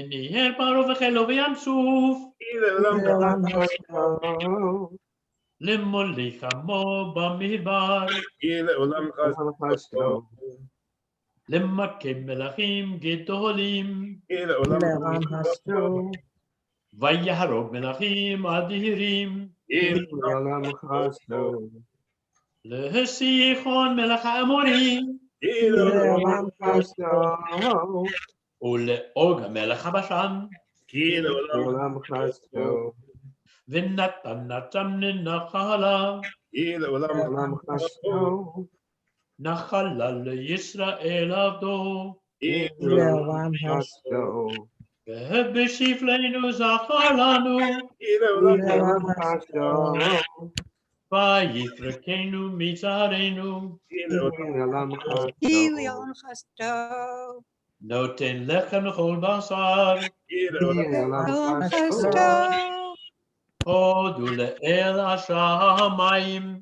נהיה פרעה וחילו וים סוף, לעולם חסדו, למוליך עמו במדבר, לעולם חסדו, למכה מלכים גדולים, לעולם חסדו, ויהרוג מלכים אדירים, לעולם חסדו, לסיחון מלך האמורי, לעולם חסדו, ולאוג מלך הבשן, לעולם חסדו, ונתן נתן נחלה, לעולם חסדו, נחלה לישראל עבדו, לעולם חסדו, ובשפלנו זכר לנו, לעולם חסדו, ויפרקנו מצערנו, לעולם חסדו, לעולם חסדו, נותן לחם לכל בשר, לעולם לעולם חסדו, חסדו, הודו לאל השמיים.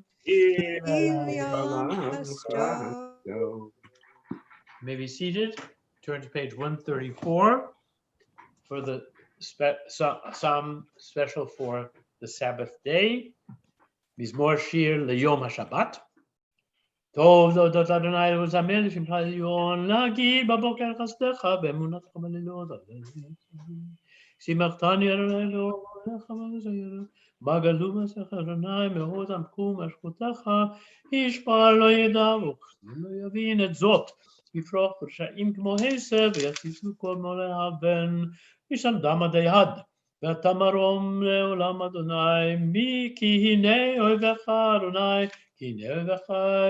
לעולם חסדו. May be seated. Turn to page 134 for the psalm special for the Sabbath day. Mizmor Shir Leyom HaShabbat. טוב להודות לאדוני ולזמר לשמך עליון, להגיד בבוקר חסדך באמונתך בלילות. שימחתני אדוני אלוהיך ולזמר, בגלו מסך אדוני מעוז עמקו משכותך, ישפר לא ידע וכסיל לא יבין את זאת. יפרוח רשעים כמו עשב ויציצו כל מולי הבן, ישלדם עדי עד. ואתה מרום לעולם אדוני, מי כי הנה אוהבך אדוני, כי הנה אוהבך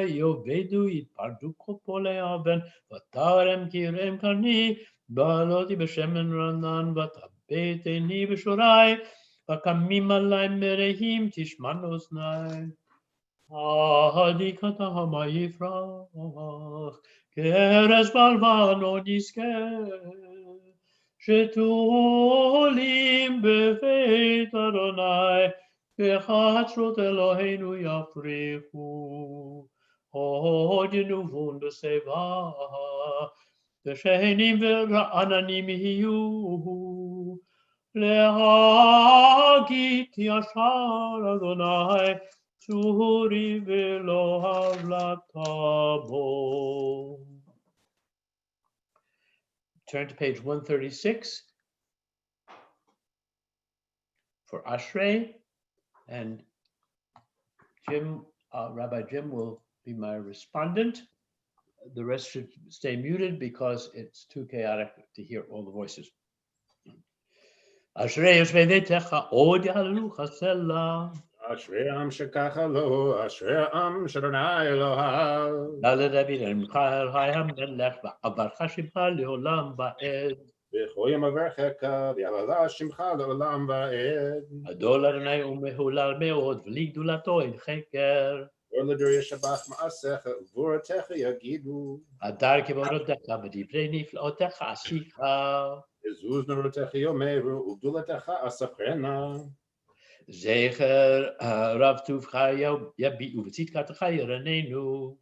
יאבדו יתפרדו כל פועלי האבן, ותרם כי יראם קרני, בעלותי בשמן רענן, ותבט עיני בשורי, וקמים עלי מרעים תשמענה אוזני. הדיקת העמה יפרח, כארז בלבנון יזכה. שתולים בבית אדוני, בחצרות אלוהינו יפריחו. עוד ינובון בשיבה, ושנים ורעננים יהיו. להגיד ישר אדוני, צורי ולא הבלטה בו. Turn to page 136 for Ashrei, and Rabbi Jim will be my respondent. The rest should stay muted because it's too chaotic to hear all the voices. Ashrei יושבי ביתך עוד יהללוך סלה. אשרי העם שככה לו, אשרי העם שאדוני אלוהיו. נעלה דוד עמך אל המלך, ועברך שמך לעולם ועד. וכל יום אברכך, ויעללה שמך לעולם ועד. גדול אדוני ומהולל מאוד, ולגדולתו אין חקר. כל לדור ישבח מעשיך, וגבורתך יגידו. הדר כבודתך, בדברי נפלאותיך עשיך. עזוז נורותך יאמרו, וגדולתך אספרנה. זכר רב טובך יביעו, וצדקתך ירננו.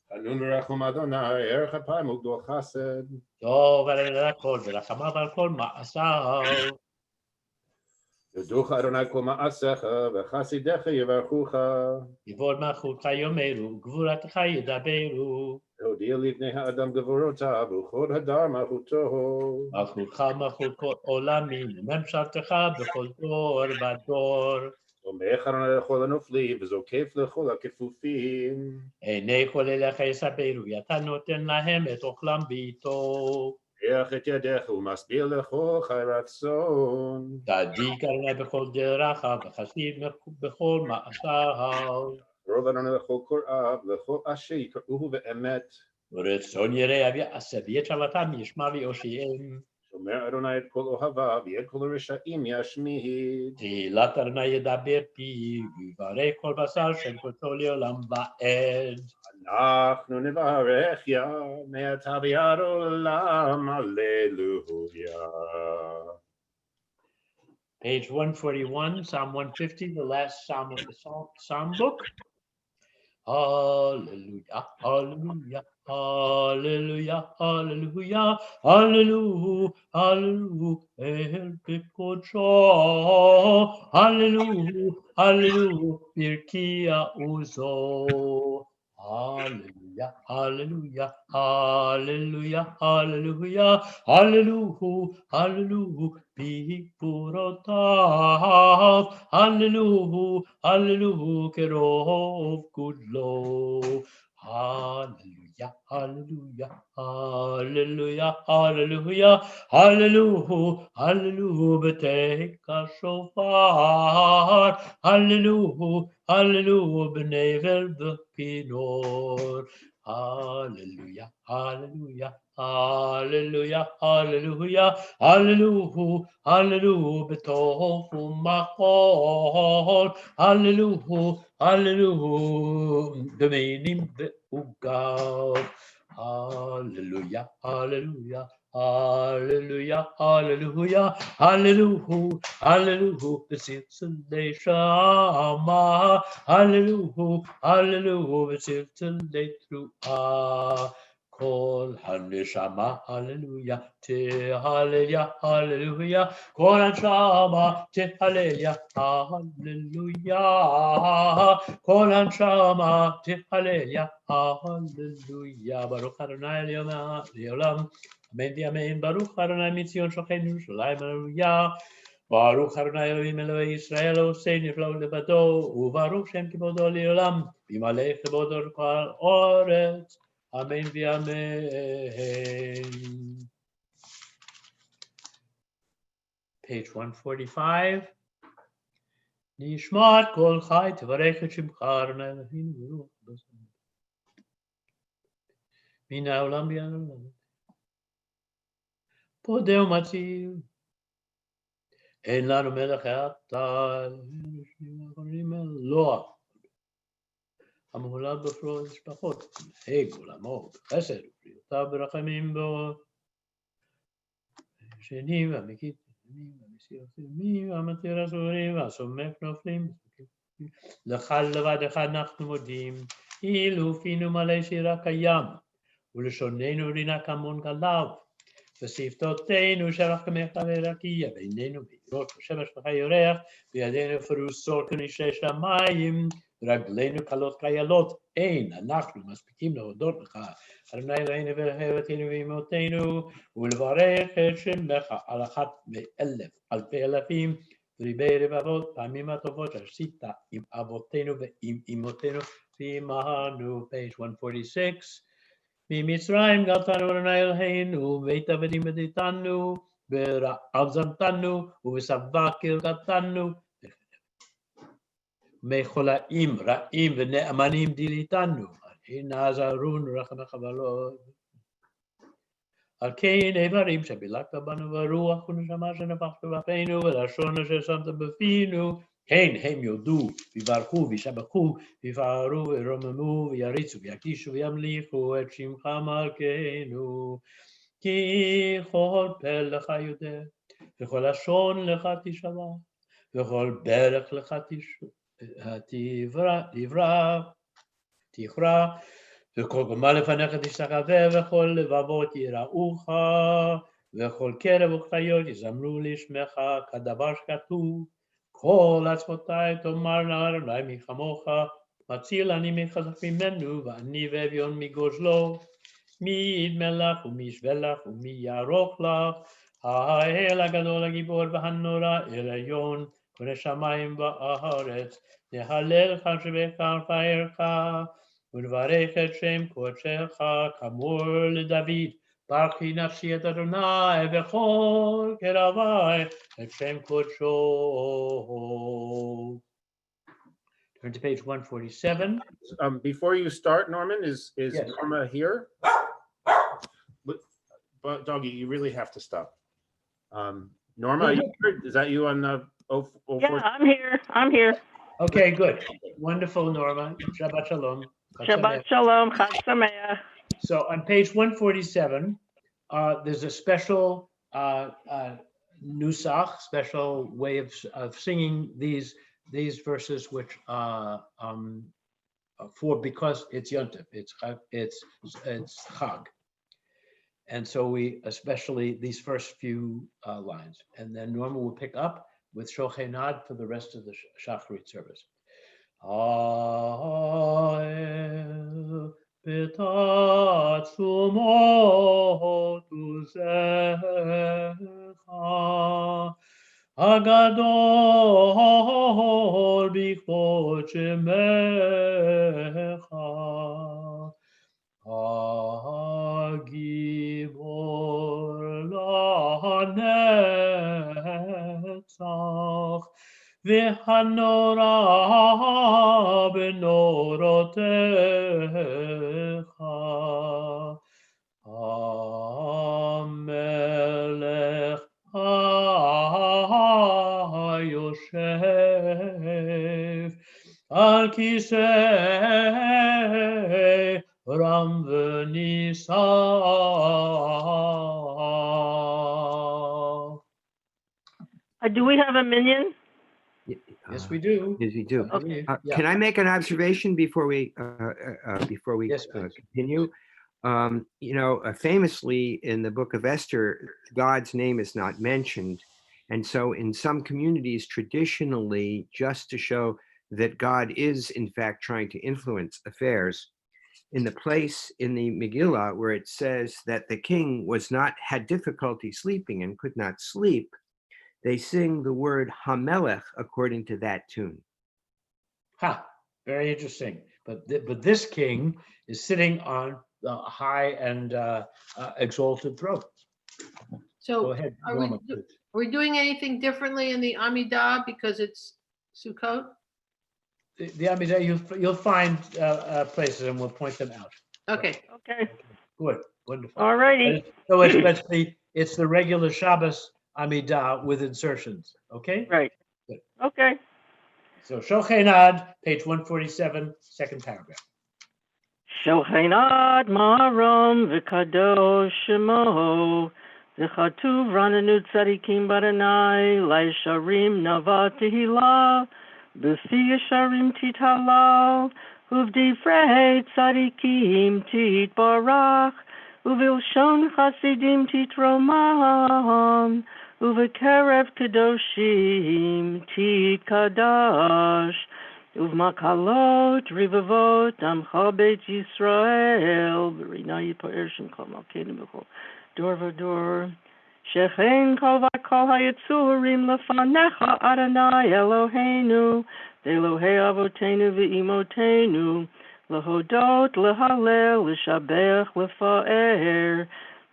חנון ורחום אדוני, ערך אפיים וגדול חסד. טוב על הכל, ורחמיו על כל מעשיו. יודוך אדוני כל מעשיך, וחסידיך יברכוך. יבול מלכותך יאמרו, גבורתך ידברו. להודיע לבני האדם גבורותיו, וכל הדר מלכותו. מלכותך מלכות כל עולמים, וממשלתך בכל דור ודור. סומך אדוני לכל הנופלים, וזוקף לכל הכפופים. עיני כל אליך יספרו, אתה נותן להם את אוכלם בעיתו. פתח את ידיך ומסביר לכל חי רצון. צדיק אדוני בכל דרך, וחסיד בכל מעשיו. קרוב אדוני לכל קוראיו, לכל אשר יקראוהו באמת. ורצון יראיו יעשה, ואת שלתם ישמע ויושיעם. שומר אדוני את כל אוהביו, ואת כל הרשעים ישמיד. תהילת אדוני ידבר פיו, ויברך כל בשר שם קודשו לעולם ועד. אנחנו נברך יה, מעתה ועד עולם, הללויה. Page 141, Psalm 150, the last psalm of the psalm book. Hallelujah, hallelujah, Hallelujah, hallelujah, hallelujah, hallelujah, El Pikocho, hallelujah, hallelujah, Birkia Uzo. Hallelujah, hallelujah, hallelujah, hallelujah, hallelujah, hallelujah, be purotav, hallelujah, hallelujah, kerov good Lord. Hallelujah, hallelujah, hallelujah, hallelujah, hallelujah, hallelujah, betake a shofar, hallelujah, hallelujah, benevel bepinor, hallelujah, hallelujah, hallelujah, hallelujah, hallelujah, hallelujah, betofu machol, hallelujah, hallelujah, dominium beugav, hallelujah, hallelujah, hallelujah, hallelujah, hallelujah, hallelujah, b'silzalei shama, hallelujah, hallelujah, b'silzalei truah. Kol haneshama, hallelujah, hallelujah, hallelujah, kol haneshama, hallelujah, hallelujah, kol haneshama, hallelujah, hallelujah. Baruch Adonai leolam, amen v'amen. Baruch Adonai mitzion shochem Yerushalayim, hallelujah. Baruch Adonai Elohim Eloi Yisrael Hossein Yiflo Levado, uVaruch Shem Kibodo Leolam, Bimalech Kibodo Kol Oretz. Amen v'amen. Page 145. Nishmat kol chai tvarech et shemcha Adonai Eloheinu min haolam v'ad haolam. Podeh u'matzil. En lanu melech ata Eloah. המהולל בפרו משפחות, מנהיג עולמו בחסד ובריאותיו ברחמים בו, שני והמקיט ימים והמסיר תמים והמתיר אסורים והסומך נופלים, לך לבדך אנחנו מודים, אילו פינו מלא שירה קיים, ולשוננו רינה כמון כלב, ושפתותינו שבח כמך ורקיע, בינינו בהירות ושמש וכיורח, בידינו פרוסות כנשי שמיים, רגלינו קלות כילות, אין אנחנו מספיקים להודות לך, אדוני אלוהינו ואלוהינו ואמותינו, ולברך את שמך על אחת מאלף, אלפי אלפים, וריבי רבבות, פעמים הטובות שעשית עם אבותינו ועם אמותינו, ועמנו, page 146. ממצרים גלתנו אדוני אלוהינו, בית עבדים בדיתנו, ברעב זמתנו, ובשבע קלקלתנו, מחולאים רעים ונאמנים דיליתנו, הנה עזרון רחמך ולא. על כן איברים שבילקת בנו ברוח ונשמה שנפחת בפינו, ולשון אשר שמת בפינו, כן הם יודו ויברכו וישבחו ויפארו וירוממו ויריצו ויקדישו וימליכו את שמך מלכנו, כי כל פה לך יודע וכל לשון לך תשמע וכל ברך לך תכרע, וכל קומה לפניך תשתחווה, וכל לבבות יראוך, וכל קרב וחיות יזמרו לשמך, כדבר שכתוב, כל עצמותיי תאמרנה אדוני מי כמוך, מציל אני מחזק ממנו, ואני ואביון מגוזלו, מי ידמה לך ומי ישווה לך ומי יערוך לך, האל הגדול הגיבור והנורא אל עליון, קונה שמיים וארץ, נהלל חשבך ופארך, ונברך את שם קודשך כאמור לדוד, ברכי נפשי את אדוני וכל קרבי את שם קודשו. Turn to page 147. Before you start, Norman, is Yes. Norma here? But Doggy, you really have to stop. Norma, are you here? Is that you on the 04? Yeah, I'm here. I'm here. Okay, good. Wonderful, Norma. Shabbat Shalom. Shabbat Shalom. Chag Sameach. So on page 147, there's a special nusach, special way of singing these verses, which because it's Yontif, it's Chag. And so we, especially these first few lines, and then Norma will pick up with Shochenad for the rest of the Shacharit service. Ha'el b'tatzumot uzecha Hagadol b'kvod shemecha Hagibor lanetzach v'hanora b'norotecha HaMelech HaYoshev Al Kisei Ram v'Nisa. Do we have a minion? Yes, we do. Yes, we do. I believe. Yeah. Can I make an observation before we Yes, please. continue? Famously in the book of Esther, God's name is not mentioned. And so in some communities, traditionally, just to show that God is in fact trying to influence affairs, in the place in the Megillah where it says that the king had difficulty sleeping and could not sleep, they sing the word Hamelech according to that tune. Very interesting. But this king is sitting on the high and exalted throne. Go So ahead, are Norma, please. we doing anything differently in the Amidah because it's Sukkot? The Amidah, you'll find places and we'll point them out. Okay. Okay. Good, wonderful. All righty. So it's the regular Shabbos Amidah with insertions. Okay. Right. Good. Okay. So Shochenad, page 147, second paragraph. Shochenad maram v'kadosh shemo v'chatuv rananu tzadikim baranai laisharim nava tehila b'fi yesharim tithalal uvdivrei tzadikim titbarach uvilshon chasidim titromam uv'kerev kadoshim titkadash Uvmakalot rivavot amcha beit Yisrael v'rina yipaer shemcha malkeinu b'chol dor v'dor shechen kol v'kol hayetzurim lefanecha Adonai Eloheinu v'Elohei avotenu v'imotenu lehodot lehalel l'shabech lefaer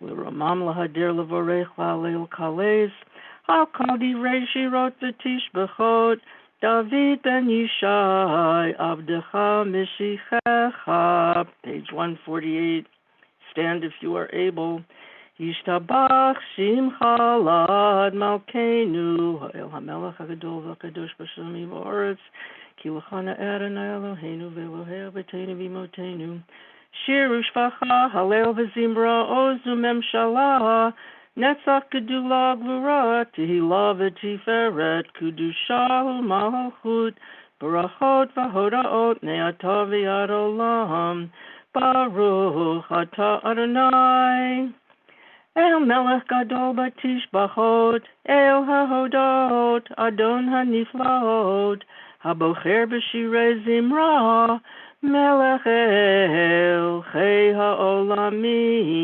l'ramam lahader levorech la'alel kales al kol divrei shirot v'tishbechot David ben Yishai, Avdecha Mishichecha, page 148. Stand if you are able. Yishtabach Shimcha Lad Malkeinu, Ha'el HaMelech HaGadol VaKadosh B'Shamim V'Oretz, Ki L'chana Adonai Eloheinu V'Elohei Avotenu V'Imotenu, Shir U'Shvacha Halel V'Zimra Ozu Memshala, Netzach Gedula Gvura, Tehila V'Tiferet, Kedusha Malchut, Barachot V'Hodaot, Ne'ata V'Yad Olam, Baruch Ata Adonai. El Melech Gadol B'Tishbachot, El HaHodot, Adon HaNiflaot, Habocher B'Shirei Zimra, Melech El Chei HaOlamim.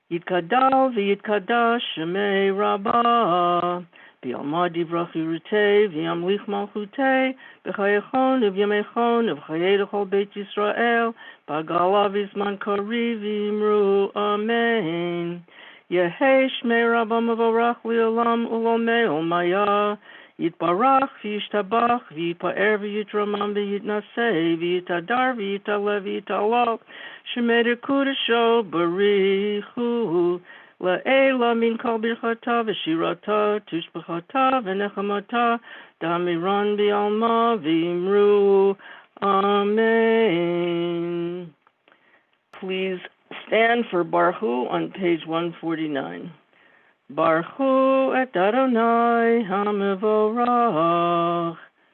Yitkadal v'yitkadash shemei rabbah, b'yalma divrach yirutei v'yamlich malchutei, b'chayechon v'yamechon v'chayei l'chol beit Yisrael, b'gala v'zman kari v'imru amen. Yehei shmei rabbah mevorach li'olam u'lomei olmaya, Yitbarach v'yishtabach v'yipaer v'yitramam v'yitnasei v'yitadar v'yitaleh v'yitalal shemei dekudesho barichu la'ela min kol birchata v'shirata tushbachata v'nechamata damiran b'alma v'imru amen. Please stand for Baruchu on page 149. Baruchu et Adonai HaMevorach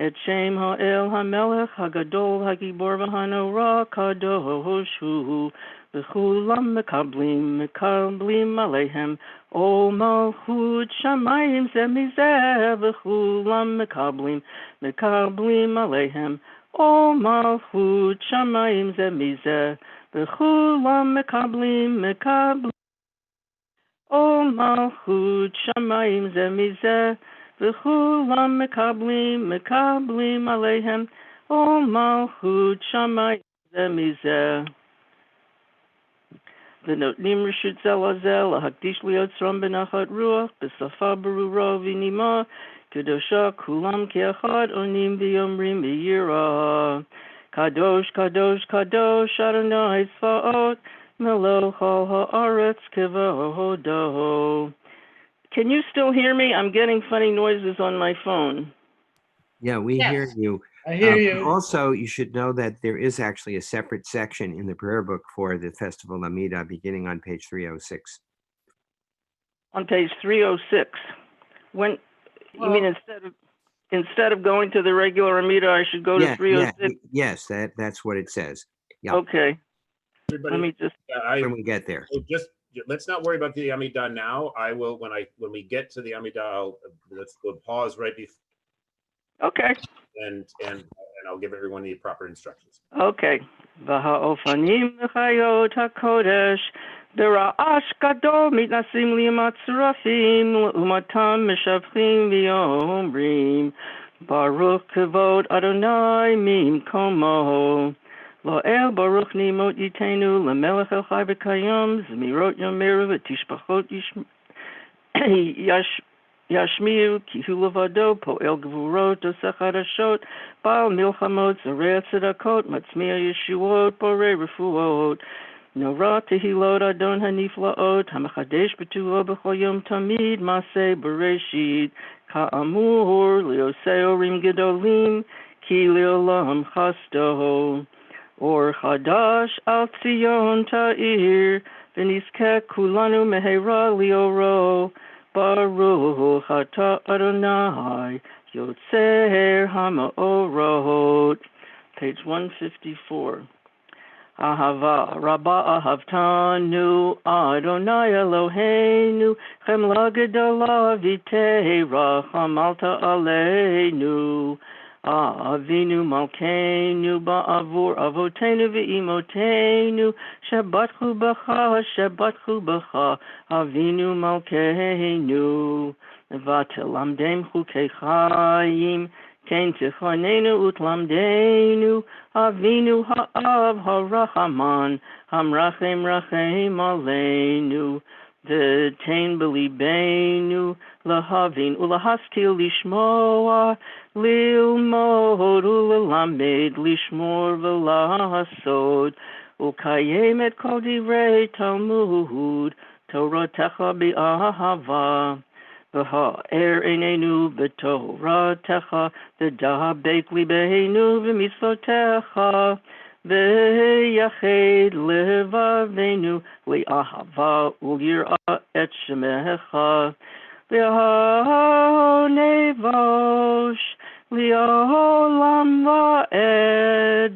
Et Shem Ha'el HaMelech HaGadol HaGibor VaHanorah Kadosh Hu V'chulam Mekablim Aleihem O Malchut Shamayim Zemizeh V'chulam Mekablim Aleihem O Malchut Shamayim Zemizeh V'chulam Mekablim O Malchut Shamayim Zemizeh V'chulam Mekablim Aleihem O Malchut Shamayim Zemizeh V'notnim Reshut Zelazel Lahakdish Liyotzram B'nachat Ruach B'safa Berura V'nima Kedosha Kulam Ke'achad Onim V'yomrim V'yira Kadosh Kadosh Kadosh Adonai Tzvaot Melech Al Haaretz Kevodo. Can you still hear me? I'm getting funny noises on my phone. Yeah, we hear Yes. you. I hear you. Also, you should know that there is actually a separate section in the prayer book for the Festival Amidah beginning on page 306. On page 306. When you mean instead of going to the regular Amidah, I should go to 306? Yes, that's what it says. Yeah. Okay. Everybody, Let me just When we get there. so just let's not worry about the Amidah now. I will when we get to the Amidah. We'll pause right before. okay. And I'll give everyone the proper instructions. Okay. V'ha'ofanim l'chayot ha'kodesh bera'ash gadol mitnasim li'matzurafim l'umatam mishavchim v'yomrim Baruch kavod Adonai mimkomo Lo'el Baruch nimot yitenu l'melech el chai v'kayam zmirot yomeru v'tishpachot Yashmiu kihu levado poel gvurot osech hadashot baal milchamot zarei tzedakot matzmiya yeshuot borei refuot Norah tehilot adon haniflaot hamachadesh betuo b'chol yom tamid maseh bereshit ka'amur liosei orim gedolim ki leolam chasto or chadash al tzion ta'ir v'nizkeh kulanu mehera lioro Baruch Ata Adonai Yotzer HaMaorot. Page 154. Ahava Rabba Ahavtanu Adonai Eloheinu Chemla Gedola V'Teira Chamalta Aleinu Avinu Malkeinu Ba'avur Avotenu V'Imotenu Shebatchu B'cha Avinu Malkeinu V'Telamdem Chukei Chayim Ken Tichonenu Utlamdenu Avinu Ha'av Ha'Rachaman Hamrachem Rachem Aleinu V'tein b'libeinu lahavin ulahastil lishmoa lilmod ulelamed lishmor v'lahasod ukayem et kol divrei Talmud Toratecha bi'ahava v'ha'er einenu b'toratecha v'dabek libeinu v'mitzvotecha V'yached levavenu li'ahava u'yir'a et shemecha v'ha'nevosh li'olam va'ed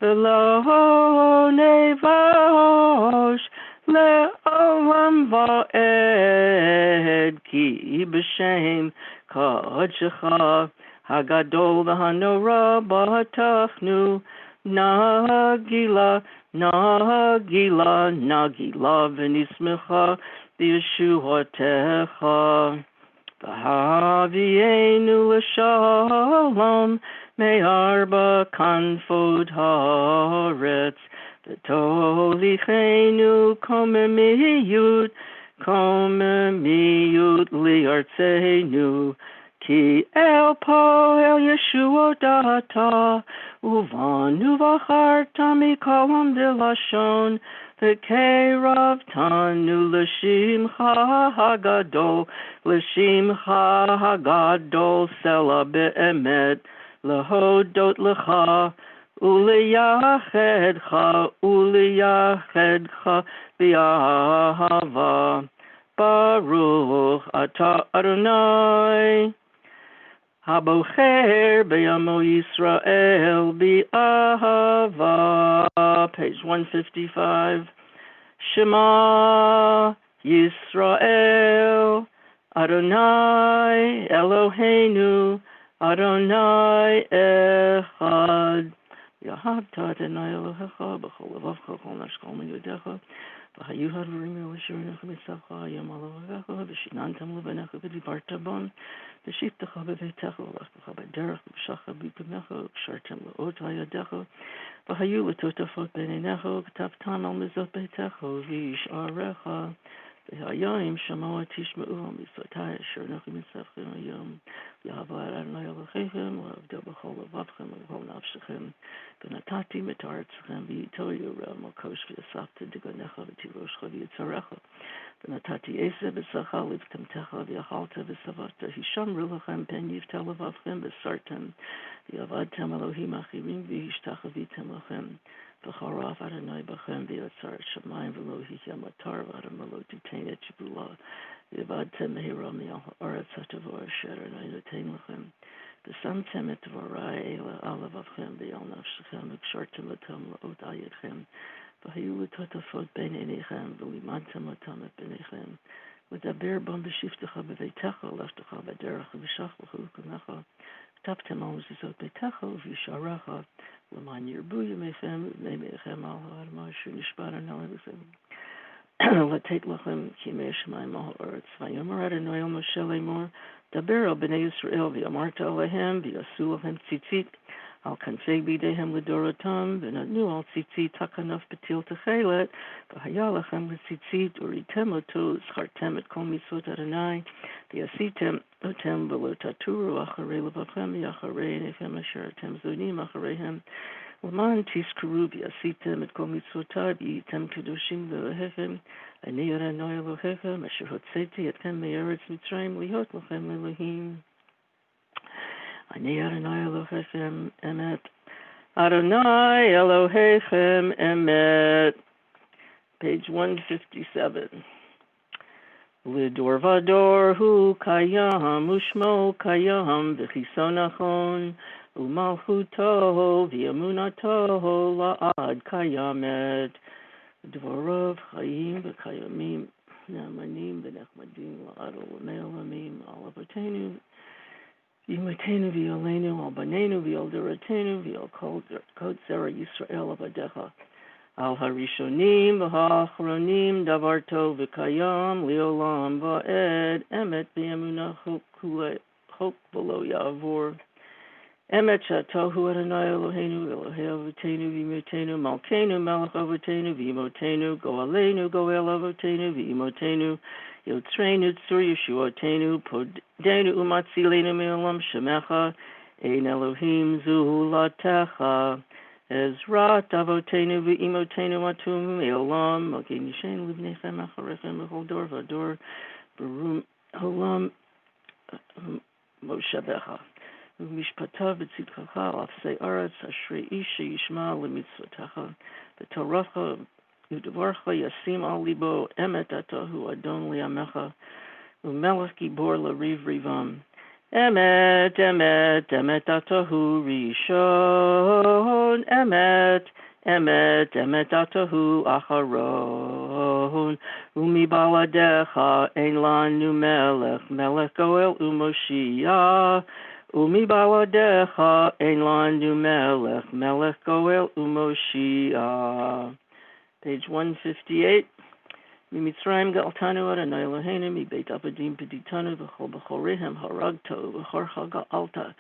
v'ha'nevosh li'olam va'ed ki b'shem kadshecha hagadol v'hanorah b'hatachnu Nagila, v'nismecha, v'yeshuatecha, v'havienu l'shalom, me'arba kanfod haaretz, v'tolichenu komemiyut li'artzenu, ki el poel yeshuodata, Uvanu v'acharta mikolam de lashon v'keirav tanu l'shimcha hagadol sela be'emet lehodot lecha uliyachedcha v'yahava Baruch Ata Adonai Habocher b'yamo Yisrael bi'ahava. Page 155. Shema Yisrael Adonai Eloheinu Adonai Echad. Yahavta Adonai Elohecha b'chol levavcha kol nafshcha kol miyodecha v'hayu hadvarim l'shirenecha b'tzavcha yom alohecha v'shinantam levanecha v'dibarta bon v'shiftecha b'veitecha v'lachtecha b'derech v'shacha b'pimecha v'kshartem le'ot hayadecha v'hayu l'totafot b'neinecha v'tavtam al mizot beitecha v'yisharecha v'hayim shamoa tishma'u al mizotai asher nochi mitzavchem hayom v'yahava Adonai Elohechem v'avdo b'chol levavchem v'chol nafshechem v'natati mitaretzchem v'yito yoreh malkosh v'yasafta digonecha v'tiroshcha v'yitzarecha v'natati eseh b'sacha livtamtecha v'yachalta v'savata hisham rilachem pen yivta levavchem v'sartem v'yavadtem Elohim achirim v'yishtachavitem lachem v'charaf Adonai b'chem v'yatzar shamayim v'lo hichem atar v'adam v'lo titain et shibula v'yavadtem mehira mi'al ha'aretz ha'tavo asher Adonai notein lachem v'samtem et dvarai eila al levavchem v'yal nafshechem v'kshartem otam la'ot al yedchem v'hayu l'totafot bein einechem v'limadtem otam et b'nechem v'daber bam b'shiftecha b'veitecha leftecha b'derech v'shachlecha u'kamecha v'tavtem al mezuzot beitecha v'yisharecha l'man yirbu yemechem v'nei me'echem al ha'adama asher nishbat anal v'chem l'teit lachem kimei shemayim al ha'aretz v'yomer Adonai el Moshe lemor daber al b'nei Yisrael v'yamarta alehem v'yasu lachem tzitzit al kanfei b'ideihem l'dorotam v'natnu al tzitzit takanaf betil techelet v'haya lachem l'tzitzit uritem oto zchartem et kol mitzvot Adonai v'yasitem otem v'lo taturu acharei levavchem v'yacharei einechem asher atem zonim achareihem l'man tizkuru v'yasitem et kol mitzvotai v'yitem kedoshim l'Elohechem ani Adonai Elohechem asher hotzeti etchem me'eretz Mitzrayim lihot lachem Elohim. Ani Adonai Elohechem emet. Adonai Elohechem emet. Page 157. Lidor vador hu kayam ushmo kayam v'chiso nachon umalchuto v'yamunato la'ad kayamet dvorov chayim v'kayamim na'amanim v'nechmadim la'ad u'me'olamim alavotenu Yimotenu v'yolenu al banenu v'yol doratenu v'yol kol zera Yisrael avadecha al harishonim v'ha'achronim davar tov v'kayam li'olam va'ed emet v'yamuna chok v'lo ya'avor emet shatohu Adonai Eloheinu Elohei avotenu v'yimotenu malkeinu melech avotenu v'yimotenu go'aleinu go'el avotenu v'yimotenu Yotzreinu tzur Yeshuotenu podenu umatzilenu me'olam shemecha ein Elohim zuhu latecha Ezrat avotenu v'imotenu atum me'olam Mogen yishen livnechem acharechem b'chol dor v'ador b'rum olam moshavecha v'mishpatav v'tzidkacha l'afsei aretz ashrei ish yishma l'mitzvotecha v'toracha U'dvarcha yasim al libo emet atahu adon liamecha u'melech gibor lariv rivam emet emet emet atahu rishon emet emet emet atahu acharon u'mibaladecha ein lanu melech melech goel u'moshiach u'mibaladecha ein lanu melech melech goel u'moshiach. Page 158. Mitzrayim galtanu Adonai Eloheinu mi beit avadim peditanu v'chol b'chorehem haragto v'chorcha ga'alta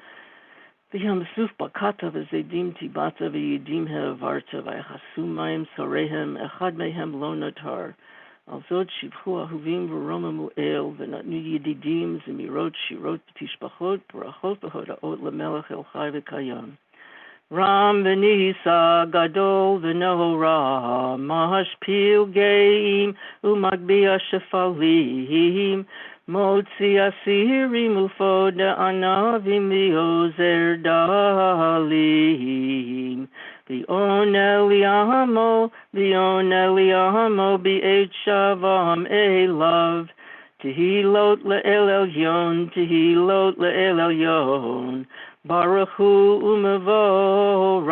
v'yamsuf bakata v'zedim tibata v'yedim he'avarta v'yachasu mayim sorehem echad mehem lo notar al zod shivchu ahuvim v'roma mu'el v'natnu yedidim zemirot shirot v'tishbachot brachot v'hoda'ot l'melech el chai v'kayam Ram v'nisa gadol v'nohora mahashpil geim u'magbia shefalim motzi asirim u'foda anavim v'ozer dalim v'on eliamo bi'et shavam elav Tehilot le'el elyon, tehilot le'el elyon. Baruch hu u'mevorach.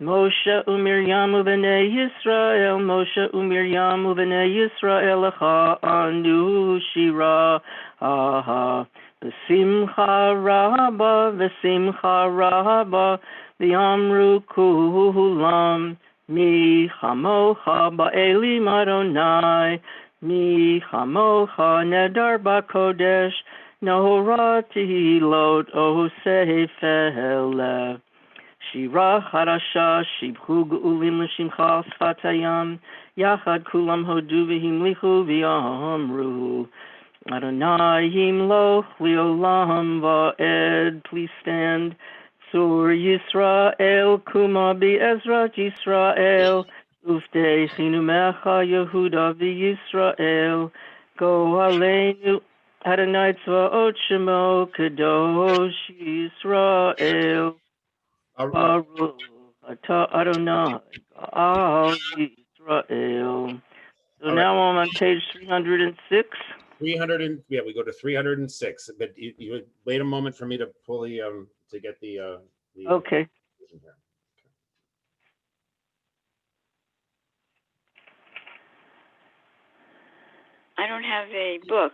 Moshe u'Miriam u'bnei Yisrael, Moshe u'Miriam u'bnei Yisrael lecha anu shira. V'simcha rabba, v'yamru kulam. Mi chamocha ba'elim Adonai, mi chamocha nedar ba'kodesh, nohora tehilot o sefer. Shira harasha, shibchu ge'ulim l'shimcha sfatayam, yachad kulam hodu v'himlichu v'yamru. Adonai yimloch li'olam va'ed. Please stand. Sur Yisrael, kuma be'ezrat Yisrael, uftei chinumecha Yehuda v'Yisrael, go aleinu Adonai tzvaot shemo kadosh Yisrael, Baruch atah Adonai Baal Yisrael. So All right. now I'm on page 306. 300 and yeah, we go to 306. But you wait a moment for me to pull the to get the Okay. version here. I don't have a book.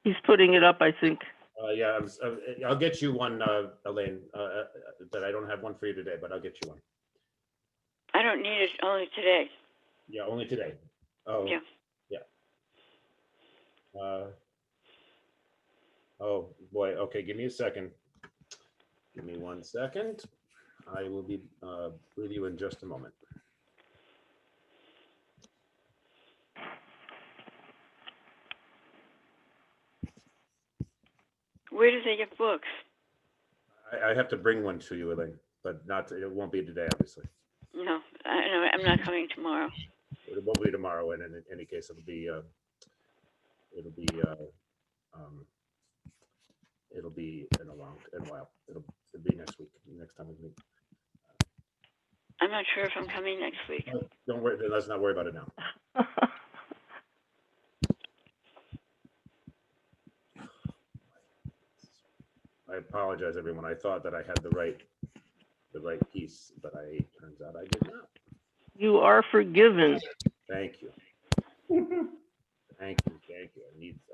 He's putting it up, I think. Yeah, I'll get you one, Elaine. But I don't have one for you today. But I'll get you one. I don't need it only today. Yeah, only today. Oh, Yeah. Oh boy. Okay, give me a second. Give me 1 second. I will be with you in just a moment. Where do they get books? I have to bring one to you, Elaine, but not. It won't be today, obviously. No, I'm not coming tomorrow. It won't be tomorrow, and in any case, it'll be in a while. It'll be next week. Next time we meet. I'm not sure if I'm coming next week. Don't worry. Let's not worry about it now. I apologize, everyone. I thought that I had the right piece, but turns out I did not. You are forgiven. Thank you. Thank you.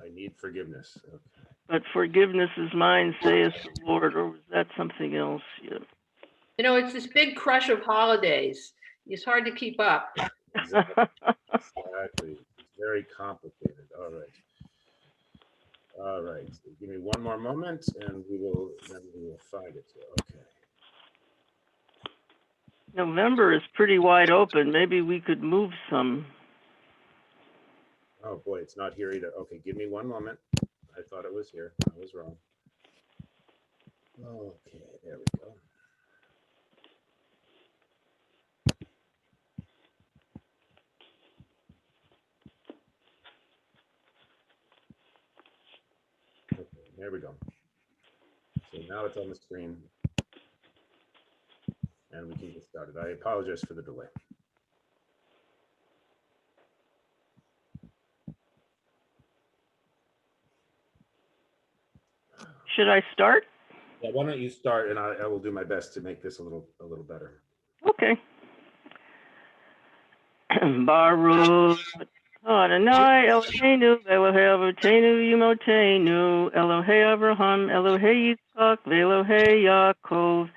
I need forgiveness. Okay. But forgiveness is mine, saith the Lord. Or was that something else? Yeah. You know, it's this big crush of holidays. It's hard to keep up. Exactly. It's very complicated. All right. So give me one more moment, and we will find it. Okay. November is pretty wide open. Maybe we could move some. Oh boy, it's not here either. Okay, give me one moment. I thought it was here. I was wrong. Okay, there we go. Okay, there we go. So now it's on the screen, and we can get started. I apologize for the delay. Should I start? Yeah, why don't you start, and I will do my best to make this a little better. Okay. Baruch Adonai Eloheinu Elohei Avotenu Yimotenu Elohei Abraham Elohei Yitzchak Elohei Yaakov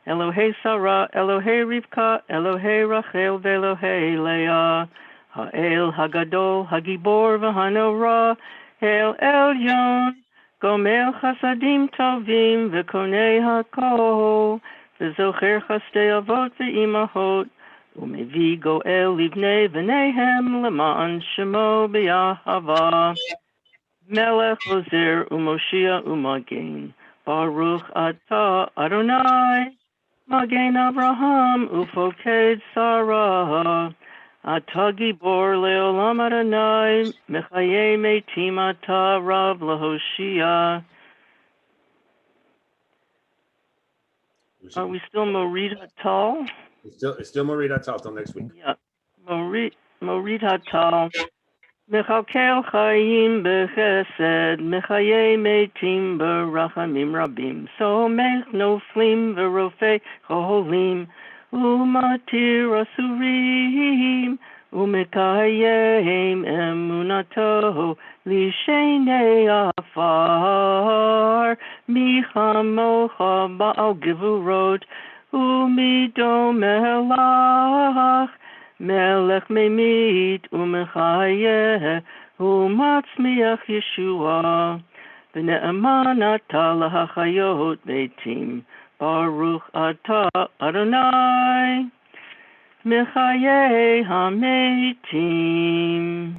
Elohei Sarah Elohei Rivka Elohei Rachel Elohei Leah Ha'el Hagadol Hagibor V'Hanora El Elyon Gomer Chasadim Tovim V'Konei Hakol V'Zocher Chastei Avot V'Imahot Umevi goel livnei v'neihem leman shemo b'yahava. Melech ozer umoshia umagen. Baruch atah Adonai. Magen Abraham ufoked Sarah. Atah gibor leolam Adonai. Mechaye metim atah rav lahoshia. Are we still Morid Hatal? It's still Marie. That's all till next week. Yeah, Morid Hatal. מכלכל חיים בחסד, מחיי מתים ברחמים רבים, סומך נופלים ורופא חולים, ומתיר אסורים, ומקיים אמונתו לשני עפר, מי כמוך בעל גבורות, ומדומה לך, מלך ממית ומחיה, ומצמיח ישועה, ונאמן אתה להחיות מתים, ברוך אתה אדוני, מחיי המתים.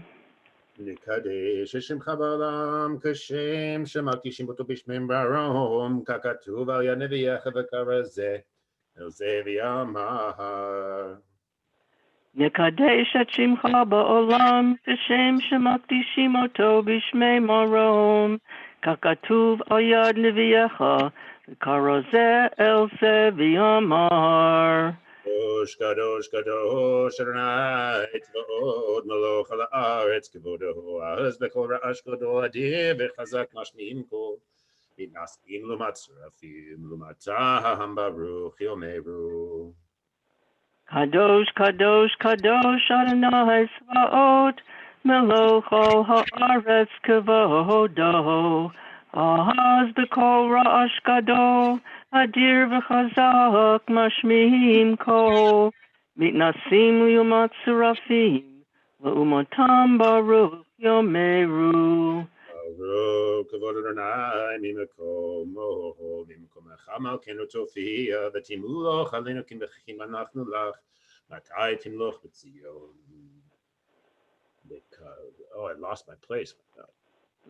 נקדש את שמך בעולם כשם שמקדישים אותו בשמם ברום, ככתוב על יד נביאך וכרזה, אל זה ויאמר. נקדש את שמך בעולם, כשם שמקדישים אותו בשמי מרום, ככתוב על יד נביאך, וכרזה אל זה ויאמר. קדוש, קדוש, קדוש, אדוני צבאות מלוך על הארץ, כבודו אז בכל רעש גדול אדיר וחזק משמיעים קול, מתנשאים לעומת שרפים, לעומתם ברוך יאמרו. קדוש, קדוש, קדוש, אדוני צבאות, מלוך על הארץ כבודו, אז בכל רעש גדול, אדיר וחזק, משמיעים קול, מתנשאים לעומת שרפים, לעומתם ברוך יאמרו. ברוך כבוד אדוני ממקומו, ממקומך מלכנו תופיע, ותמלוך עלינו כמחכים אנחנו לך, מתי תמלוך בציון. Oh, I lost my place.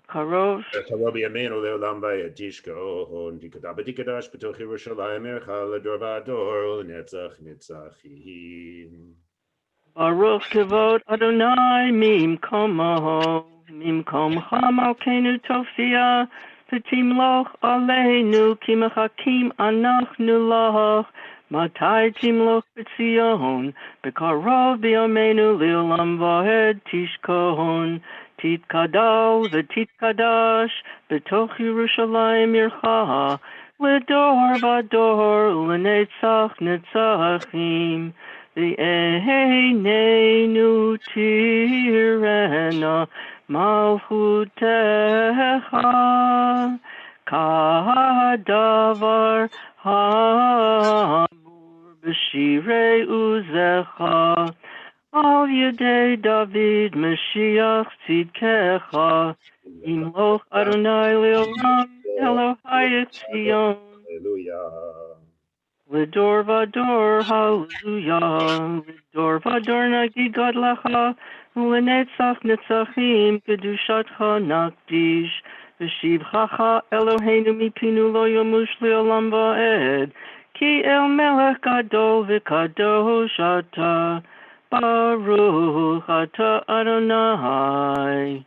קרוב. קרוב בימינו לעולם ועד תשכון, תקדש בתוך ירושלים עירך לדור ודור ולנצח נצחים. ברוך כבוד אדוני ממקומו, ממקומך מלכנו תופיע, ותמלוך עלינו כי מחכים אנחנו לך, מתי תמלוך בציון, בקרוב בימינו לעולם ועד תשכון, תתקדל ותתקדש בתוך ירושלים עירך, לדור ודור ולנצח נצחים. ועינינו תראנה מלכותך, כדבר האמור בשירי עוזך, על ידי דוד משיח צדקך, ימלוך אדוני לעולם אלוהי ציון. Hallelujah. לדור ודור, הללויה, לדור ודור נגיד גדלך, ולנצח נצחים קדושתך נקדיש, ושבחך אלוהינו מפינו לא ימוש לעולם ועד, כי אל מלך גדול וקדוש אתה, ברוך אתה אדוני,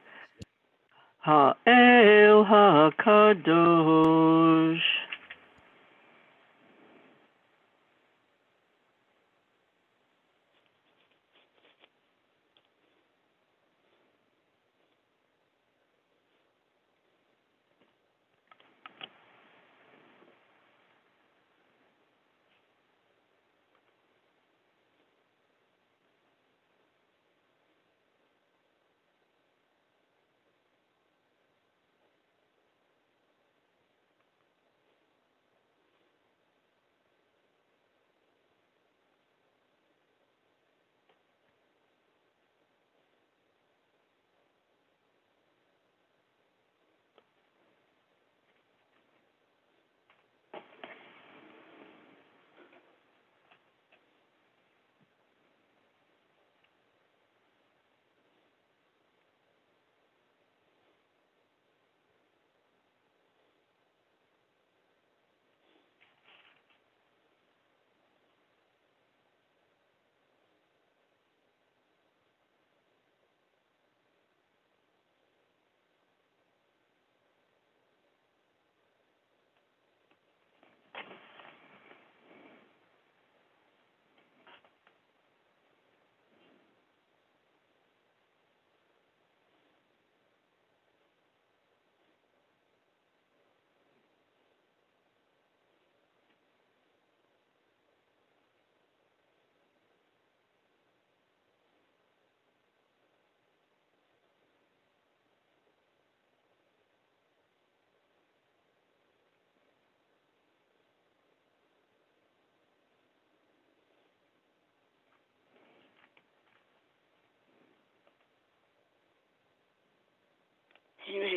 האל הקדוש.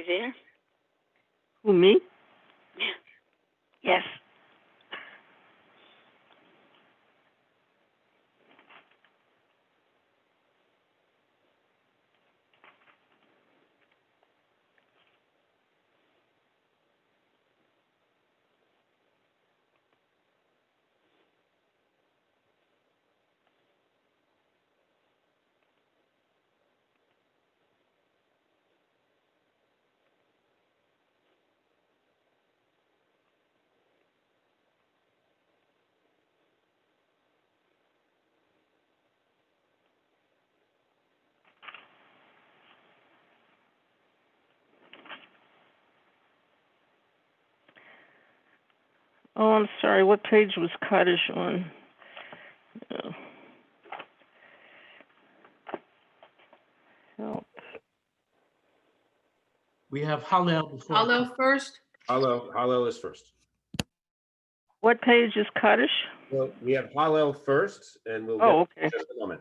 you there? Who, me? Yes. Oh, I'm sorry. What page was Kaddish on? Oh. Help. We have Hallel before. Hallel first. Hallel is first. What page is Kaddish? Well, we have Hallel first, and we'll Oh, get okay. just a moment.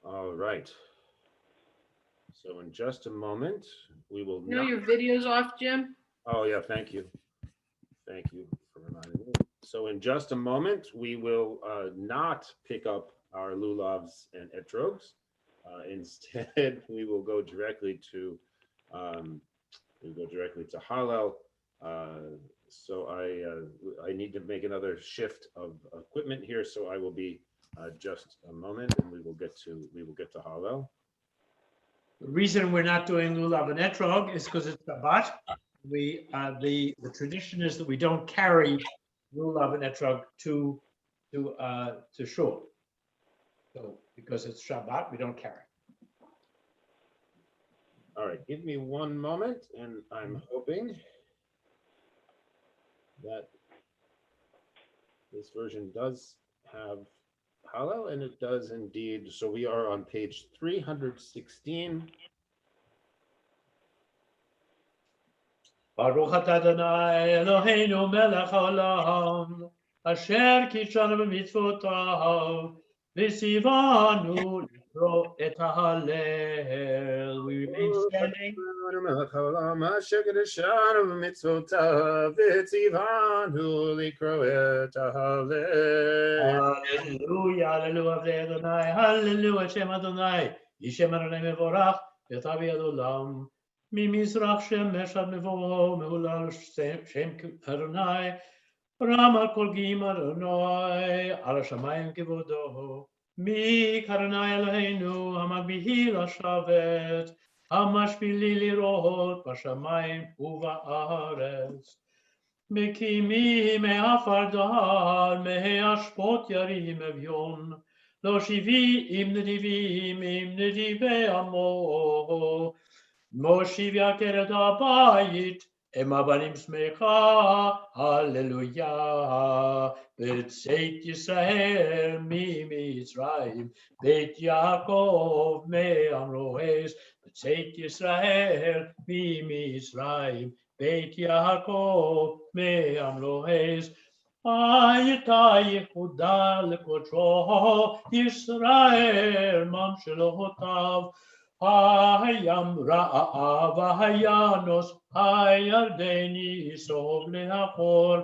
All right. So in just a moment, we will You know not. your video's off, Jim? Oh, yeah, thank you. Thank you for reminding me. So in just a moment, we will not pick up our lulavs and etrogs. Instead, we will go directly to Hallel. So I need to make another shift of equipment here. So I will be just a moment, and we will get to Hallel. The reason we're not doing lulav and etrog is because it's Shabbat. The tradition is that we don't carry lulav and etrog to shul. So because it's Shabbat, we don't carry. All right, give me one moment, and I'm hoping that this version does have Hallel, and it does indeed. So we are on page 316. Baruch atah Adonai Eloheinu melech haolam, asher kidshanu b'mitzvotav, v'tzivanu likro et hallel. We remain standing. Hallelujah, hallelujah, Avdei Adonai, hallelujah, Shem Adonai, Yishem Adonai mevorach, v'yatav yad olam. ממזרח שמש עד מבואו, מהולל שם אדוני, רם כל גאים אדוני, על השמיים כבודו. מי כאדוני אלוהינו, המגביהי לשבת, המשפילי לראות בשמיים ובארץ. מקימי מעפר דהר, מהאשפות ירים אביון, לא שיבי עם נדיבים, עם נדיבי עמו. מושיב יקר את הבית, הם הבנים שמחה, הללויה. בצאת ישראל ממצרים, בית יעקב מעם לועז. בצאת ישראל ממצרים, בית יעקב מעם לועז. הייתה יחודה לקודשו, ישראל ממשלותיו. הים רעב, הינוס, הירדן ייסוב לאחור,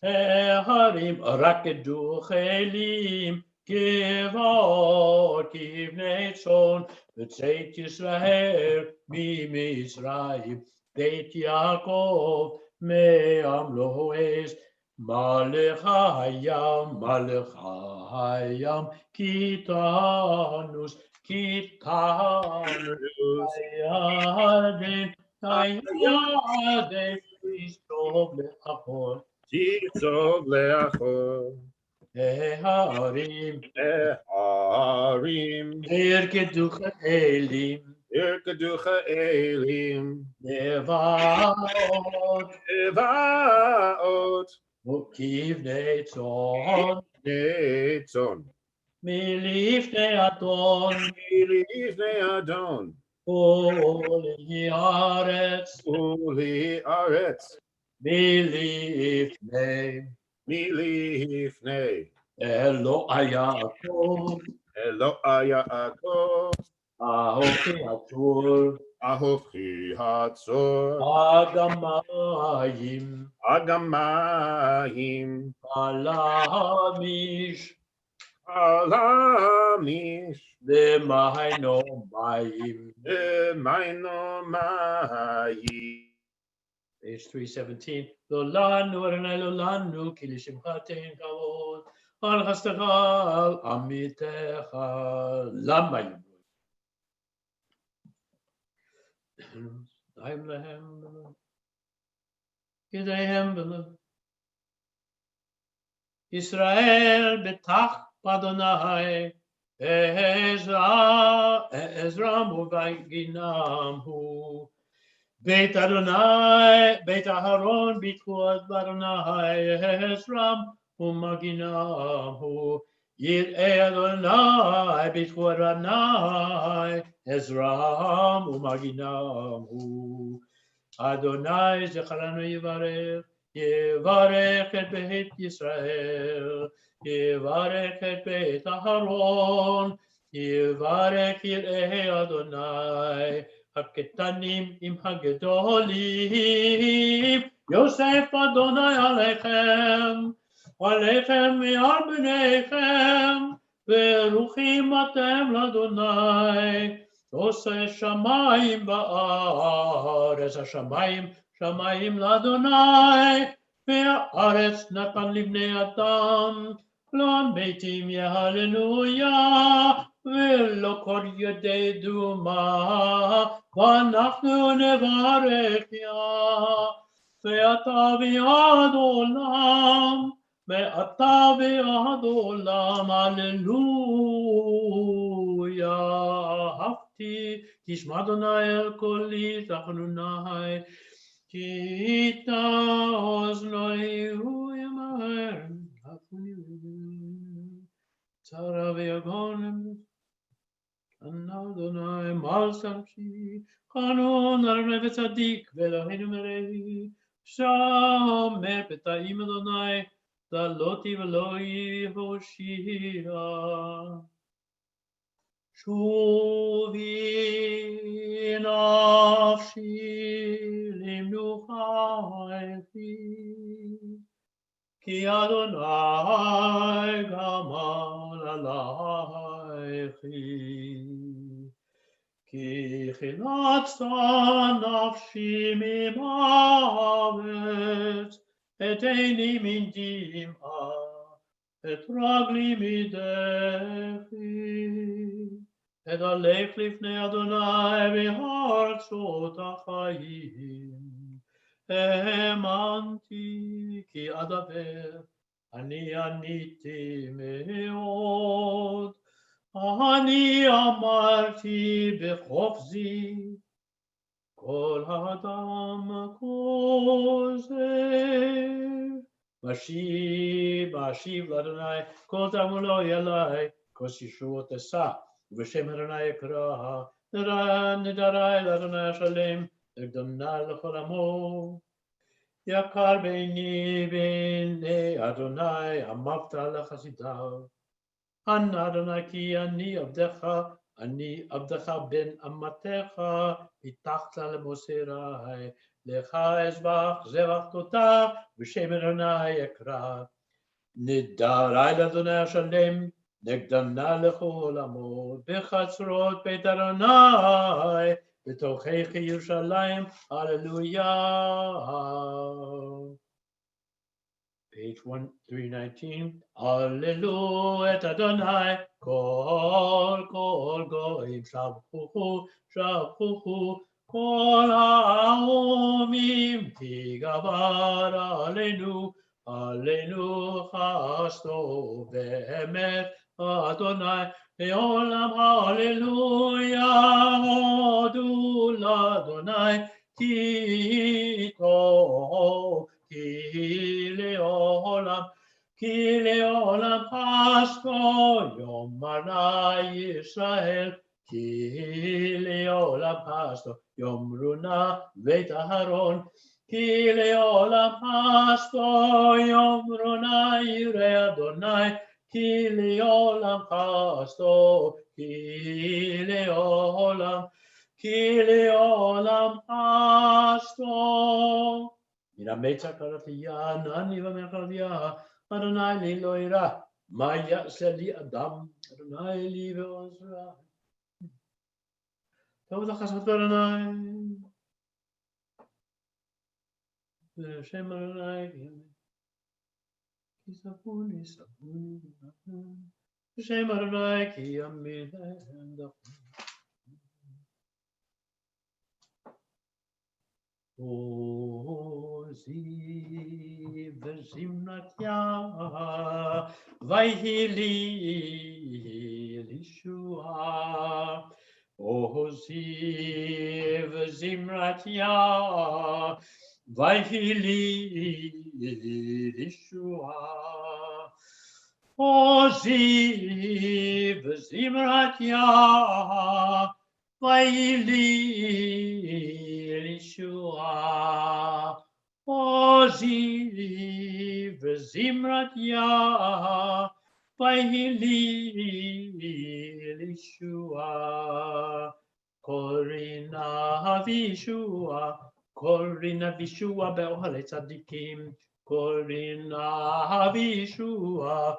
ההרים רקדו חיילים, גבעות כבני צאן, בצאת ישראל ממצרים, בית יעקב מעם לועז. מלך הים, כי תנוס, הירדן, הירדן, יסתוב לאחור. כי טוב לאכול. ההרים ההרים ירקדוך אלים, ירקדוך אלים, נבעות גבעות וכבני צאן, בני צאן, מלפני אדון מלפני אדון, ולי הארץ, ולארץ, מלפני מלפני אלוהי יעקב, אלוהי יעקב, אהוכי הצור, אהוכי הצור, אגמיים, אגמיים, חלמיש, חלמיש, ומיינו מים. ומיינו מים. Page 317. לא לנו, אדוני לא לנו, כי לשמך תן כבוד. על חסדך, על עמיתך, למה יאמרו? דיים להם בלב, ידיהם בלב. ישראל בטח באדוני, עזרם ובגינם הוא. בית אדוני, בית אהרון, בתקועת באדוני, עזרם ומגינם הוא. יראי אדוני, בתקועת אדוני, עזרם ומגינם הוא. אדוני זכרנו יברך, יברך את בית ישראל, יברך את בית אהרון, יברך יראי אדוני, הקטנים עם הגדולים, יוסף אדוני עליכם, עליכם ועל בניכם, ברוכים אתם לאדוני, עושה שמיים בארץ, השמיים, שמיים לאדוני, והארץ נתן לבני אדם, למתים יהללויה, ולא כל ידי דומה, ואנחנו נברך ואתה ביד עולם, ואתה ביד עולם, הללויה. אהבתי, תשמע אדוני אל קולי, תחנוני, כי איתה אוזני הוא ימהר, צרה ויגון, אדוני מעל נפשי, חנון אדוני וצדיק, ואלוהינו מרעי, שומר פתאים אדוני, דלותי ולא יהושיע. שובי נפשי למנוחתי, כי אדוני גמל עלייכי. כי חילצת נפשי ממוות, את עיני מן דמעה, את רגלי מדחי. אדלק לפני אדוני בארצות החיים. האמנתי כי אדבר, אני עניתי מאוד. אני אמרתי בחופזי, כל האדם כוזב. משיב לאדוני, כל תעמולו אלי, כוס ישועות אשא, ובשם אדוני אקרא, נדרי לאדוני השלם, אקדמנה לכל עמו. יקר בעיני בעיני אדוני, אמרת לחסידיו. ענה אדוני כי אני עבדך בן אמתך, פיתחת למוסרי, לך אזבח זבח תותח, בשם אדוני אקרא. נדרי לאדוני השלם, נקדמנה לכל עמו, בחצרות בית אדוני, בתוככי ירושלים, הללויה. Page 319. Hallelujah, Adonai, kol goim, shabchuchu, kol ha'omim, ki gavar aleinu, עלינו חסדו באמת אדוני לעולם הללויה הודו לאדוני כי טוב כי לעולם חסדו יאמר ישראל כי לעולם חסדו יאמרו נא בית אהרון כי לעולם חסדו יאמרו נא יראי אדוני כי לעולם חסדו כי לעולם חסדו מן המצע קראתיה נני ומחרדיה אדוני לי לא ירא מה יעשה לי אדם אדוני לי ועוזרי טוב לחסות אדוני לשם אדוני כי סבוני לשם אדוני כי ימין עוזי וזמרתיה ויהי לי לישועה עוזי וזמרתיה ויהי לי לישועה עוזי וזמרתיה ויהי לי לישועה עוזי וזמרתיה ויהי לי לישועה קורינה וישועה באוהלי צדיקים קורינה וישועה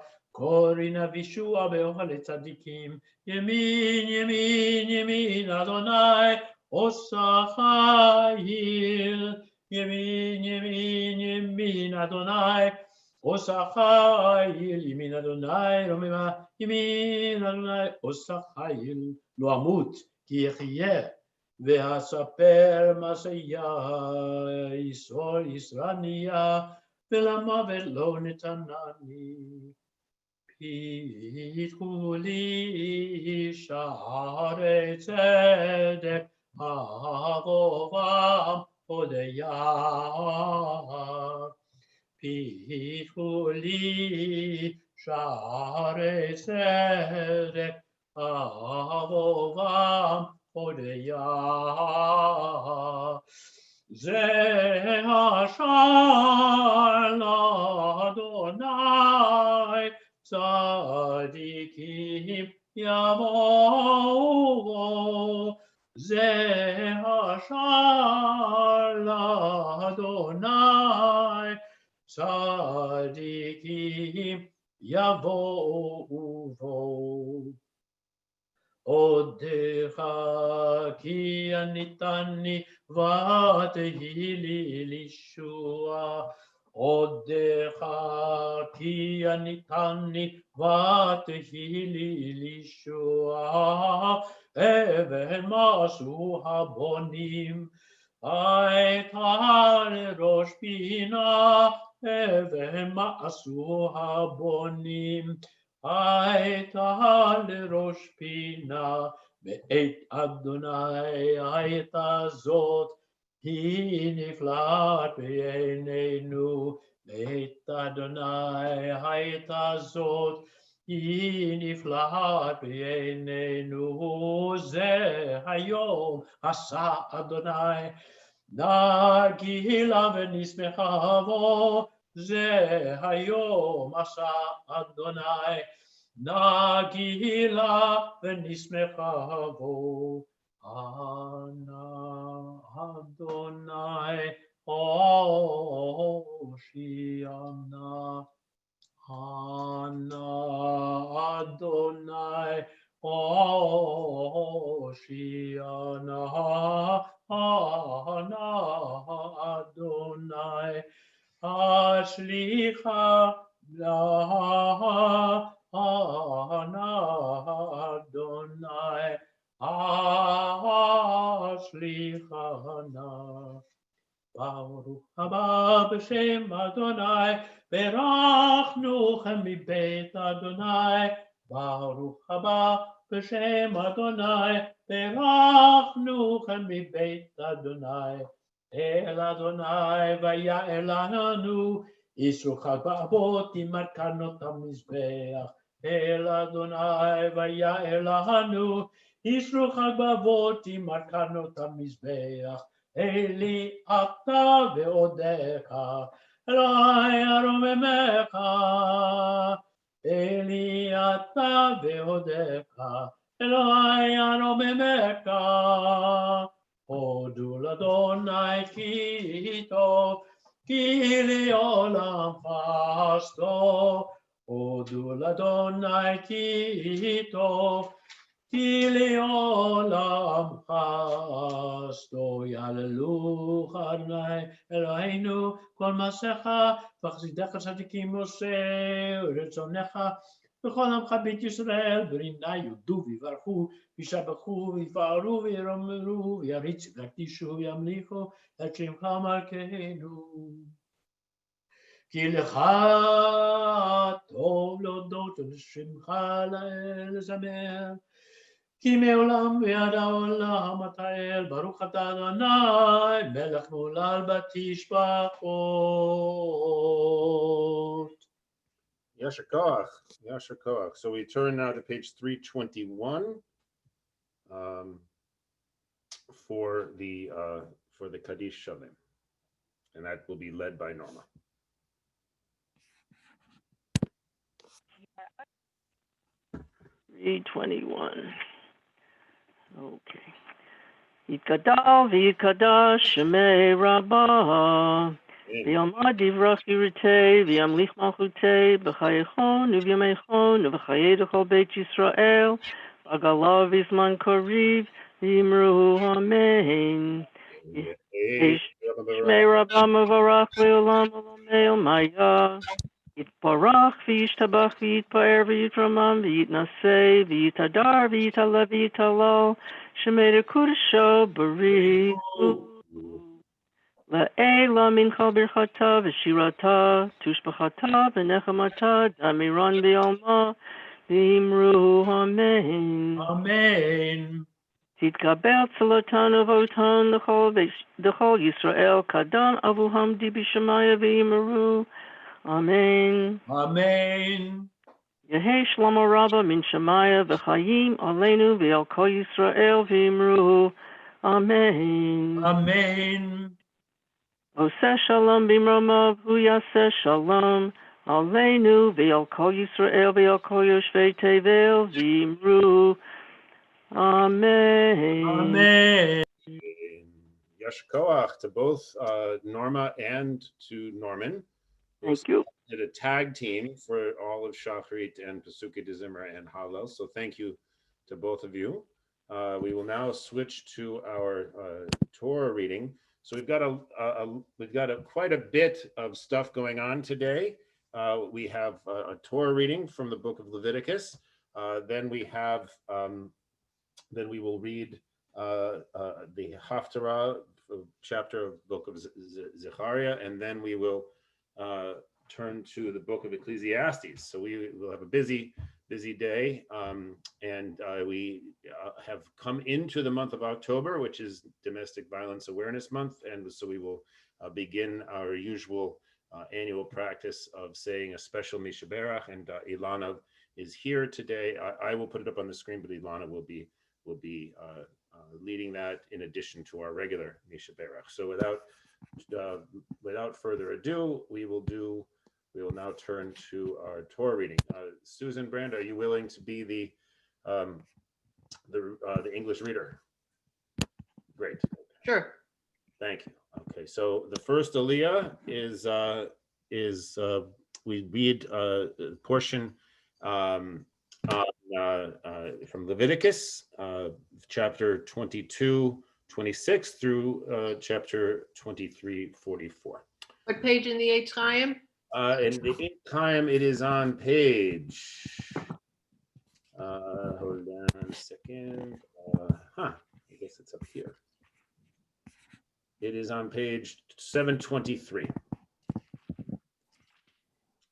באוהלי צדיקים ימין ימין ימין אדוני עושה חיל ימין ימין ימין אדוני עושה חיל ימין אדוני רוממה ימין אדוני עושה חיל לא אמות כי אחיה ואספר מעשיה ישרניה ולמוות לא נתנני פיתחו לי שערי צדק הרובם הודיה פיתחו לי שערי צדק הרובם הודיה זה השער לאדוני צדיקים יבואו זה השער לאדוני צדיקים יבואו בו עודך כי עניתני ותהי לי לישועה עודך כי עניתני ותהי לי לישועה אבן מעשו הבונים הייתה לראש פינה אבן מעשו הבונים הייתה לראש פינה בעת אדוני הייתה זאת היא נפלאת בעינינו בעת אדוני הייתה זאת היא נפלאת בעינינו זה היום עשה אדוני נגילה ונשמחה בו זה היום עשה אדוני נגילה ונשמחה בו אנא אדוני הושיענה אנא אדוני הושיענה אנא אדוני השליחה אנא אדוני השליחה נא ברוך הבא בשם אדוני, ברכנוכם מבית אדוני, ברוך הבא בשם אדוני, ברכנוכם מבית אדוני. אל אדוני ויעל לנו, איסרו חג באבות עם מתנות המזבח. אל אדוני ויעל לנו, איסרו חג באבות עם מתנות המזבח. אלי אתה ועודך, אלוהי ארוממך. אלי אתה ועודך, אלוהי ארוממך. הודו לאדוני כי טוב, כי לעולם חסדו. הודו לאדוני כי טוב, כי לעולם חסדו. יהללוך אדוני אלוהינו כל מעשיך, וחסידיך צדיקים עושה רצונך. וכל עמך בית ישראל ברינה יודו ויברכו וישבחו ויפארו וירוממו ויריצו ויקדישו וימליכו את שמך מלכנו. כי לך טוב להודות ולשמך לזמר. כי מעולם ועד העולם אתה אל, ברוך אתה אדוני מלך מעולל בתשבחות. Yasher Koach, Yasher Koach. So we turn now to page 321 for the Kaddish Shalem, and that will be led by Norma. Read 21. Okay. Yikadal v'yikadash shemei rabbah. V'yamad divrach yirutei, v'yamlich malchutei, b'chayechon, v'yamechon, v'chayei d'chol beit Yisrael, v'agalav v'zman koriv, v'yimru amen. Shmei rabbah mevarach le'olam olamei maya. Yitbarach v'yishtabach v'yitpa'er v'yitramam v'yitnaseh v'yitadar v'yitalev v'yitalal shemei dekudesho barichu. La'ela min kol birchata v'shirata tushbachata v'nechamata damiran v'yalma v'imru amen. Amen. Titkabel tzalotan avotan l'chol Yisrael kadam avuham di b'shemaya v'yimru. Amen. Amen. Yehei Shlomo Rabba min Shemaya v'chayim aleinu v'al kol Yisrael v'imru. Amen. Amen. Oseh shalom b'imromav hu yaseh shalom aleinu v'al kol Yisrael v'al kol yoshvei tevel v'imru. Amen. Amen. Yasher Koach to both Norma and to Norman. Thank you. Did a tag team for all of Shacharit and Pesukei de Zimra and Hallel. So thank you to both of you. We will now switch to our Torah reading. So we've got quite a bit of stuff going on today. We have a Torah reading from the book of Leviticus. Then we will read the Haftarah chapter of the book of Zechariah, and then we will turn to the book of Ecclesiastes. So we will have a busy day, and we have come into the month of October, which is Domestic Violence Awareness Month, and so we will begin our usual annual practice of saying a special Mishaberach, and Ilana is here today. I will put it up on the screen, but Ilana will be leading that in addition to our regular Mishaberach. So without further ado, we will now turn to our Torah reading. Susan Brand, are you willing to be the English reader? Great. Sure. Thank you. Okay, so the first Aliyah is we read a portion from Leviticus, chapter 22:26 through chapter 23:44. What page in the Eitz Chaim? In the Eitz Chaim, it is on page. Hold on a second. I guess it's up here. It is on page 723.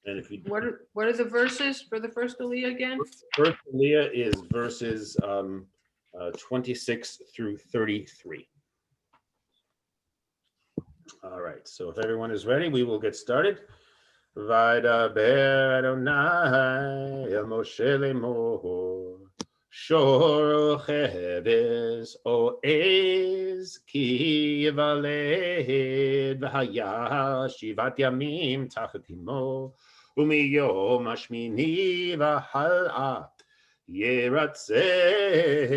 And if you What are the verses for the first Aliyah again? first Aliyah is verses 26 through 33. All right, so if everyone is ready, we will get started. Vaydaber Adonai el Moshe lemor, shor cheves o ez ki yivaled v'haya shivat yamim tachat imo umiyom hashmini v'hal'a yeratzeh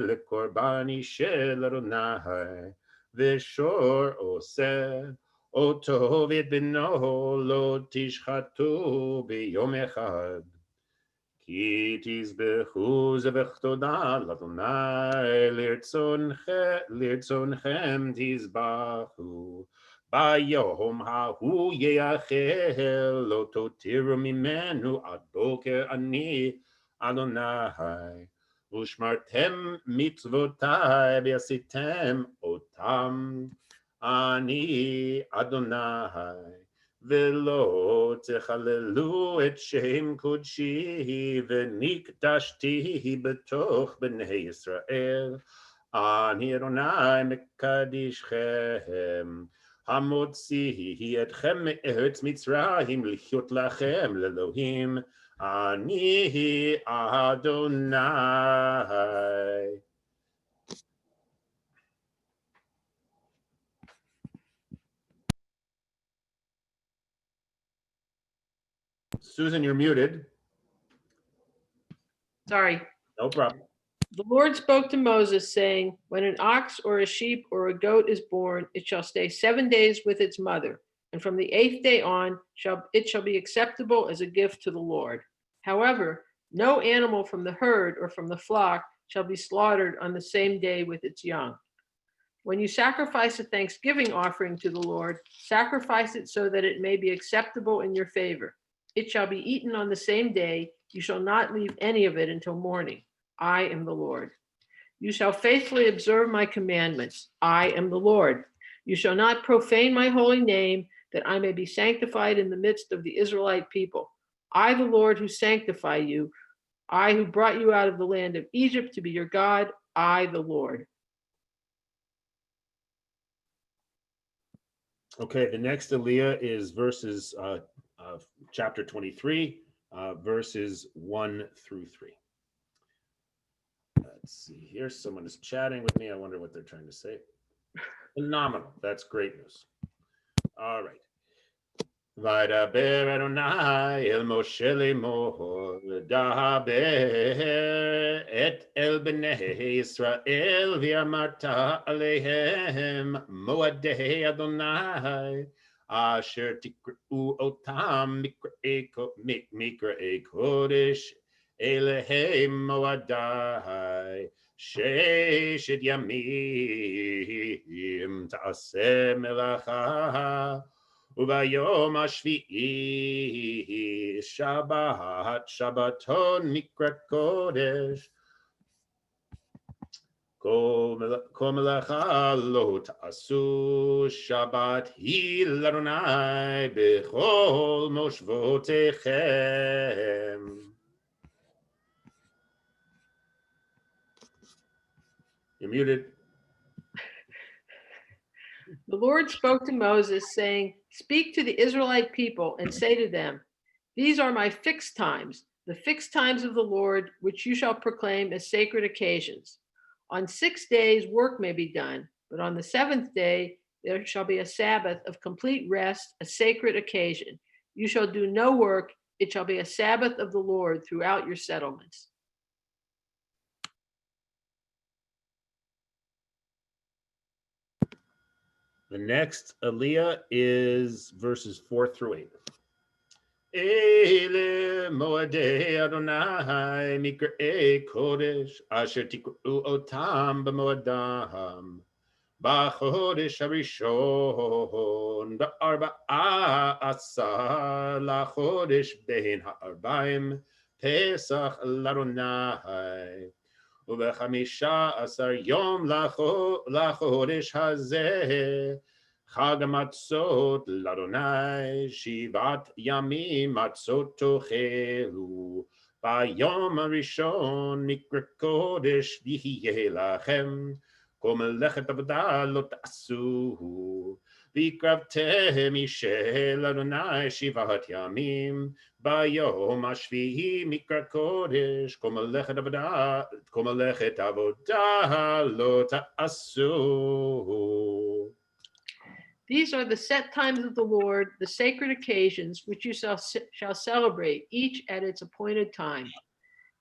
lekorbani shel Adonai v'shor oseh אותו ואת בנו לא תשחטו ביום אחד. כי תזבחו זבח תודה לאדוני, לרצונכם תזבחו. ביום ההוא יאכל, לא תותירו ממנו עד בוקר אני אדוני. ושמרתם מצוותיי ועשיתם אותם. אני אדוני, ולא תחללו את שם קודשי, ונקדשתי בתוך בני ישראל. אני אדוני מקדישכם, המוציא אתכם מארץ מצרים, לחיות לכם לאלוהים. אני אדוני. Susan, you're muted. Sorry. No problem. The Lord spoke to Moses, saying, when an ox or a sheep or a goat is born, it shall stay 7 days with its mother, and from the 8th day on it shall be acceptable as a gift to the Lord. However, no animal from the herd or from the flock shall be slaughtered on the same day with its young. When you sacrifice a thanksgiving offering to the Lord, sacrifice it so that it may be acceptable in your favor. It shall be eaten on the same day. You shall not leave any of it until morning. I am the Lord. You shall faithfully observe my commandments. I am the Lord. You shall not profane my holy name, that I may be sanctified in the midst of the Israelite people. I, the Lord, who sanctify you, I who brought you out of the land of Egypt to be your God, I, the Lord. Okay, the next Aliyah is verses chapter 23, verses 1 through 3. Let's see here. Someone is chatting with me. I wonder what they're trying to say. Phenomenal. That's great news. All right. Vaydaber Adonai el Moshe lemor, daber et el bnei Yisrael v'amarta alehem moadei Adonai asher tikre'u otam mikrei kodesh elehem moadai sheshet yamim ta'aseh melacha וביום השביעי שבת, שבתון מקרא קודש. כל מלאכה לא תעשו, שבת היא לאדוני בכל מושבותיכם. You're muted. The Lord spoke to Moses, saying, speak to the Israelite people and say to them, these are my fixed times, the fixed times of the Lord, which you shall proclaim as sacred occasions. On 6 days work may be done, but on the 7th day there shall be a Sabbath of complete rest, a sacred occasion. You shall do no work. It shall be a Sabbath of the Lord throughout your settlements. The next Aliyah is verses 4 through 8. Ele moadei Adonai mikrei kodesh asher tikre'u otam b'moadam b'chodesh harishon b'arba'a asar lachodesh bein ha'arbaim pesach l'Adonai וב-15 יום לחודש הזה, חג המצות לאדוני, 7 ימים מצות תאכלו. ביום הראשון מקרא קודש יהיה לכם, כל מלאכת עבודה לא תעשו. והקרבתם אישה לאדוני 7 ימים, ביום השביעי מקרא קודש, כל מלאכת עבודה לא תעשו. These are the set times of the Lord, the sacred occasions which you shall celebrate, each at its appointed time.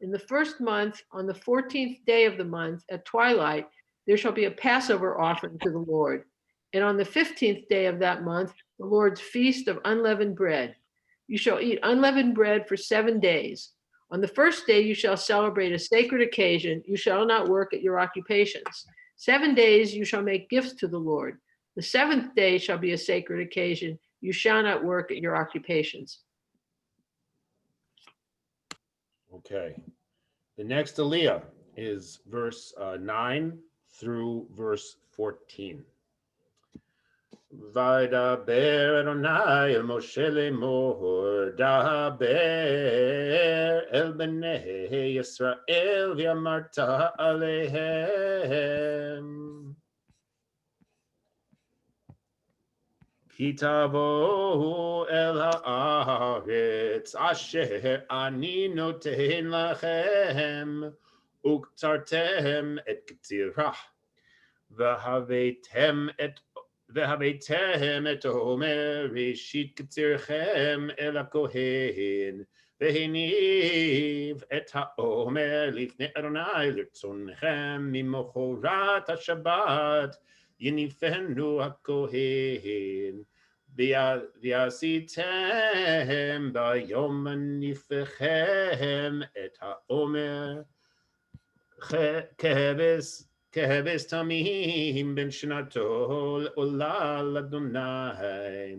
In the first month, on the 14th day of the month, at twilight, there shall be a Passover offering to the Lord. And on the 15th day of that month, the Lord's feast of unleavened bread. You shall eat unleavened bread for 7 days. On the first day, you shall celebrate a sacred occasion. You shall not work at your occupations. 7 days, you shall make gifts to the Lord. The 7th day shall be a sacred occasion. You shall not work at your occupations. Okay. The next aliyah is verse 9 through verse 14. וידבר אדוני אל משה לאמור, דבר אל בני ישראל ואמרת עליהם. כי תבואו אל הארץ אשר אני נותן לכם, וקצרתם את קצירה, והבאתם את עומר ראשית קצירכם אל הכהן, והניב את העומר לפני אדוני לרצונכם, ממחרת השבת יניפנו הכהן. ועשיתם ביום מניפכם את העומר כהבס תמים בין שנתו לעולה לאדוני,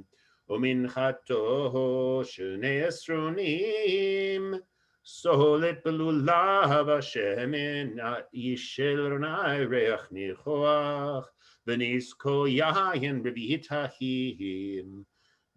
ומנחתו 12 עשרונים, סולת בלולב השמן האיש של אדוני ריח ניחוח, ונזקו יין רביעית ההים,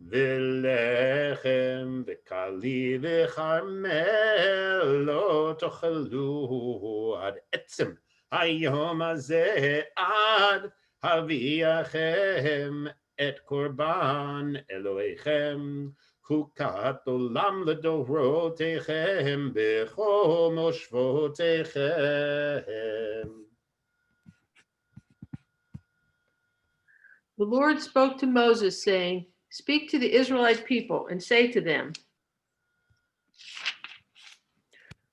ולחם וקלי וכרמל לא תאכלו עד עצם היום הזה, עד הביאכם את קורבן אלוהיכם, חוקת עולם לדורותיכם בכל מושבותיכם. The Lord spoke to Moses, saying, Speak to the Israelite people and say to them,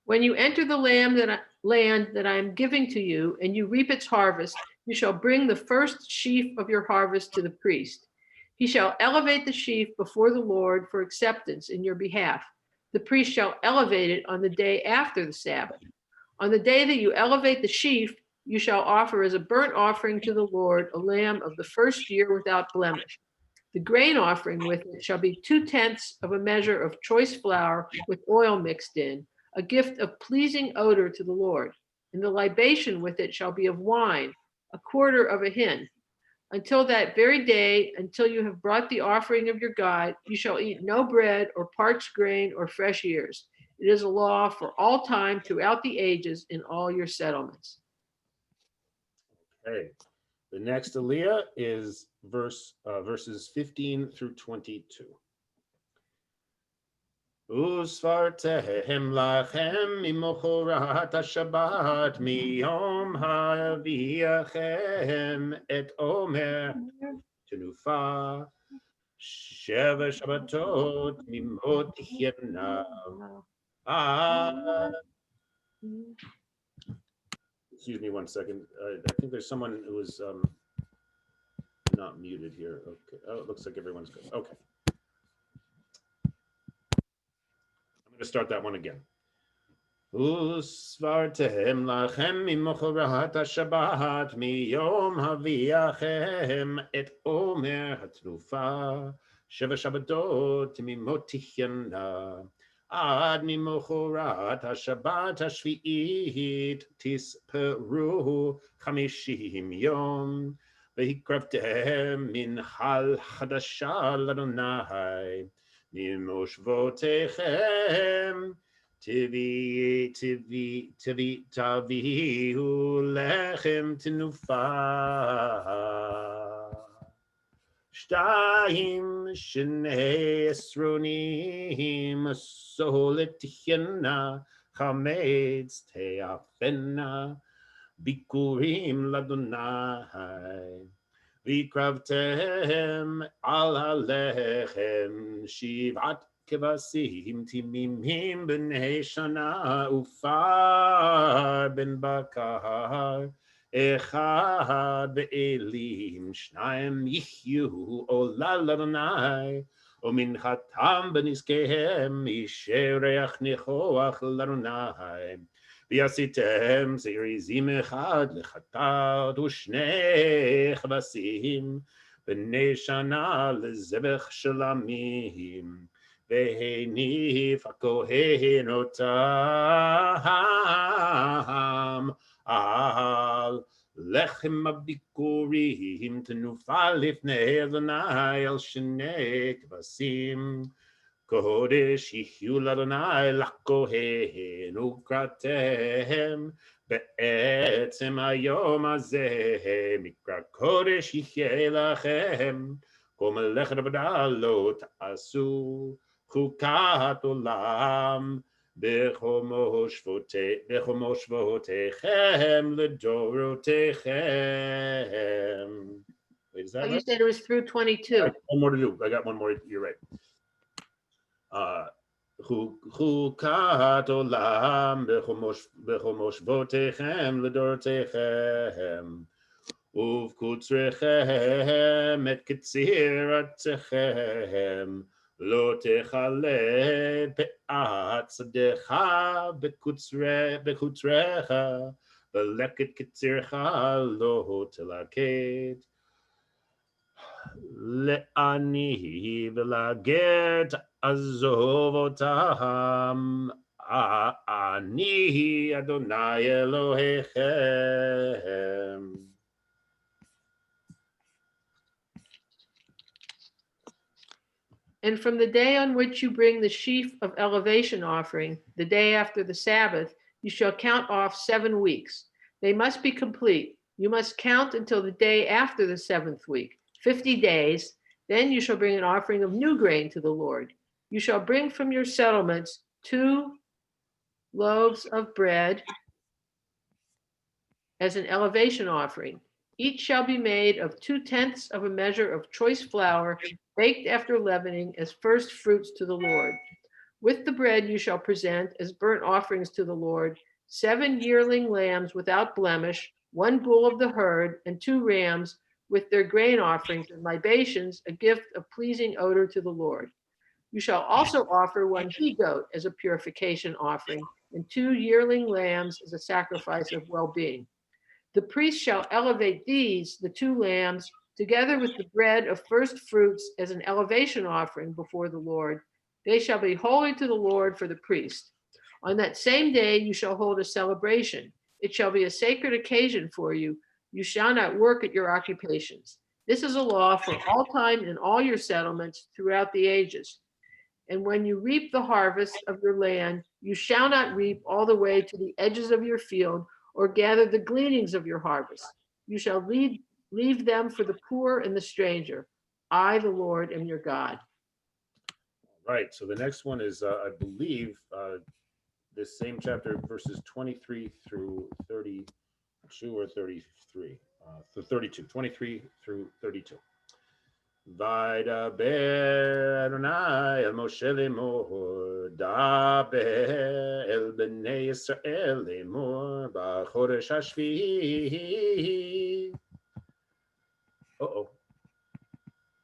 when you enter the land that I am giving to you, and you reap its harvest, you shall bring the first sheaf of your harvest to the priest. He shall elevate the sheaf before the Lord for acceptance in your behalf. The priest shall elevate it on the day after the Sabbath. On the day that you elevate the sheaf, you shall offer as a burnt offering to the Lord a lamb of the first year without blemish. The grain offering with it shall be 2/10 of a measure of choice flour with oil mixed in, a gift of pleasing odor to the Lord. And the libation with it shall be of wine, 1/4 of a hin. Until that very day, until you have brought the offering of your God, you shall eat no bread or parched grain or fresh ears. It is a law for all time throughout the ages in all your settlements. Okay. The next aliyah is verses 15 through 22. וספרתם לכם ממחרת השבת מיום הביאכם את עומר תנופה 7 שבתות תמימות תחיינה. Excuse me 1 second. I think there's someone who is not muted here. Okay. Oh, it looks like everyone's good. Okay. I'm going to start that one again. וספרתם לכם ממחרת השבת מיום הביאכם את עומר התנופה 7 שבתות תמימות תחיינה. עד ממחרת השבת השביעית תספרו 50 יום, והקרבתם מנחל חדשה לאדוני ממושבותיכם, תביאו לחם תנופה. 2 שני עשרונים סולת תחיינה, חמץ תאפנה, ביקורים לאדוני. והקרבתם על הלחם 7 כבשים תמימים בני שנה, ופר בן בקר 1 באלים, 2 יחיו עולה לאדוני, ומנחתם בנזקיהם ישרח ניחוח לאדוני. ועשיתם שעיר עזים 1 לחטאת, ו2 כבשים בני שנה לזבח שלמים, והניף הכהן אותם על לחם הביקורים תנופה לפני אדוני על 2 כבשים. קודש יחיו לאדוני לכהן, וקראתם בעצם היום הזה מקרא קודש יחיה לכם. כל מלאכת עבודה לא תעשו, חוקת עולם בכל מושבותיכם לדורותיכם. Wait, is that You right? said it was through 22. One more to do. I got one more. You're right. חוקת עולם בכל מושבותיכם לדורותיכם, ובקוצריכם את קצירתכם, לא תכלה פאת שדך בקוצריך, ולקט קצירך לא תלקט. לעני ולגר תעזוב אותם, אני אדוני אלוהיכם. And from the day on which you bring the sheaf of elevation offering, the day after the Sabbath, you shall count off 7 weeks. They must be complete. You must count until the day after the 7th week, 50 days. Then you shall bring an offering of new grain to the Lord. You shall bring from your settlements 2 loaves of bread as an elevation offering. Each shall be made of 2/10 of a measure of choice flour, baked after leavening as first fruits to the Lord. With the bread you shall present as burnt offerings to the Lord 7 yearling lambs without blemish, 1 bull of the herd, and 2 rams with their grain offerings and libations, a gift of pleasing odor to the Lord. You shall also offer 1 he-goat as a purification offering, and 2 yearling lambs as a sacrifice of well-being. The priest shall elevate these, the 2 lambs, together with the bread of first fruits as an elevation offering before the Lord. They shall be holy to the Lord for the priest. On that same day you shall hold a celebration. It shall be a sacred occasion for you. You shall not work at your occupations. This is a law for all time in all your settlements throughout the ages. And when you reap the harvest of your land, you shall not reap all the way to the edges of your field or gather the gleanings of your harvest. You shall leave them for the poor and the stranger. I, the Lord, am your God. Right. So the next one is, I believe, this same chapter, verses 23 through 32 or 33. 32, 23 through 32. וידבר אדוני אל משה לאמור, דבר אל בני ישראל לאמור, בחודש השביעי.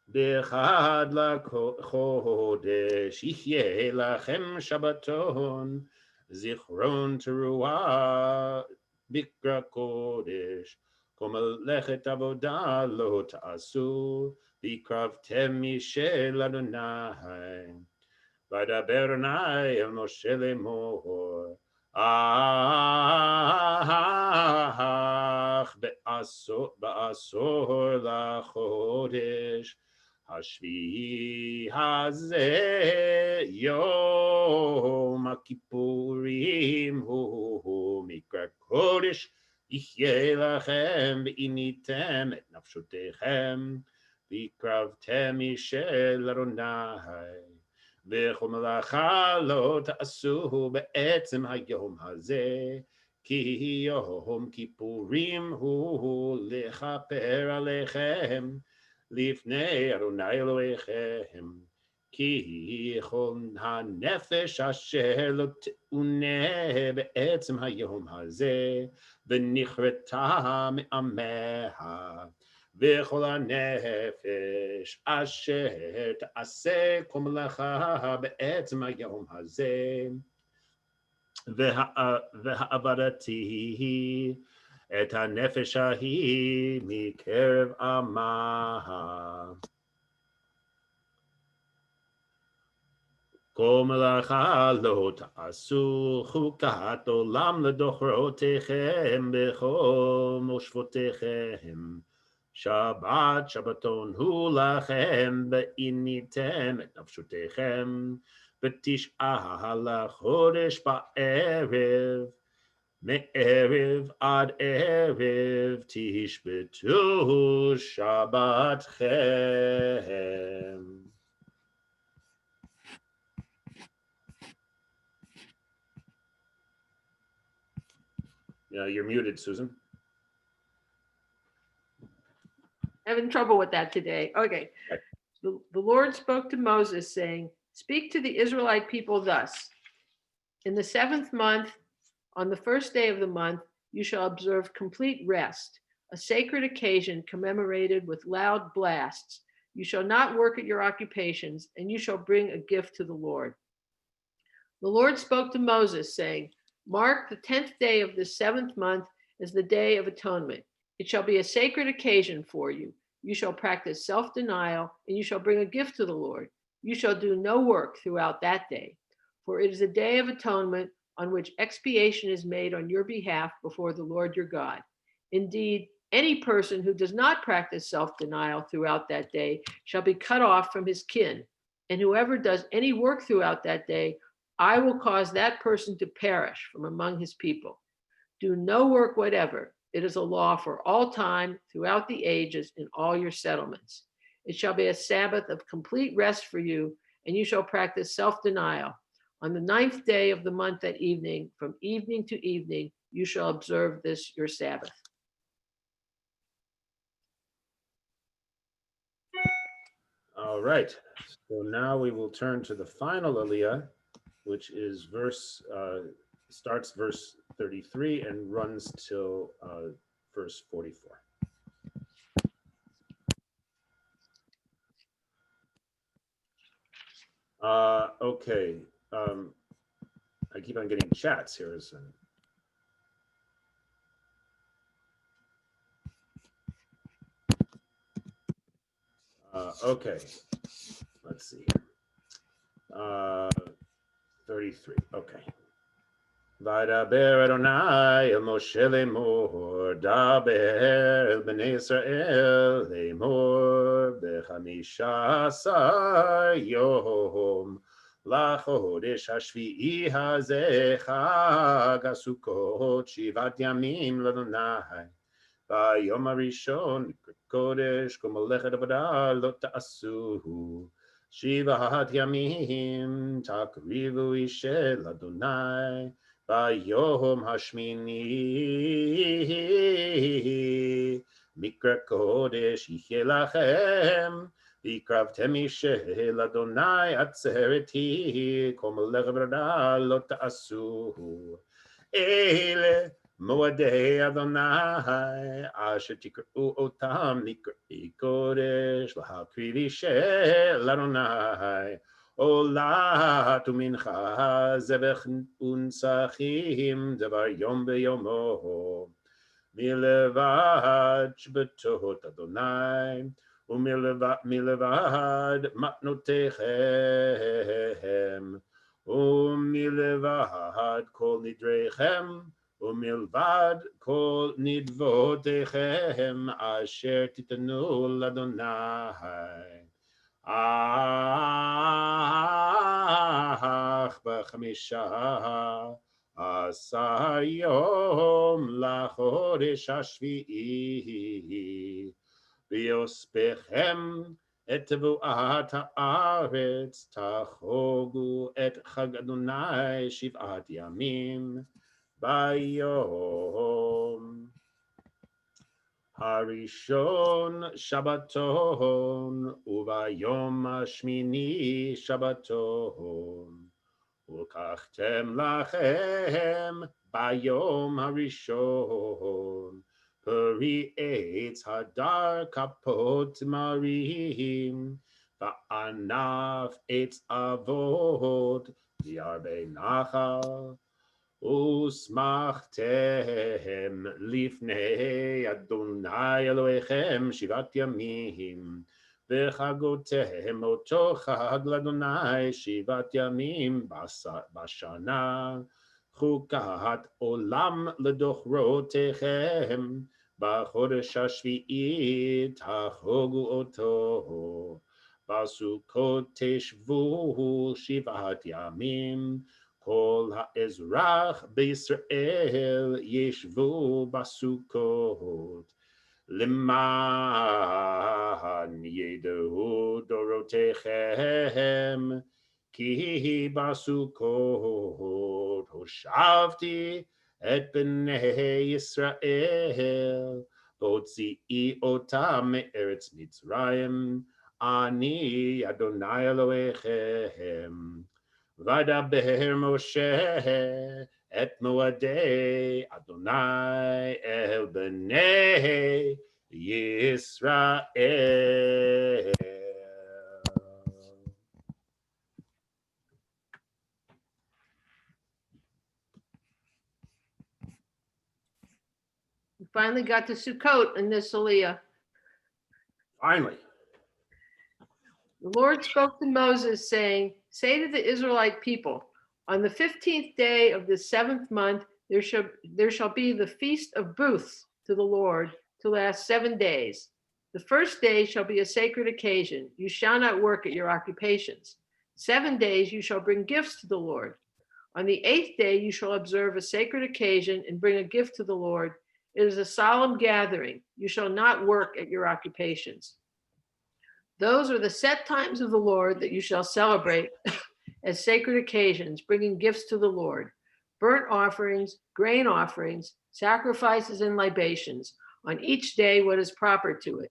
באחד לחודש יחיה לכם שבתון, זיכרון תרועה בקרא קודש, כל מלאכת עבודה לא תעשו, והקרבתם משל אדוני. וידבר אדוני אל משה לאמור, בעשור לחודש השביעי הזה יום הכיפורים הוא מקרא קודש יחיה לכם ועיניתם את נפשותיכם והקרבתם משל אדוני וכל מלאכה לא תעשו בעצם היום הזה כי יום כיפורים הוא לכפר עליכם לפני אדוני אלוהיכם, כי כל הנפש אשר לא תאונה בעצם היום הזה, ונכרתה מעמיה, וכל הנפש אשר תעשה כל מלאכה בעצם היום הזה, והעבדתי את הנפש ההיא מקרב עמה. כל מלאכה לא תעשו חוקת עולם לדורותיכם בכל מושבותיכם. שבת שבתון הוא לכם ועיניתם את נפשותיכם בתשעה לחודש בערב. מערב עד ערב תשבתו שבתכם. Yeah, you're muted, Susan. Having trouble with that today. Okay. The Lord spoke to Moses, saying, "Speak to the Israelite people thus. In the 7th month, on the 1st day of the month, you shall observe complete rest, a sacred occasion commemorated with loud blasts. You shall not work at your occupations, and you shall bring a gift to the Lord." The Lord spoke to Moses, saying, "Mark the 10th day of the 7th month as the Day of Atonement. It shall be a sacred occasion for you. You shall practice self-denial, and you shall bring a gift to the Lord. You shall do no work throughout that day, for it is a day of atonement on which expiation is made on your behalf before the Lord your God. Indeed, any person who does not practice self-denial throughout that day shall be cut off from his kin, and whoever does any work throughout that day, I will cause that person to perish from among his people. Do no work whatever. It is a law for all time, throughout the ages, in all your settlements. It shall be a Sabbath of complete rest for you, and you shall practice self-denial. On the 9th day of the month at evening, from evening to evening, you shall observe this your Sabbath." All right, so now we will turn to the final aliyah, which is starts verse 33 and runs till verse 44. Okay, I keep on getting chats here. Okay, let's see here. 33, okay. וידבר אדוני אל משה לאמור, דבר אל בני ישראל לאמור, ב15 יום לחודש השביעי הזה חג הסוכות 7 ימים לאדוני. ביום הראשון קודש כל מלאכת עבודה לא תעשו. 7 ימים תקריבו אישל אדוני. ביום השמיני מקרא קודש יחיה לכם. והקרבתם אישל אדוני עצרת היא. כל מלאכת עבודה לא תעשו. אלה מועדי אדוני אשר תקראו אותם מקראי קודש להקריב אישל אדוני עולת ומנחה זבח ונצחים דבר יום ביומו מלבד שבתות אדוני ומלבד מתנותיכם, ומלבד כל נדריכם, ומלבד כל נדבותיכם, אשר תיתנו לאדוני. אך ב15 יום לחודש השביעי, ויוספכם את תבואת הארץ, תחוגו את חג אדוני 7 ימים ביום הראשון שבתון, וביום השמיני שבתון. ולקחתם לכם ביום הראשון פרי עץ הדר כפות תמרים, וענף עץ אבות וירבה נחל. ושמחתם לפני אדוני אלוהיכם 7 ימים, וחגותם אותו חג לאדוני 7 ימים בשנה, חוקת עולם לדורותיכם. בחודש השביעי תחוגו אותו. בסוכות תשבו 7 ימים, כל האזרח בישראל ישבו בסוכות, למען ידעו דורותיכם, כי בסוכות הושבתי את בני ישראל, והוציאי אותם מארץ מצרים, אני אדוני אלוהיכם. וידבר משה את מועדי אדוני אל בני ישראל. We finally got to Sukkot in this Aliyah. Finally. The Lord spoke to Moses, saying, say to the Israelite people, on the 15th day of the 7th month, there shall be the feast of booths to the Lord to last 7 days. The first day shall be a sacred occasion. You shall not work at your occupations. 7 days you shall bring gifts to the Lord. On the 8th day you shall observe a sacred occasion and bring a gift to the Lord. It is a solemn gathering. You shall not work at your occupations. Those are the set times of the Lord that you shall celebrate as sacred occasions, bringing gifts to the Lord, burnt offerings, grain offerings, sacrifices, and libations, on each day what is proper to it,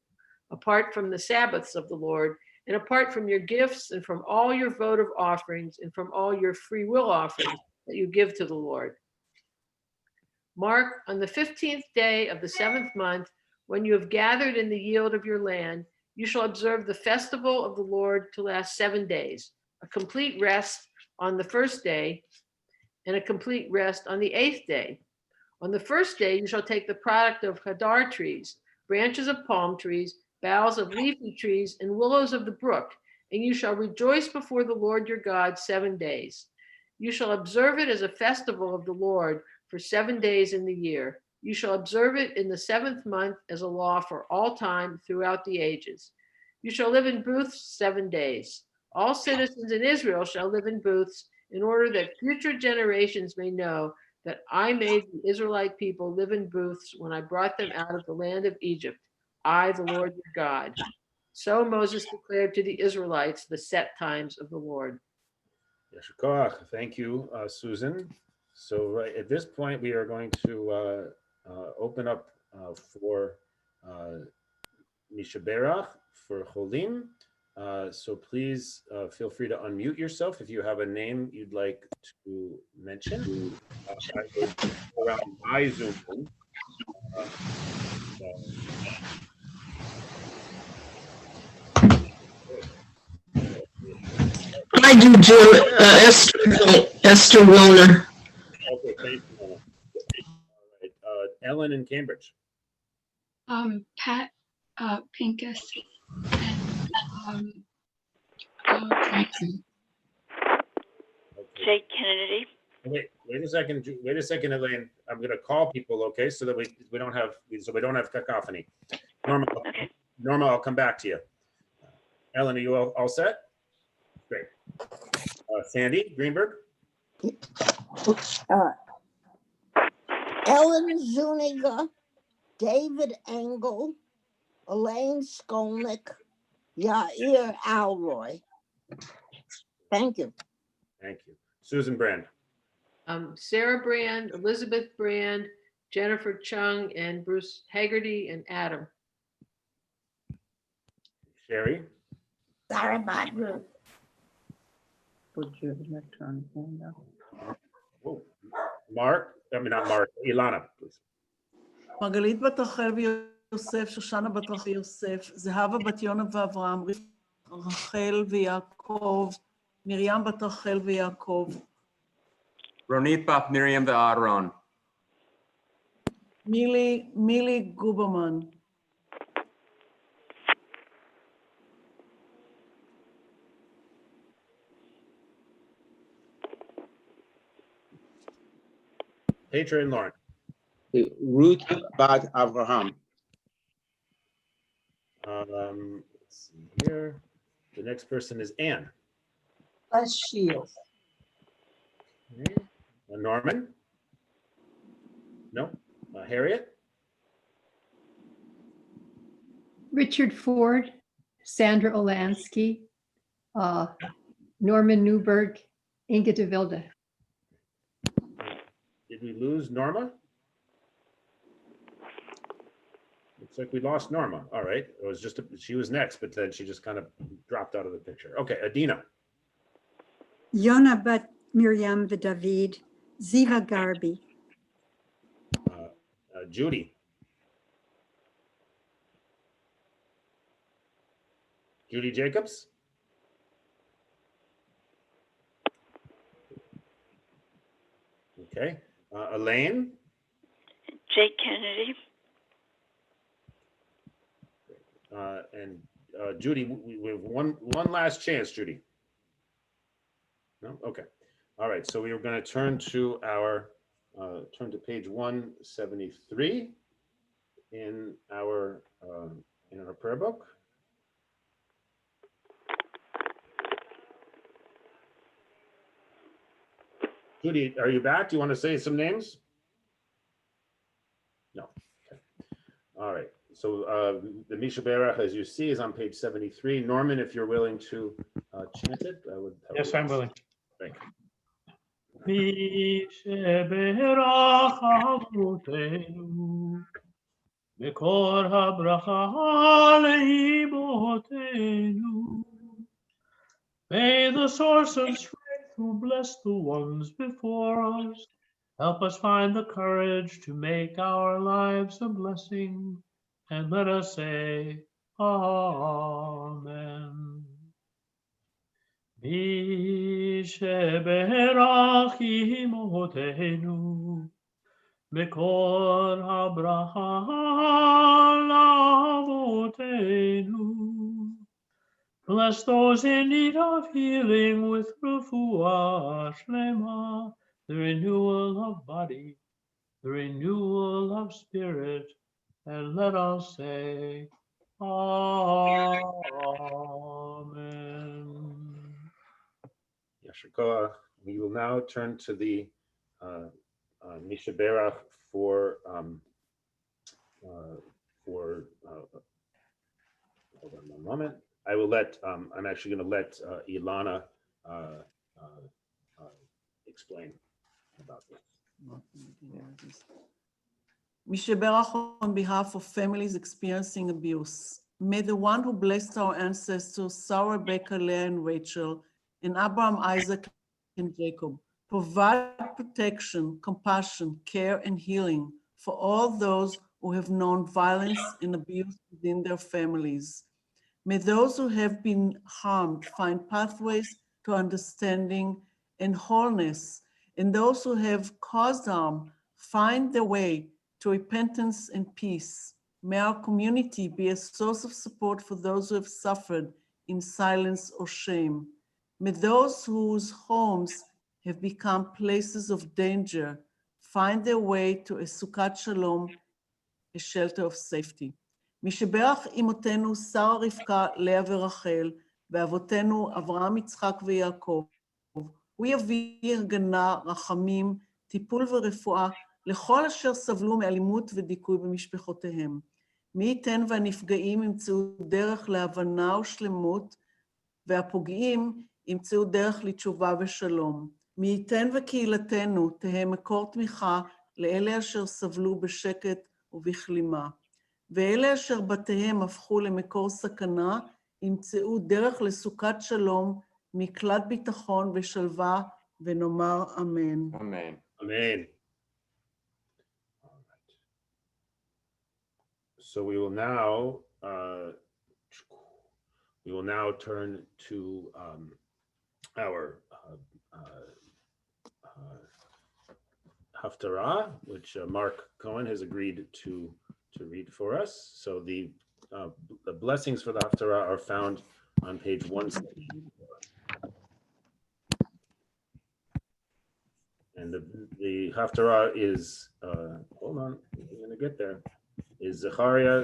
apart from the Sabbaths of the Lord, and apart from your gifts and from all your votive offerings and from all your free will offerings that you give to the Lord. Mark, on the 15th day of the 7th month, when you have gathered in the yield of your land, you shall observe the festival of the Lord to last 7 days, a complete rest on the first day and a complete rest on the 8th day. On the first day, you shall take the product of hadar trees, branches of palm trees, boughs of leafy trees, and willows of the brook, and you shall rejoice before the Lord your God 7 days. You shall observe it as a festival of the Lord for 7 days in the year. You shall observe it in the 7th month as a law for all time throughout the ages. You shall live in booths 7 days. All citizens in Israel shall live in booths in order that future generations may know that I made the Israelite people live in booths when I brought them out of the land of Egypt. I, the Lord your God. So Moses declared to the Israelites the set times of the Lord. Yesher koach. Thank you, Susan. So right at this point, we are going to open up for Mishaberach, for Cholim. So please feel free to unmute yourself if you have a name you'd like to mention. I would go around my Zoom. I do, Jim. Esther Wilner. Okay, thank you. All right, Ellen in Cambridge. Pat Pincus. Jackson. Okay. Jake Kennedy. Wait a second. Wait a second, Elaine. I'm going to call people, okay, so that we don't have cacophony. Okay. Norma, I'll come back to you. Ellen, are you all set? Great. Sandy Greenberg. Ellen Zuniga, David Engel, Elaine Skolnick, Yair Alroy. Thank you. Thank you. Susan Brand. Sarah Brand, Elizabeth Brand, Jennifer Chung, and Bruce Haggerty, and Adam. Sherry. Sarah Badru. Whoa. Mark. I mean, not Mark. Ilana, please. מרגלית בת רחל ויוסף, שושנה בת רחל ויוסף, זהבה בת יונה ואברהם, רחל ויעקב, מרים בת רחל ויעקב. Ronit Bat Miriam Aaron. מילי גוברמן. Petra and Lauren. Ruth Bat Avraham. Let's see here. The next person is Anne. Les Shields. Okay. Norman. No. Harriet. Richard Ford, Sandra Olansky, Norman Newberg, Inga de Wilde. Did we lose Norma? Looks like we lost Norma. All right. It was just she was next, but then she just kind of dropped out of the picture. Okay, Adina. Yona Bat Miriam the David, Ziva Garbi. Judy. Judy Jacobs. Okay. Elaine. Jake Kennedy. And Judy, we have one last chance, Judy. No? Okay. All right. So we are going to turn to our turn to page 173 in our prayer book. Judy, are you back? Do you want to say some names? No. Okay. All right. So the Misha Berach, as you see, is on page 73. Norman, if you're willing to chant it, I would. Yes, I'm willing. Thank you. Misha Berach Avotenu, Mekor HaBracha Leibotenu. May the source of strength who bless the ones before us help us find the courage to make our lives a blessing, and let us say Amen. Misheberach imotenu, Mekor habracha lavotenu. Bless those in need of healing with refuah shlema, the renewal of body, the renewal of spirit, and let us say, Amen. Yasher Koach. We will now turn to the Misha Berach for hold on one moment. I will let, I'm actually going to let Ilana explain about this. Misha Berach on behalf of families experiencing abuse. May the one who blessed our ancestors, Sarah, Rebecca, Leah, and Rachel, and Abraham, Isaac, and Jacob, provide protection, compassion, care, and healing for all those who have known violence and abuse within their families. May those who have been harmed find pathways to understanding and wholeness, and those who have caused harm find their way to repentance and peace. May our community be a source of support for those who have suffered in silence or shame. May those whose homes have become places of danger find their way to a Sukkot Shalom, a shelter of safety. מי שברך אמותינו שרה רבקה, לאה ורחל, ואבותינו אברהם, יצחק ויעקב, הוא יביא הגנה, רחמים, טיפול ורפואה לכל אשר סבלו מאלימות ודיכוי במשפחותיהם. מי ייתן והנפגעים ימצאו דרך להבנה ושלמות, והפוגעים ימצאו דרך לתשובה ושלום. מי ייתן וקהילתנו תהא מקור תמיכה לאלה אשר סבלו בשקט ובכלימה. ואלה אשר בתיהם הפכו למקור סכנה, ימצאו דרך לסוכת שלום, מקלט ביטחון ושלווה, ונאמר אמן. Amen. Amen. All right. So we will now turn to our Haftarah, which Mark Cohen has agreed to read for us. So the blessings for the Haftarah are found on page 174. And the Haftarah is, hold on, we're going to get there, is Zechariah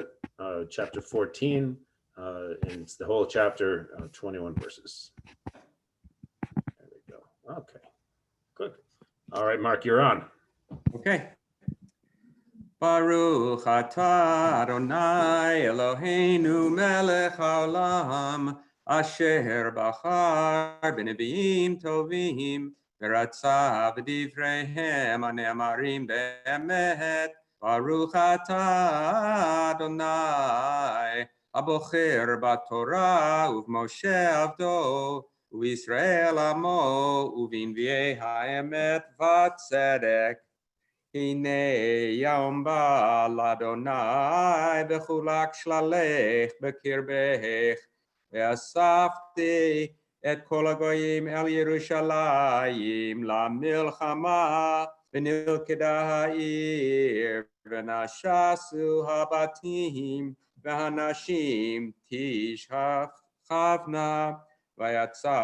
chapter 14, and it's the whole chapter, 21 verses. There we go. Okay, good. All right, Mark, you're on. Okay. Baruch atah Adonai Eloheinu melech haolam asher bachar b'neviim tovim v'ratza b'divreihem hane'amarim be'emet. Baruch atah Adonai abocher b'Torah u'v'Moshe avdo u'Yisrael amo u'v'nviei ha'emet v'tzedek. Hine yom ba l'Adonai b'chulak shlalech b'kirbech ve'asafti et kol hagoyim el Yerushalayim lamilchama v'nilkeda ha'ir v'nashasu habatim v'hanashim tishchavna v'yatsa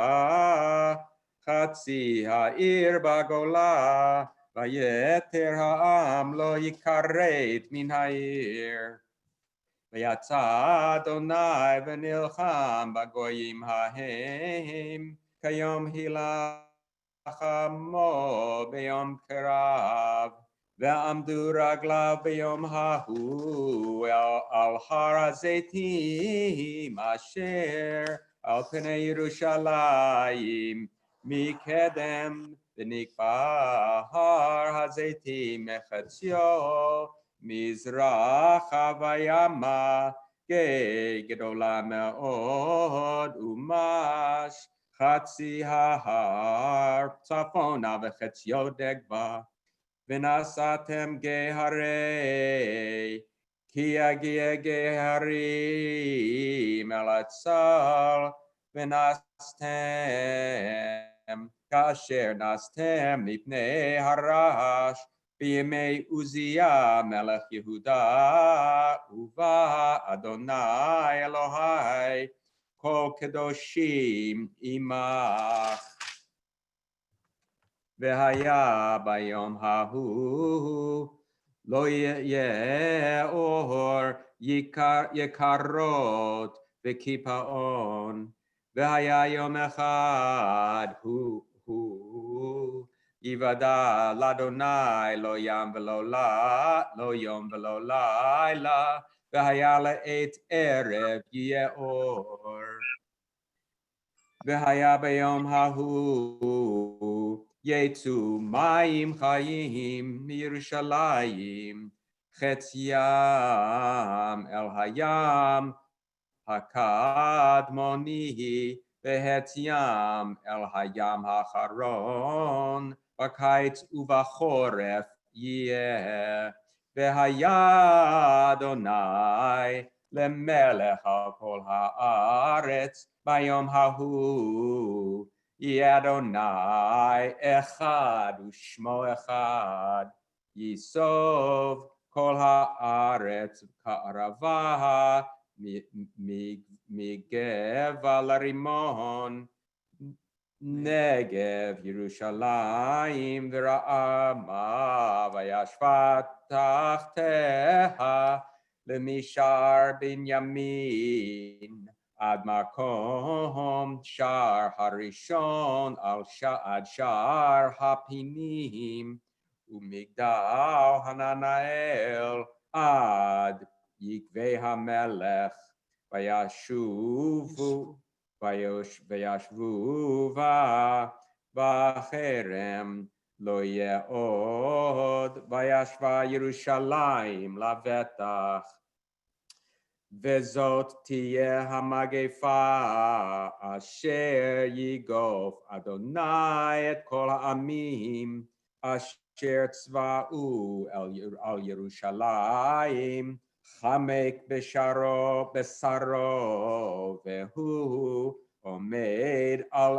chatzi ha'ir b'gola Vayeter ha'am lo yikaret min ha'ir. Vayatza Adonai v'nilcham b'goyim ha'hem. Kayom hilachamo b'yom kerav. Ve'amdu raglav b'yom hahu al har ha'zetim asher al pnei Yerushalayim mikedem. V'nikba har hazetim mechatzio mizracha v'yama gedola me'od umash chatzi hahar tzafona v'chatzio degba v'nasatem geharei ki yagia geharim el atzal v'nastem Kasher nastem mipnei harash b'yemei Uzziah melech Yehuda uva Adonai Elohai kol kedoshim imach v'haya bayom hahu lo ye'or yekarot v'kipaon v'haya yom echad hu Yivada l'Adonai lo yam v'lo yom v'lo laila v'haya et erev ye'or v'haya b'yom hahu yetzu mayim chayim Yerushalayim chetz yam el hayam hakadmoni Ve'et yam el hayam hacharon b'kietz u'v'choref yeh ve'haya Adonai lemelech al kol haaretz b'yom hahu yeh Adonai echad u'shmo echad yisov כל הארץ כערבה מגבע לרימון, נגב ירושלים ורעמה וישבה תחתיה למישר בנימין עד מקום שער הראשון עד שער הפינים ומגדל הננאל עד יקבי המלך וישובו בה בחרם לא יהיה עוד וישבה ירושלים לבטח וזאת תהיה המגפה אשר יגוף אדוני את כל העמים אשר צבאו על ירושלים חמק בשרו והוא עומד על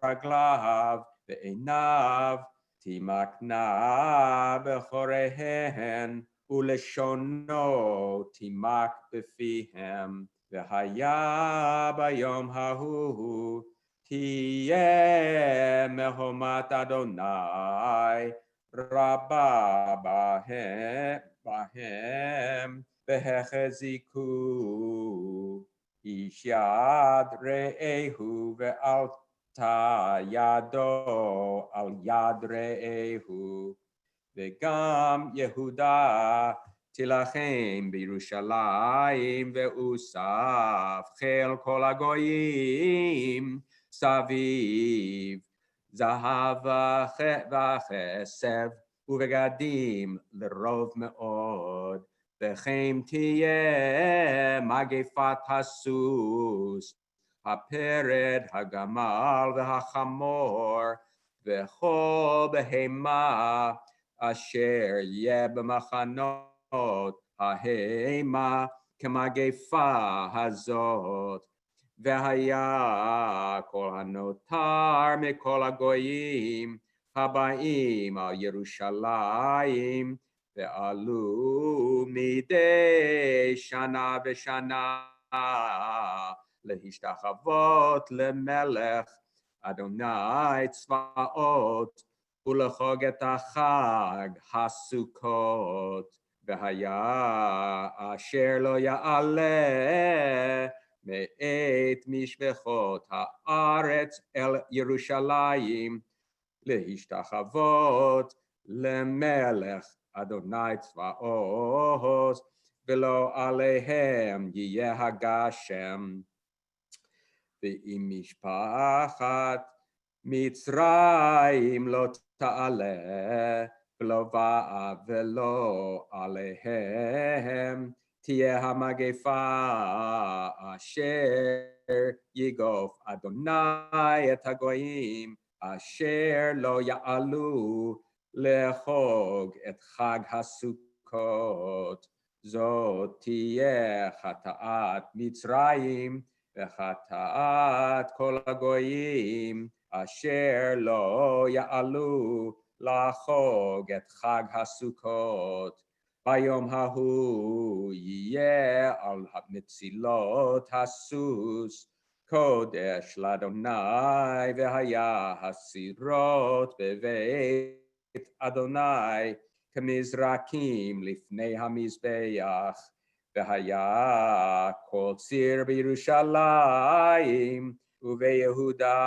רגליו ועיניו תימקנה בחוריהן ולשונו תימק בפיהם והיה ביום ההוא תהיה מהומת אדוני רבה בהם והחזיקו איש יד רעהו ואל ידו על יד רעהו וגם יהודה תילחם בירושלים ואוסף חיל כל הגויים סביב זהב וכסף ובגדים לרוב מאוד וכן תהיה מגפת הסוס הפרד הגמל והחמור וכל בהמה אשר יהיה במחנות ההמה כמגפה הזאת והיה כל הנותר מכל הגויים הבאים על ירושלים ועלו מדי שנה בשנה להשתחוות למלך אדוני צבאות ולחוג את החג הסוכות והיה אשר לא יעלה מאת משפחות הארץ אל ירושלים להשתחוות למלך אדוני צבאות ולא עליהם יהיה הגשם ואם משפחת מצרים לא תעלה ולא באה ולא עליהם תהיה המגפה אשר יגוף אדוני את הגויים אשר לא יעלו לחוג את חג הסוכות זאת תהיה חטאת מצרים וחטאת כל הגויים אשר לא יעלו לחוג את חג הסוכות ביום ההוא יהיה על מצילות הסוס קודש לאדוני והיה הסירות בבית אדוני כמזרקים לפני המזבח והיה כל ציר בירושלים וביהודה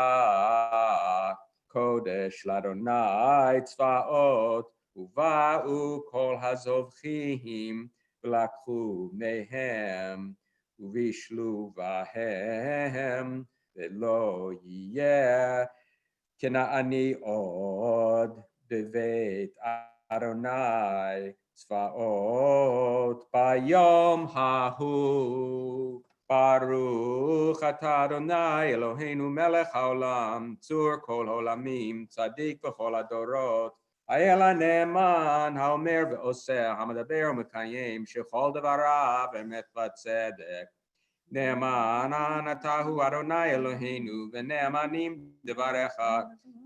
קודש לאדוני צבאות ובאו כל הזובחים ולקחו מהם ובישלו בהם ולא יהיה כנעני עוד בבית אדוני צבאות ביום ההוא. ברוך אתה אדוני אלוהינו מלך העולם צור כל עולמים צדיק בכל הדורות האל הנאמן האומר ועושה המדבר ומקיים שכל דבריו אמת וצדק נאמן אתה הוא אדוני אלוהינו ונאמנים דבריך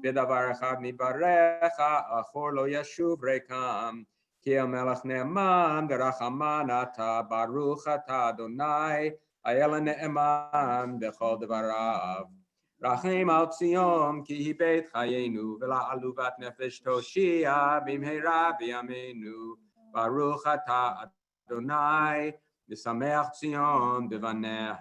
ודבר אחד מדבריך אחור לא ישוב ריקם כי המלך נאמן ורחמן אתה, ברוך אתה אדוני, האל הנאמן בכל דבריו. רחם על ציון כי היא בית חיינו, ולעלובת נפש תושיע במהרה בימינו. ברוך אתה אדוני, ושמח ציון בבניה.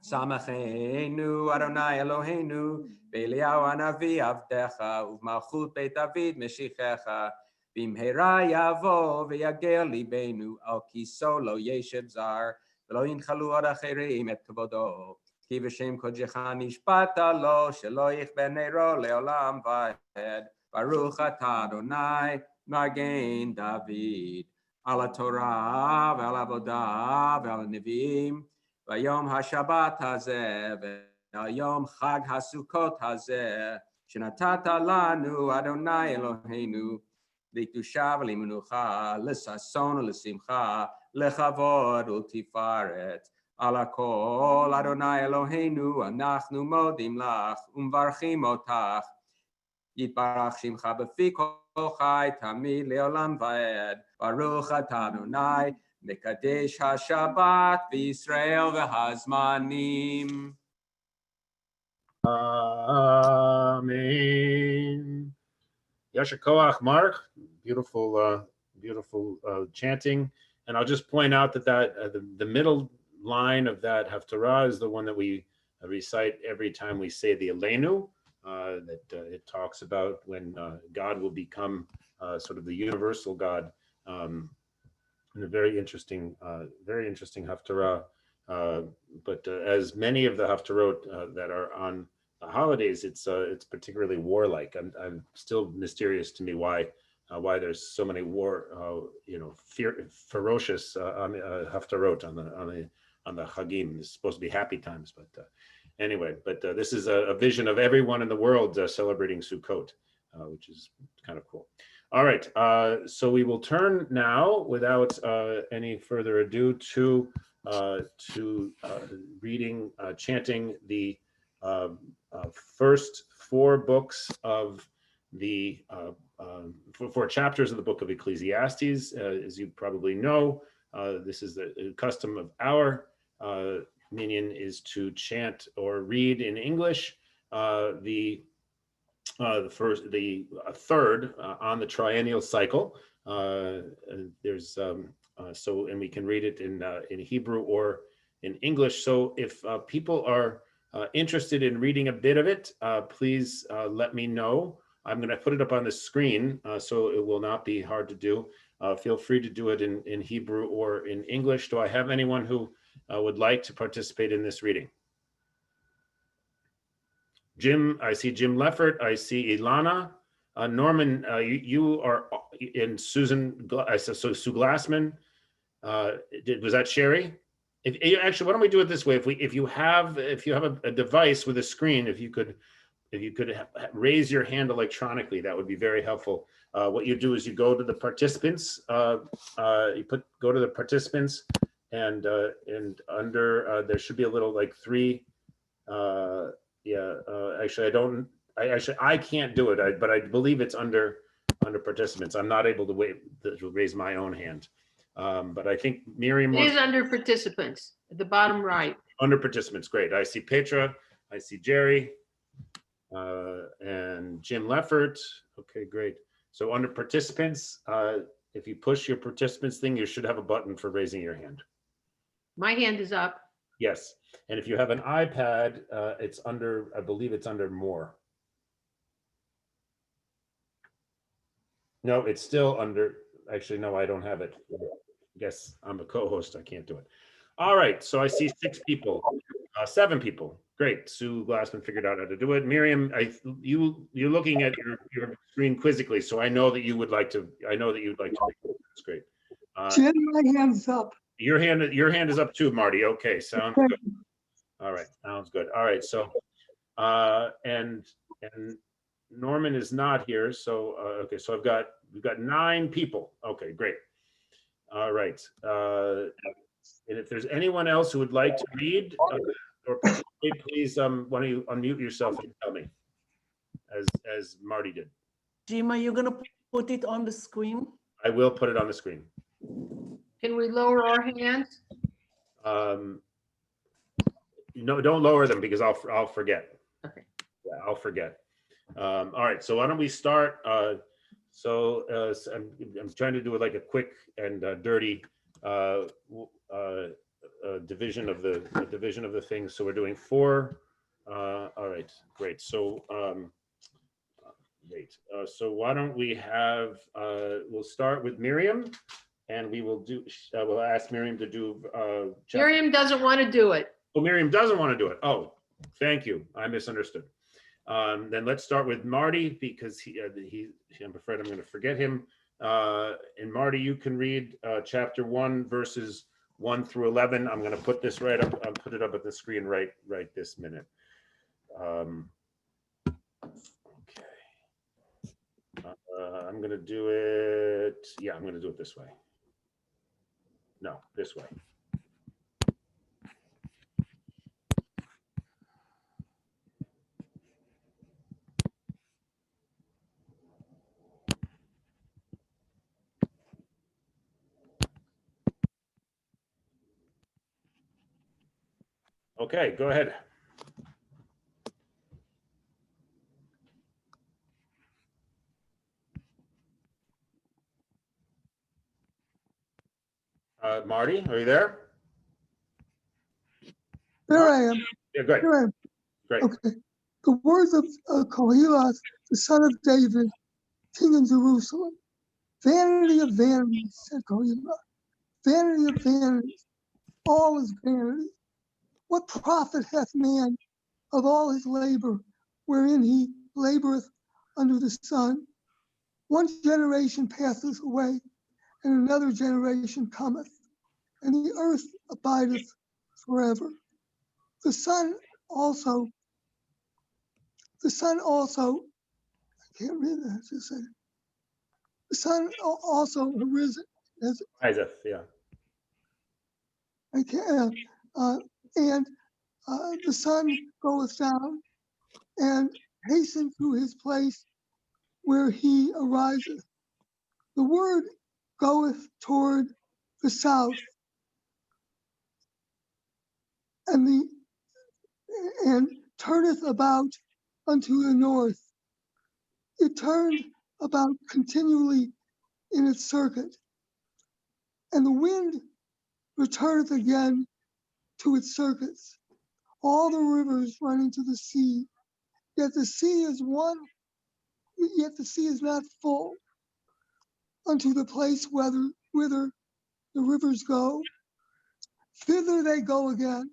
שמחנו אדוני אלוהינו, באליהו הנביא עבדך, ובמלכות בית דוד משיחך. במהרה יבוא ויגר ליבנו, על כיסו לא ישב זר, ולא ינחלו עוד אחרים את כבודו. כי בשם קודשך נשבעת לו, שלא יכבה נרו לעולם ועד. ברוך אתה אדוני, מגן דוד. על התורה ועל העבודה ועל הנביאים, ביום השבת הזה והיום חג הסוכות הזה, שנתת לנו אדוני אלוהינו, לקדושה ולמנוחה, לששון ולשמחה, לכבוד ולתפארת. על הכל אדוני אלוהינו אנחנו מודים לך ומברכים אותך. יתברך שמך בפי כל חי תמיד לעולם ועד. ברוך אתה אדוני מקדש השבת בישראל והזמנים. Amen. Yasher Koach, Mark. Beautiful, beautiful chanting. And I'll just point out that the middle line of that Haftarah is the one that we recite every time we say the Aleinu. That it talks about when God will become sort of the universal God. And a very interesting Haftarah. But as many of the Haftarot that are on the holidays, it's particularly warlike. I'm still mysterious to me why there's so many ferocious Haftarot on the Chagim. It's supposed to be happy times, but anyway. But this is a vision of everyone in the world celebrating Sukkot, which is kind of cool. All right, so we will turn now, without any further ado, to reading, chanting the first four books of the four chapters of the book of Ecclesiastes. As you probably know, this is the custom of our minyan, is to chant or read in English the third on the triennial cycle. There's and we can read it in Hebrew or in English. So if people are interested in reading a bit of it, please let me know. I'm going to put it up on the screen, so it will not be hard to do. Feel free to do it in Hebrew or in English. Do I have anyone who would like to participate in this reading? Jim, I see Jim Leffert. I see Ilana. Norman, you are in Susan. I saw Sue Glassman. Was that Sherry? Actually, why don't we do it this way? If you have a device with a screen, if you could raise your hand electronically, that would be very helpful. What you do is you go to the participants. Go to the participants, and under there should be a little like three. Actually, I can't do it, but I believe it's under participants. I'm not able to raise my own hand. But I think Miriam It is under participants at the bottom right. Under participants, great. I see Petra, I see Jerry, and Jim Leffert. Okay, great. So under participants, if you push your participants thing, you should have a button for raising your hand. My hand is up. Yes, and if you have an iPad, it's under, I believe it's under more. No, it's still under, actually, no, I don't have it. I guess I'm a co-host, I can't do it. All right, so I see 6 people, 7 people. Great, Sue Glassman figured out how to do it. Miriam, you're looking at your screen quizzically, so I know that you would like to, That's great. Jim, my hand's up. Your hand is up too, Marty. Okay, sounds good. All right, sounds good. All right, so and Norman is not here, so okay, so we've got 9 people. Okay, great. All right, and if there's anyone else who would like to read or participate, please why don't you unmute yourself and tell me, as Marty did. Jim, are you gonna put it on the screen? I will put it on the screen. Can we lower our hands? No, don't lower them because I'll forget. Okay. Yeah, I'll forget. All right, so why don't we start? So I'm trying to do like a quick and dirty division of the things. So we're doing 4. All right, great. So great. So why don't we have? We'll start with Miriam, and we will do. We'll ask Miriam to do. Miriam doesn't want to do it. Oh, Miriam doesn't want to do it. Oh, thank you. I misunderstood. Then let's start with Marty because I'm afraid I'm going to forget him. And Marty, you can read chapter 1, verses 1 through 11. I'm going to put this right up. I'll put it up at the screen right this minute. Okay. I'm going to do it. Yeah, I'm going to do it this way. No, this way. Okay, go ahead. Marty, are you there? There I am. Yeah, good. Here I am. Great. Okay. The words of Kohelas, the son of David, king of Jerusalem. Vanity of vanities, said Kohelas. Vanity of vanities. All is vanity. What profit hath man of all his labor, wherein he laboreth under the sun? One generation passeth away, and another generation cometh, and the earth abideth forever. The sun also, I can't read that, just a second. The sun also arisen, as Isaac, yeah. I can, and the sun goeth down and hasten to his place where he ariseth. The word goeth toward the south, and turneth about unto the north. It turned about continually in its circuit, and the wind returneth again to its circuits. All the rivers run into the sea, yet the sea is not full unto the place whither the rivers go. Thither they go again.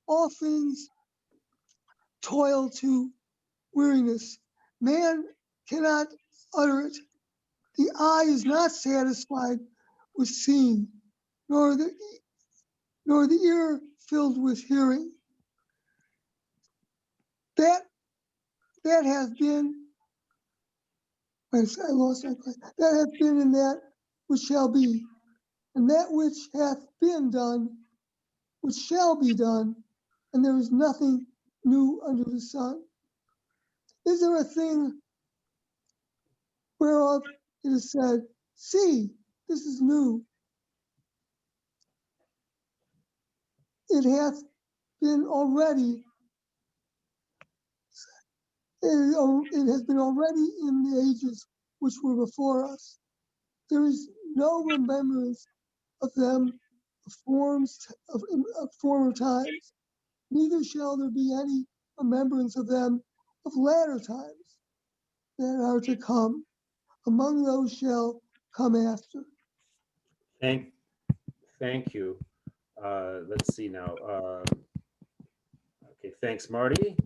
All things toil to weariness. Man cannot utter it. The eye is not satisfied with seeing, nor the ear filled with hearing. That hath been, I lost my place. That hath been in that which shall be, and that which hath been done, which shall be done, and there is nothing new under the sun. Is there a thing whereof it is said, see, this is new? It hath been already, it has been already in the ages which were before us. There is no remembrance of them of former times, neither shall there be any remembrance of them of latter times that are to come. Among those shall come after. Thank you. Let's see now. Okay, thanks, Marty.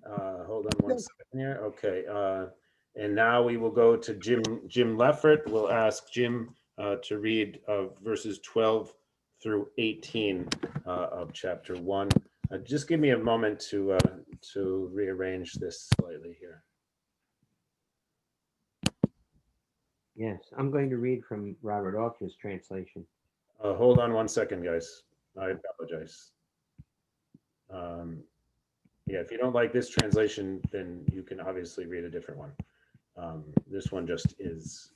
Hold on one second here. Okay, and now we will go to Jim Leffert. We'll ask Jim to read verses 12 through 18 of chapter 1. Just give me a moment to rearrange this slightly here. Yes, I'm going to read from Robert Alter's translation. Hold on one second, guys. I apologize. Yeah, if you don't like this translation, then you can obviously read a different one. This one just is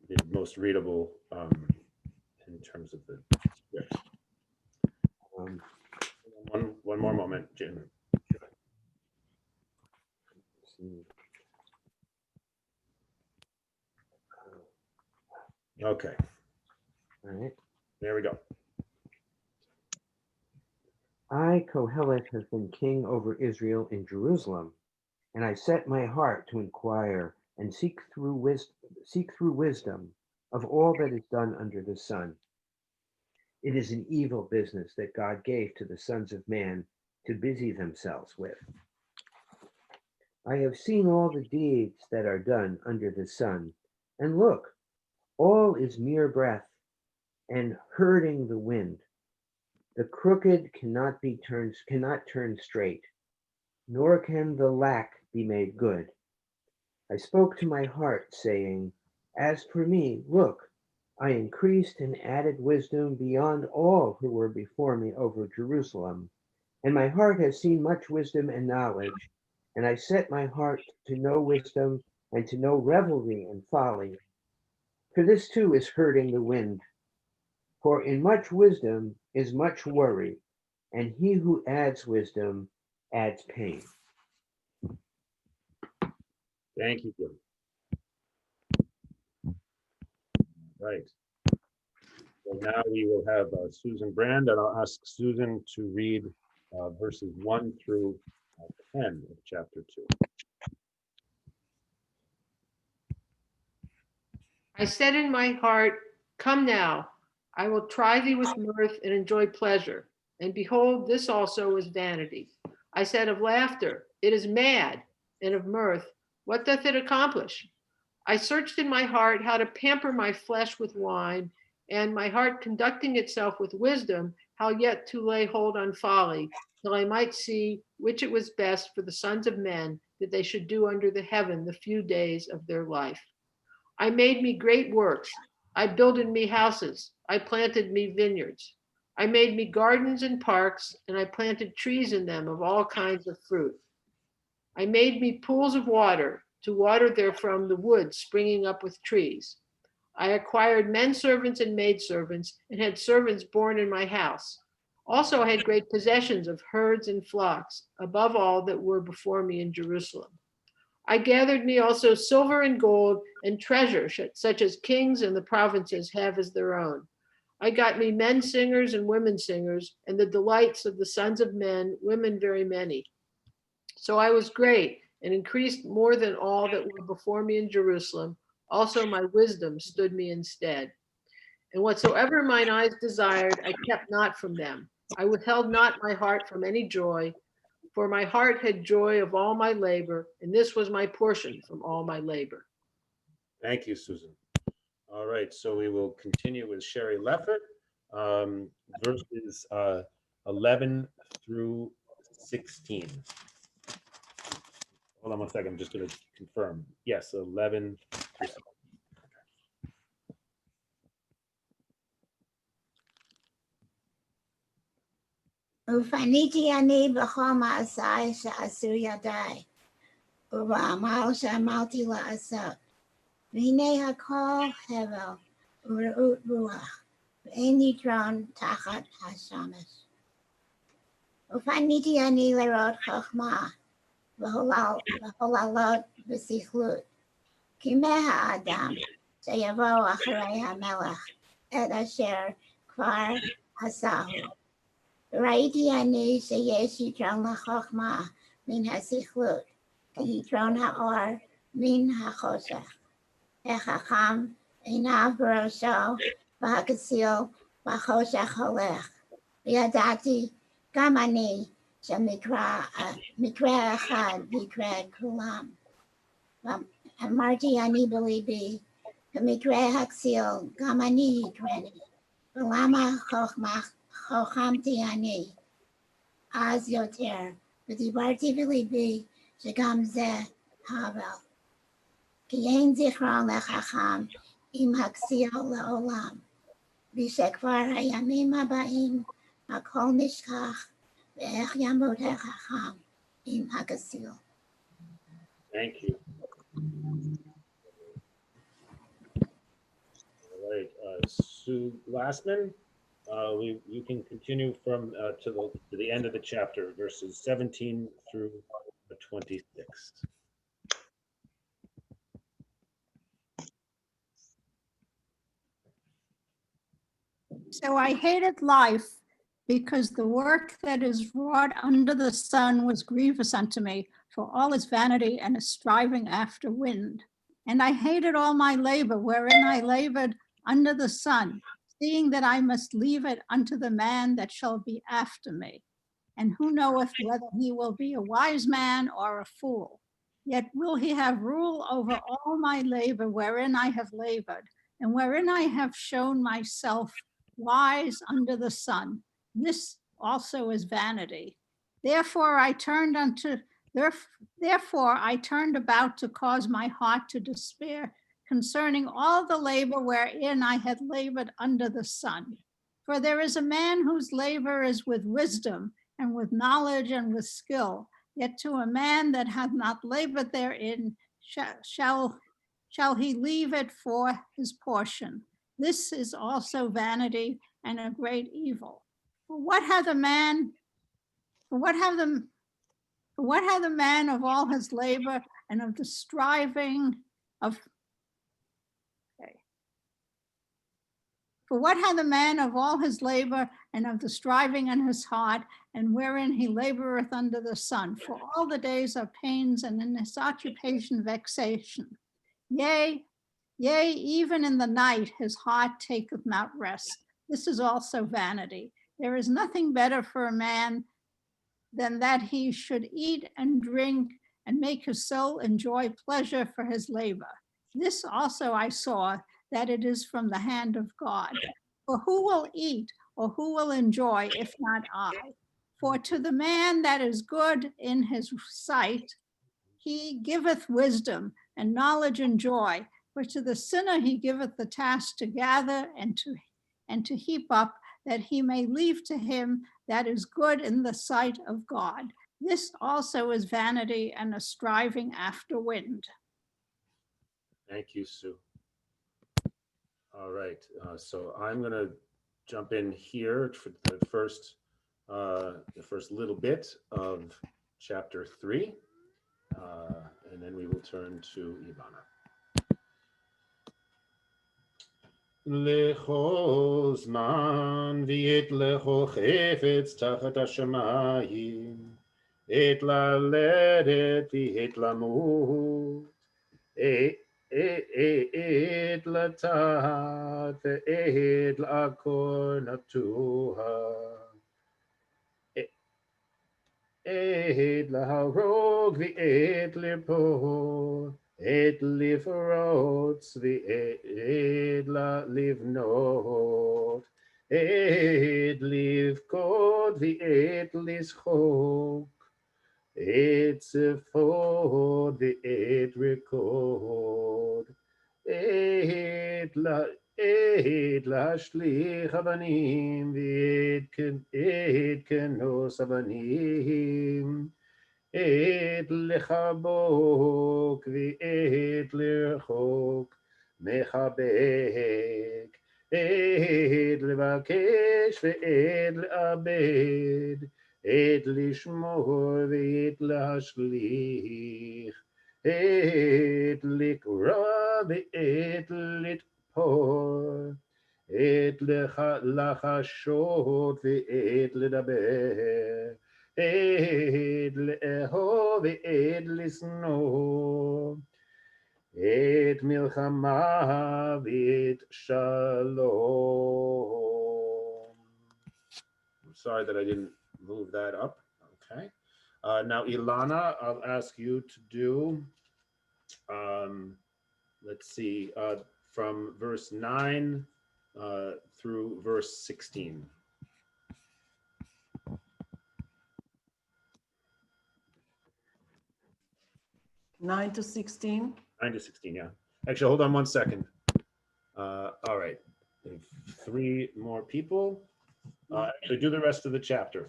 the most readable in terms of the script. One more moment, Jim. Okay. All right. There we go. I, Kohelet, have been king over Israel in Jerusalem, and I set my heart to inquire and seek through wisdom of all that is done under the sun. It is an evil business that God gave to the sons of man to busy themselves with. I have seen all the deeds that are done under the sun, and look, all is mere breath and hurting the wind. The crooked cannot turn straight, nor can the lack be made good. I spoke to my heart, saying, as for me, look, I increased and added wisdom beyond all who were before me over Jerusalem, and my heart has seen much wisdom and knowledge, and I set my heart to know wisdom and to know revelry and folly. For this too is hurting the wind. For in much wisdom is much worry, and he who adds wisdom adds pain. Thank you, Jim. Right. So now we will have Susan Brand, and I'll ask Susan to read verses 1 through 10 of chapter 2. I said in my heart, come now, I will try thee with mirth and enjoy pleasure. And behold, this also is vanity. I said of laughter, it is mad, and of mirth, what doth it accomplish? I searched in my heart how to pamper my flesh with wine, and my heart conducting itself with wisdom, how yet to lay hold on folly, till I might see which it was best for the sons of men that they should do under the heaven the few days of their life. I made me great works. I builded me houses. I planted me vineyards. I made me gardens and parks, and I planted trees in them of all kinds of fruit. I made me pools of water, to water therefrom the woods springing up with trees. I acquired men servants and maidservants, and had servants born in my house. Also I had great possessions of herds and flocks, above all that were before me in Jerusalem. I gathered me also silver and gold and treasure, such as kings and the provinces have as their own. I got me men singers and women singers, and the delights of the sons of men, women very many. So I was great and increased more than all that were before me in Jerusalem. Also my wisdom stood me in stead. And whatsoever mine eyes desired, I kept not from them. I withheld not my heart from any joy, for my heart had joy of all my labor, and this was my portion from all my labor. Thank you, Susan. All right, so we will continue with Sherry Leffert, verses 11 through 16. Hold on one second, I'm just going to confirm. Yes, 11 through 16. ופניתי אני בכל מעשיי שעשו ידיי, ובעמל שעמלתי לעשות. והנה הכל הבל ורעות רוח, ואין יתרון תחת השמש. ופניתי אני לראות חכמה, והוללות בסכלות. כי מה האדם שיבוא אחרי המלך, את אשר כבר עשהו. ראיתי אני שיש יתרון לחוכמה מן הסכלות, כיתרון האור מן החושך. החכם עיניו בראשו, והכסיל בחושך הולך. וידעתי גם אני שמקרה אחד יקרה את כולם. ואמרתי אני בליבי, במקרה הכסיל גם אני יקרני. ולמה חוכמתי אני אז יותר, ודיברתי בליבי שגם זה הבל. כי אין זיכרון לחכם עם הכסיל לעולם, ושכבר הימים הבאים הכל נשכח, ואיך ימות החכם עם הכסיל. Thank you. Sue Glassman, you can continue from to the end of the chapter, verses 17 through 26. So I hated life because the work that is wrought under the sun was grievous unto me, for all is vanity and is striving after wind. And I hated all my labor wherein I labored under the sun, seeing that I must leave it unto the man that shall be after me. And who knoweth whether he will be a wise man or a fool? Yet will he have rule over all my labor wherein I have labored, and wherein I have shown myself wise under the sun. This also is vanity. Therefore I turned about to cause my heart to despair concerning all the labor wherein I had labored under the sun. For there is a man whose labor is with wisdom and with knowledge and with skill, yet to a man that hath not labored therein shall he leave it for his portion. This is also vanity and a great evil. For what hath the man of all his labor and of the striving of For what hath a man of all his labor and of the striving in his heart, and wherein he laboreth under the sun? For all the days are pains, and in his occupation vexation. Yea, even in the night his heart taketh not rest. This is also vanity. There is nothing better for a man than that he should eat and drink and make his soul enjoy pleasure for his labor. This also I saw, that it is from the hand of God. For who will eat or who will enjoy if not I? For to the man that is good in his sight, he giveth wisdom and knowledge and joy. But to the sinner he giveth the task to gather and to heap up, that he may leave to him that is good in the sight of God. This also is vanity and a striving after wind. Thank you, Sue. All right, so I'm going to jump in here for the first little bit of chapter 3, and then we will turn to Ivana. לכל זמן ועת לכל חפץ תחת השמיים, עת ללדת ועת למות, עת לטעת ועת לעקור נטוע, עת להרוג ועת לרפוא, עת לפרוץ ועת לבנות, עת לבכות ועת לשחוק, עת צפות ועת רקוד, עת להשליך אבנים ועת כנוס אבנים, עת לחבוק ועת לרחוק מחבק, עת לבקש ועת לאבד, עת לשמור ועת להשליך, עת לקרוא ועת לתפור, עת לחשות ועת לדבר, עת לאהוב ועת לשנוא, עת מלחמה ועת שלום. I'm sorry that I didn't move that up. Okay. Now, Ilana, I'll ask you to do, let's see, from verse 9 through verse 16. 9 to 16. 9 to 16, yeah. Actually, hold on one second. All right. 3 more people. Actually, do the rest of the chapter.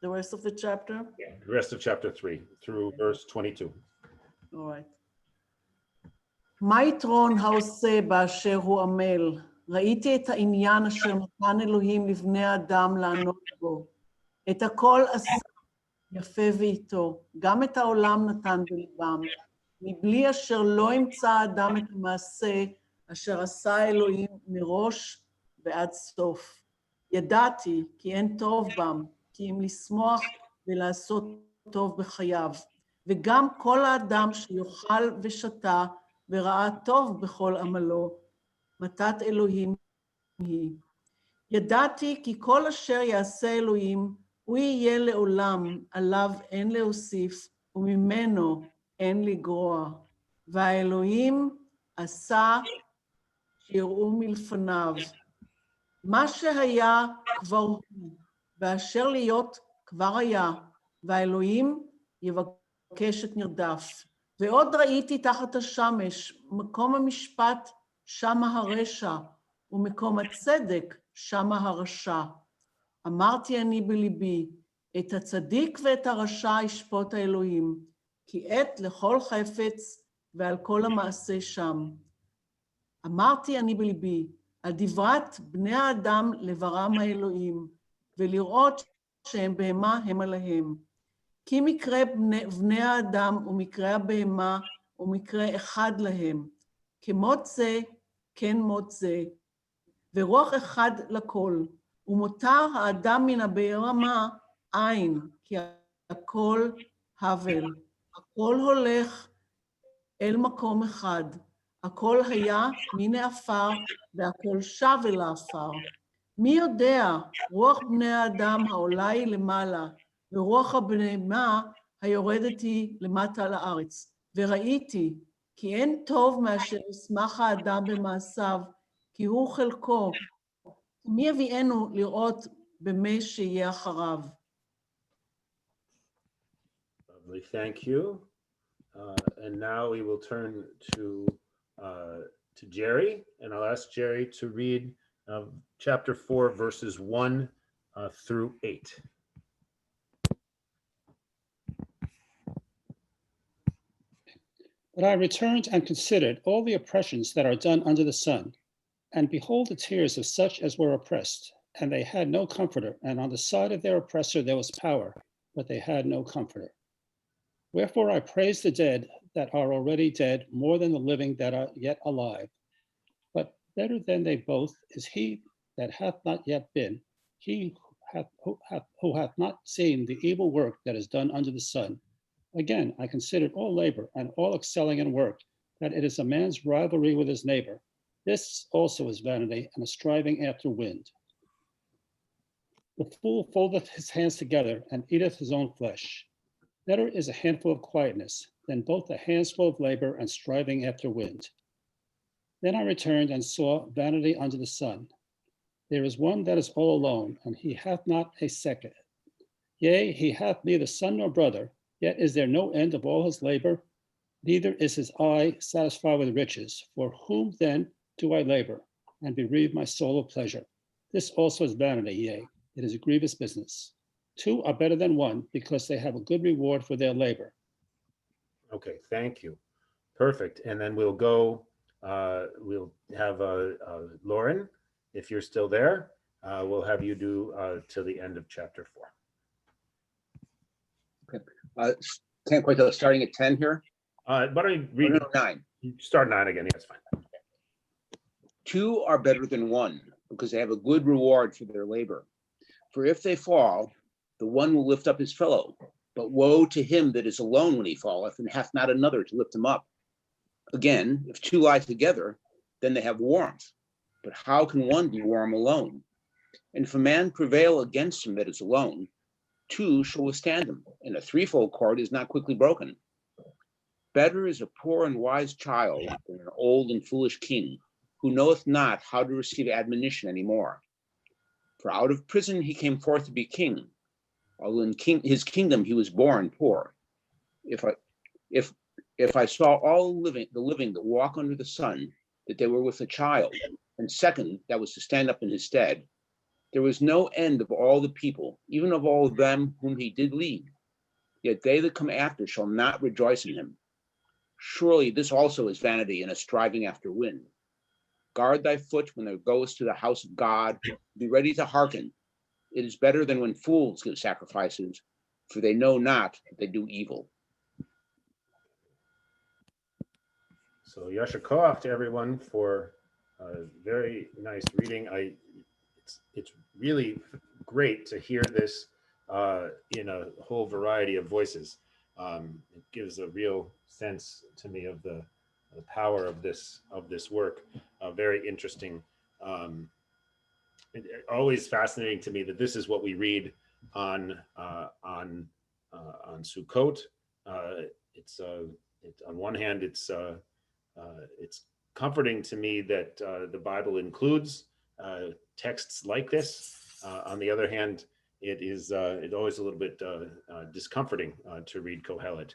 The rest of the chapter? Yeah, the rest of chapter 3 through verse 22. All right. מה יתרון העושה באשר הוא עמל? ראיתי את העניין אשר נתן אלוהים לבני האדם לענות בו. את הכל עשה יפה ואיתו, גם את העולם נתן בלבם, מבלי אשר לא ימצא האדם את המעשה אשר עשה אלוהים מראש ועד סוף. ידעתי כי אין טוב בם, כי אם לשמוח ולעשות טוב בחייו. וגם כל האדם שיאכל ושתה וראה טוב בכל עמלו, מתת אלוהים היא. ידעתי כי כל אשר יעשה אלוהים, הוא יהיה לעולם, עליו אין להוסיף, וממנו אין לגרוע. והאלוהים עשה שיראו מלפניו. מה שהיה כבר הוא, ואשר להיות כבר היה, והאלוהים יבקש את נרדף. ועוד ראיתי תחת השמש, מקום המשפט שמה הרשע, ומקום הצדק שמה הרשע. אמרתי אני בליבי, את הצדיק ואת הרשע ישפוט האלוהים, כי עת לכל חפץ ועל כל המעשה שם. אמרתי אני בליבי, על דברת בני האדם לברם האלוהים, ולראות שהם בהמה הם עליהם. כי מקרה בני האדם ומקרה הבהמה ומקרה אחד להם. כמות זה, כן מות זה, ורוח אחד לכל. ומותר האדם מן הבהמה אין, כי הכל הבל. הכל הולך אל מקום אחד. הכל היה מן העפר, והכל שב אל העפר. מי יודע, רוח בני האדם העולה היא למעלה, ורוח הבהמה היורדת היא למטה על הארץ. וראיתי, כי אין טוב מאשר ישמח האדם במעשיו, כי הוא חלקו. מי יביאנו לראות במה שיהיה אחריו? Lovely, thank you. And now we will turn to Jerry, and I'll ask Jerry to read chapter 4, verses 1 through 8. But I returned and considered all the oppressions that are done under the sun, and behold the tears of such as were oppressed, and they had no comforter, and on the side of their oppressor there was power, but they had no comforter. Wherefore I praise the dead that are already dead more than the living that are yet alive. But better than they both is he that hath not yet been, he who hath not seen the evil work that is done under the sun. Again, I considered all labor and all excelling in work, that it is a man's rivalry with his neighbor. This also is vanity and a striving after wind. The fool foldeth his hands together and eateth his own flesh. Better is a handful of quietness than both a handful of labor and striving after wind. Then I returned and saw vanity under the sun. There is one that is all alone, and he hath not a second. Yea, he hath neither son nor brother, yet is there no end of all his labor, neither is his eye satisfied with riches. For whom then do I labor, and bereave my soul of pleasure? This also is vanity, yea, it is a grievous business. Two are better than one, because they have a good reward for their labor. Okay, thank you. Perfect. And then we'll go, we'll have Lauren, if you're still there, we'll have you do till the end of chapter 4. Okay. Can't quite tell, starting at 10 here? Why don't you read 9? Start 9 again, yeah, that's fine. Two are better than one, because they have a good reward for their labor. For if they fall, the one will lift up his fellow, but woe to him that is alone when he falleth, and hath not another to lift him up. Again, if two lie together, then they have warmth. But how can one be warm alone? And if a man prevail against him that is alone, two shall withstand him, and a threefold cord is not quickly broken. Better is a poor and wise child than an old and foolish king, who knoweth not how to receive admonition any more. For out of prison he came forth to be king, while in his kingdom he was born poor. If I saw all the living that walk under the sun, that they were with a child, and second, that was to stand up in his stead, there was no end of all the people, even of all of them whom he did lead. Yet they that come after shall not rejoice in him. Surely this also is vanity and a striving after wind. Guard thy foot when thou goest to the house of God. Be ready to hearken. It is better than when fools give sacrifices, for they know not that they do evil. So Yasher Koach to everyone for a very nice reading. It's really great to hear this in a whole variety of voices. It gives a real sense to me of the power of this work. Very interesting. Always fascinating to me that this is what we read on Sukkot. It's on one hand, it's comforting to me that the Bible includes texts like this. On the other hand, it's always a little bit discomforting to read Kohelet.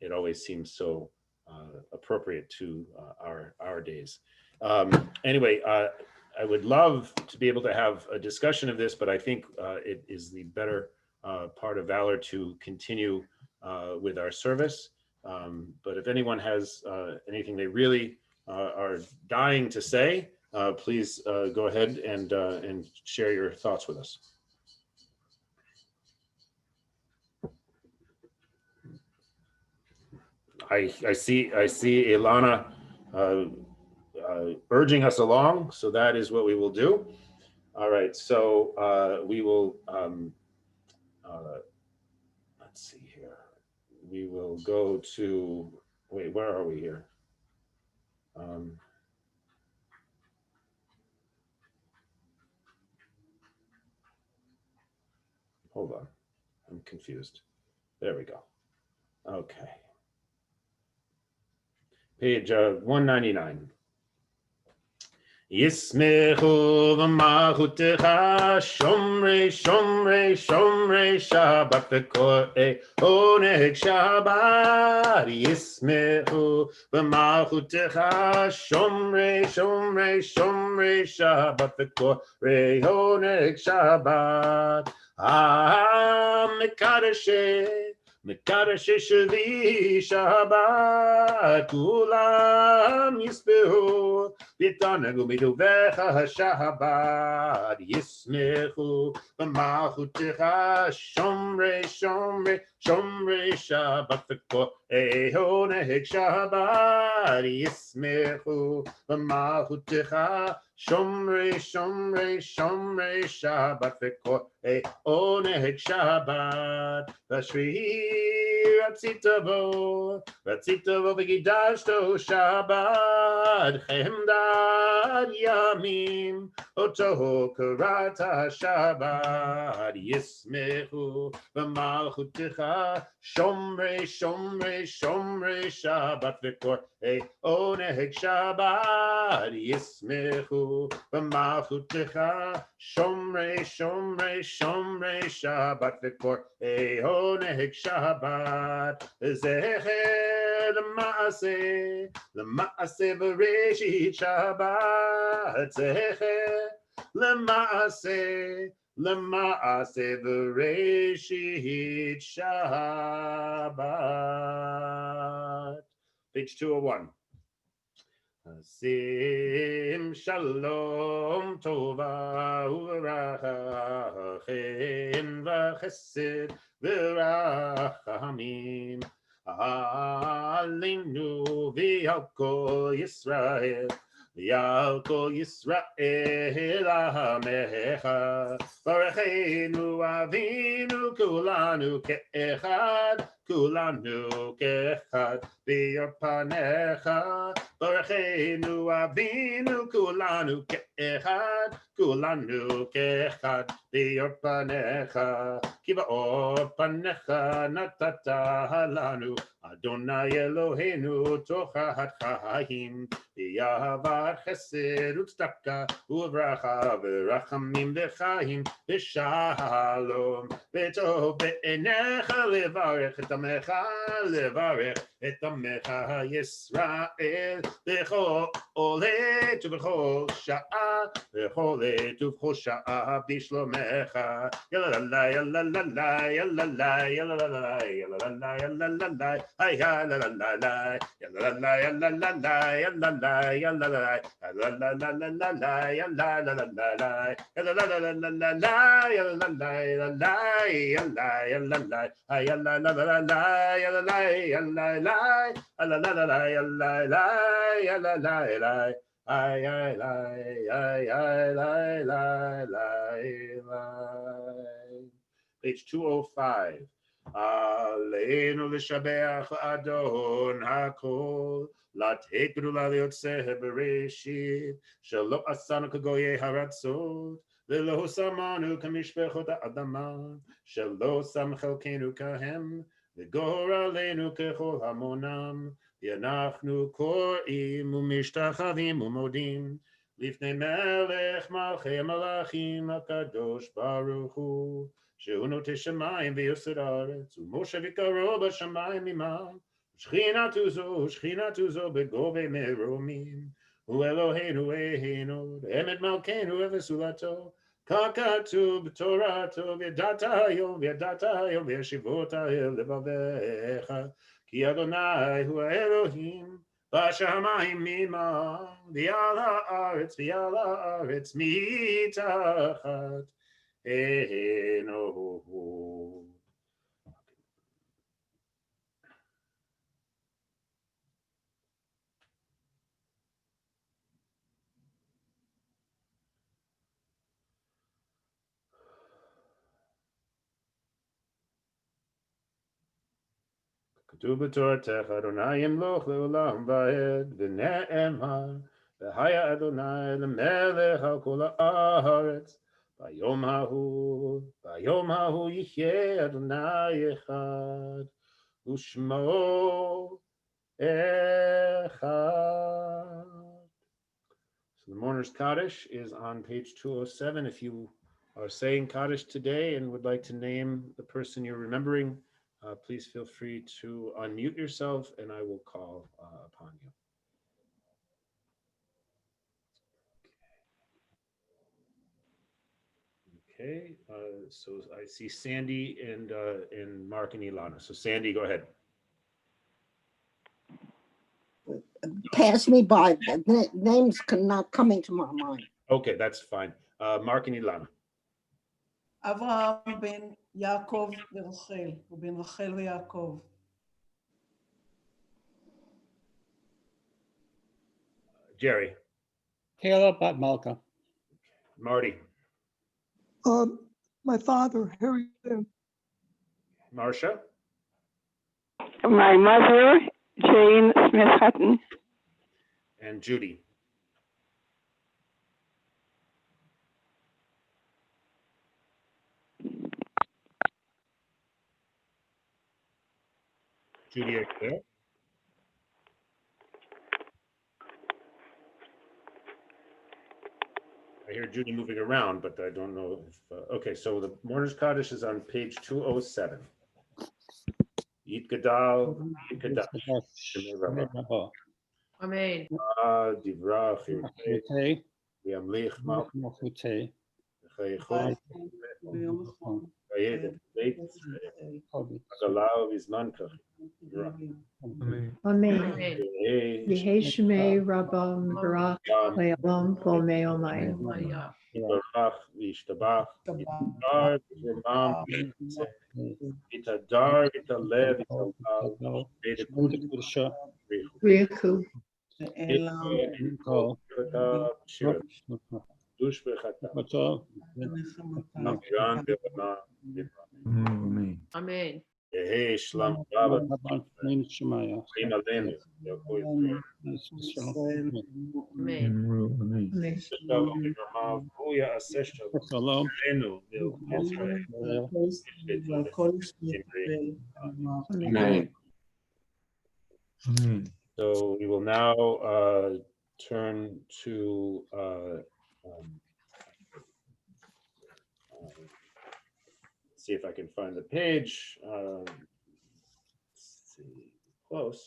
It always seems so appropriate to our days. Anyway, I would love to be able to have a discussion of this, but I think it is the better part of Valor to continue with our service. But if anyone has anything they really are dying to say, please go ahead and share your thoughts with us. I see Ilana urging us along, so that is what we will do. All right, so we will, let's see here. We will go to, wait, where are we here? Hold on, I'm confused. There we go. Okay. Page 199. Yismechu v'malchutecha shomrei shomrei shomrei Shabbat v'korei oneg Shabbat. Yismechu v'malchutecha shomrei shomrei shomrei Shabbat v'korei oneg Shabbat. Mekadesheh Mekadesh Shvi Shabbat Kulam Yisbehu V'Tanagu Miduvecha Shabbat Yismechu V'Malchutecha Shomrei Shomrei Shomrei Shabbat V'Korei Oneg Shabbat Yismechu V'Malchutecha Shomrei Shomrei Shomrei Shabbat V'Korei Oneg Shabbat V'Shvi Ratzitavo V'Gidashto Shabbat Chemdad Yamim Oto Karata Shabbat Yismechu V'Malchutecha Shomrei Shomrei Shomrei Shabbat V'Korei Oneg Shabbat Yismechu V'Malchutecha Shomrei Shomrei Shomrei Shabbat V'Korei Oneg Shabbat Zecher L'Maaseh Bereshit Shabbat Zecher L'Maaseh Bereshit Shabbat. Page 201. Sim Shalom Tova Uveracha Chen V'Chesed V'Rachamim Aleinu V'Al Kol Yisrael V'Al Kol Yisrael Amecha Barecheinu Avinu Kulanu Ke'echad Kulanu Ke'echad B'Yor Panecha Barecheinu Avinu Kulanu Ke'echad Kulanu Ke'echad B'Yor Panecha Ki ba'or Panecha Natata Lanu Adonai Eloheinu Tochahat Chaim B'Yahavat Chesed U'Tzedakah U'Vracha V'Rachamim V'Chaim V'Shalom V'Tov B'Einecha Levarech Et Amecha Levarech Et Amecha Yisrael V'Chol Olet V'Chol Sha'a V'Chol Olet V'Chol Sha'a B'Shlomech Mecha, Yalla la yalla la la yalla la yalla la la yalla la yalla la la ay la la la la yalla la yalla la la yalla la yalla la la la la la la la yalla la la la la yalla la la la la la yalla la la la yalla yalla la ay yalla la la la yalla la yalla la la la la yalla la yalla la la ay ay ay ay ay ay ay ay. Page 205. Aleinu l'shabeach Adon hakol latei gedula liyotzeh bereshit shelo asanu kagoye haratzot v'lo samanu kamishpechot ha'adama shelo sam chelkenu kahem v'gor aleinu kechol hamonam v'anachnu korim u'mishtachavim u'modim lifnei melech malchei malachim hakadosh baruch hu שהוא נוטה שמיים ויוסד הארץ, ומשה וקרוב בשמיים עמם, שכינתו זו בגובה מרומים, הוא אלוהינו אהינו, אמת מלכנו וסולתו, כך כתוב בתורתו, וידעת היום וישיבות אל לבביך, כי אדוני הוא האלוהים, בשמיים ממעל, ועל הארץ מתחת. No. כתוב בתורתך אדוני ימלוך לעולם ועד ונאמר והיה אדוני למלך על כל הארץ ביום ההוא יחיה אדוני אחד ושמו אחד. So the mourner's Kaddish is on page 207. If you are saying Kaddish today and would like to name the person you're remembering, please feel free to unmute yourself and I will call upon you. Okay, so I see Sandy and Mark and Ilana. So Sandy, go ahead. Pass me by. The names cannot coming to my mind. Okay, that's fine. Mark and Ilana. אברהם בן יעקב ורחל, ובין רחל ויעקב. Jerry. Kayla bat Malka. Marty. My father, Harry Lim. Marcia. My mother, Jane Smith Hutton. And Judy. Judy, are you there? I hear Judy moving around, but I don't know if, okay, so the Mourner's Kaddish is on page 207. Yit Gadal, Yit Kadash. Amen. Divrach, Yamlich, Malchute, Chayechot, Vayed, Beit, Agalau, Vizman Kach. Amen. Yehi Shmei Rabbam Barach Le'olam Kol Me'omayim. Yibarach, Vishtabach, Yitar, V'Yomam, Yitadar, Yitalev, Yitalal, Yitadar, Riku. Dush B'Chata, Nafran B'Vana, Amen. Yehi Shlam Rabba, Min Shemaya. Rim Alenu, Yaakov, Amen. Sishtav Omivramav, Huya Aseshtav, Alenu, Amen. So we will now turn to see if I can find the page. Let's see, close.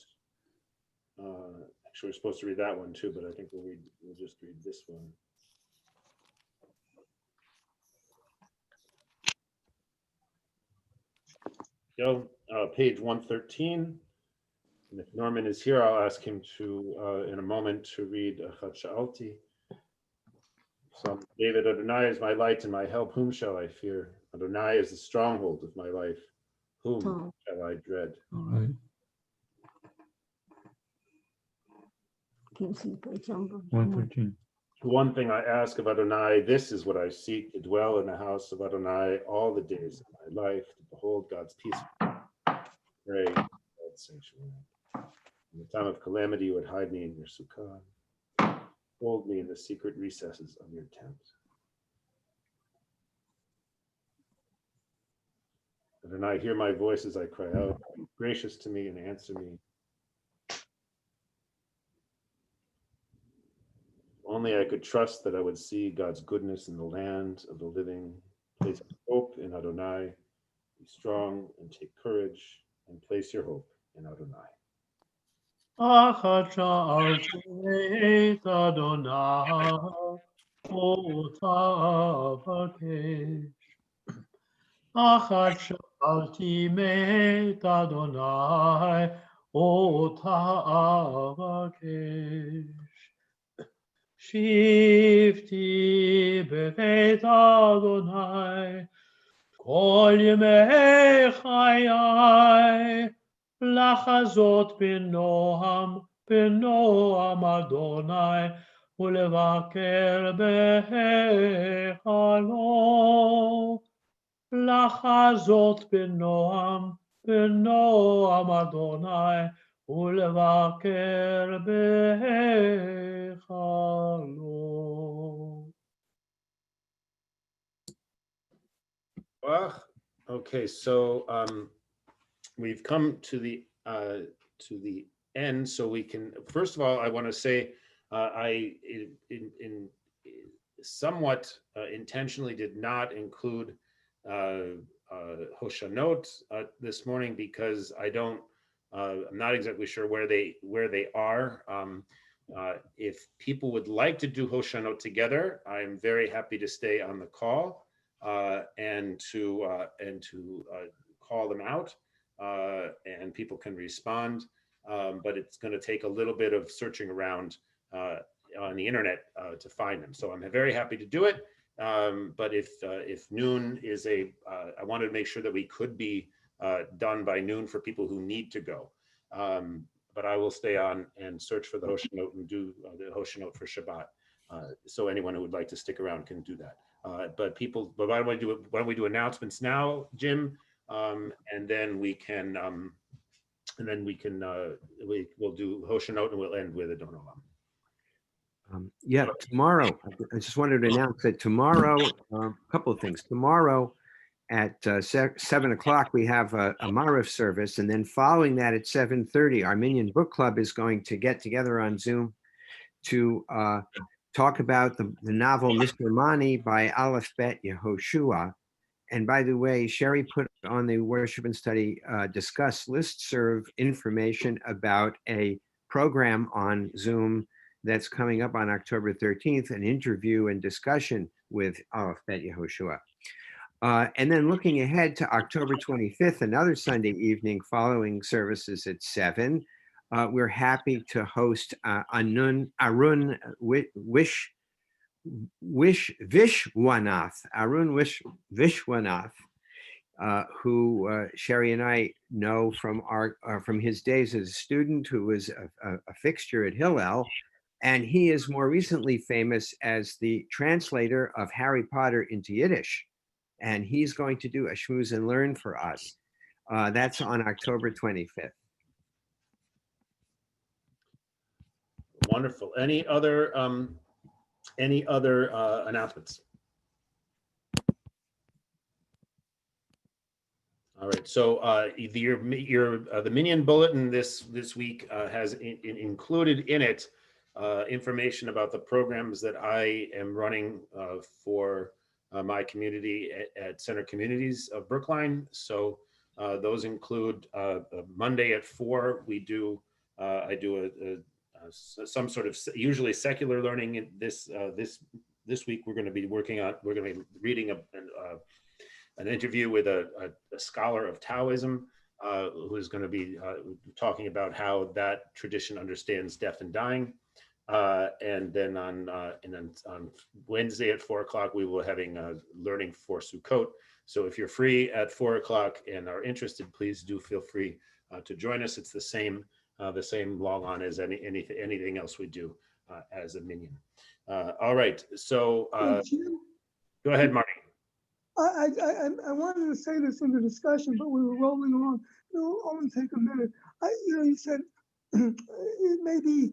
Actually, we're supposed to read that one too, but I think we'll just read this one. go. Page 113. And if Norman is here, I'll ask him to, in a moment, to read Shacharit. Psalm David, Adonai is my light and my help. Whom shall I fear? Adonai is the stronghold of my life. Whom shall I dread? All right. Can't see page number. 113. One thing I ask of Adonai, this is what I seek, to dwell in the house of Adonai all the days of my life, to behold God's peace. Pray God's sanctuary. In the time of calamity, you would hide me in your sukkah. Hold me in the secret recesses of your tent. Adonai, hear my voice as I cry out. Be gracious to me and answer me. Only I could trust that I would see God's goodness in the land of the living. Place hope in Adonai. Be strong and take courage, and place your hope in Adonai. Achat sha'alti et Adonai, ota avakesh. Achat sha'alti et Adonai, ota avakesh. Shivti bebeit Adonai, kol yemei chayai, לחזות בנועם, בנועם אדוני, ולבקר בהיכלו. לחזות בנועם, בנועם אדוני, ולבקר בהיכלו. Okay, so we've come to the end, so we can. First of all, I want to say I somewhat intentionally did not include Hoshanot this morning because I'm not exactly sure where they are. If people would like to do Hoshanot together, I'm very happy to stay on the call and to call them out. And people can respond, but it's going to take a little bit of searching around on the internet to find them. So I'm very happy to do it. But if noon is I wanted to make sure that we could be done by noon for people who need to go. But I will stay on and search for the Hoshanot and do the Hoshanot for Shabbat. So anyone who would like to stick around can do that. But why don't we do announcements now, Jim? And then we'll do Hoshanot and we'll end with a Don Olam. Yeah, tomorrow, I just wanted to announce that tomorrow, a couple of things. Tomorrow at 7 o'clock, we have a Mariv service. And then following that at 7:30, our Minyan Book Club is going to get together on Zoom to talk about the novel Mr. Mani by Aleph Bet Yehoshua. And by the way, Sherry put on the Worship and Study Discuss listserv information about a program on Zoom that's coming up on October 13th, an interview and discussion with Aleph Bet Yehoshua. And then looking ahead to October 25th, another Sunday evening following services at 7, we're happy to host Arun Vishwanath, who Sherry and I know from his days as a student, who was a fixture at Hillel, and he is more recently famous as the translator of Harry Potter into Yiddish, and he's going to do a Shmooze and Learn for us. That's on October 25th. Wonderful. Any other announcements? All right. So the Minyan Bulletin this week has included in it information about the programs that I am running for my community at Center Communities of Brookline. So those include Monday at 4. I do some sort of usually secular learning. This week we're going to be reading an interview with a scholar of Taoism who's going to be talking about how that tradition understands death and dying. And then on Wednesday at 4 o'clock, we will be having learning for Sukkot. So if you're free at 4 o'clock and are interested, please do feel free to join us. It's the same log on as anything else we do as a minyan. All right, so go ahead, Marty. I wanted to say this in the discussion, but we were rolling along. It'll only take a minute. You said it may be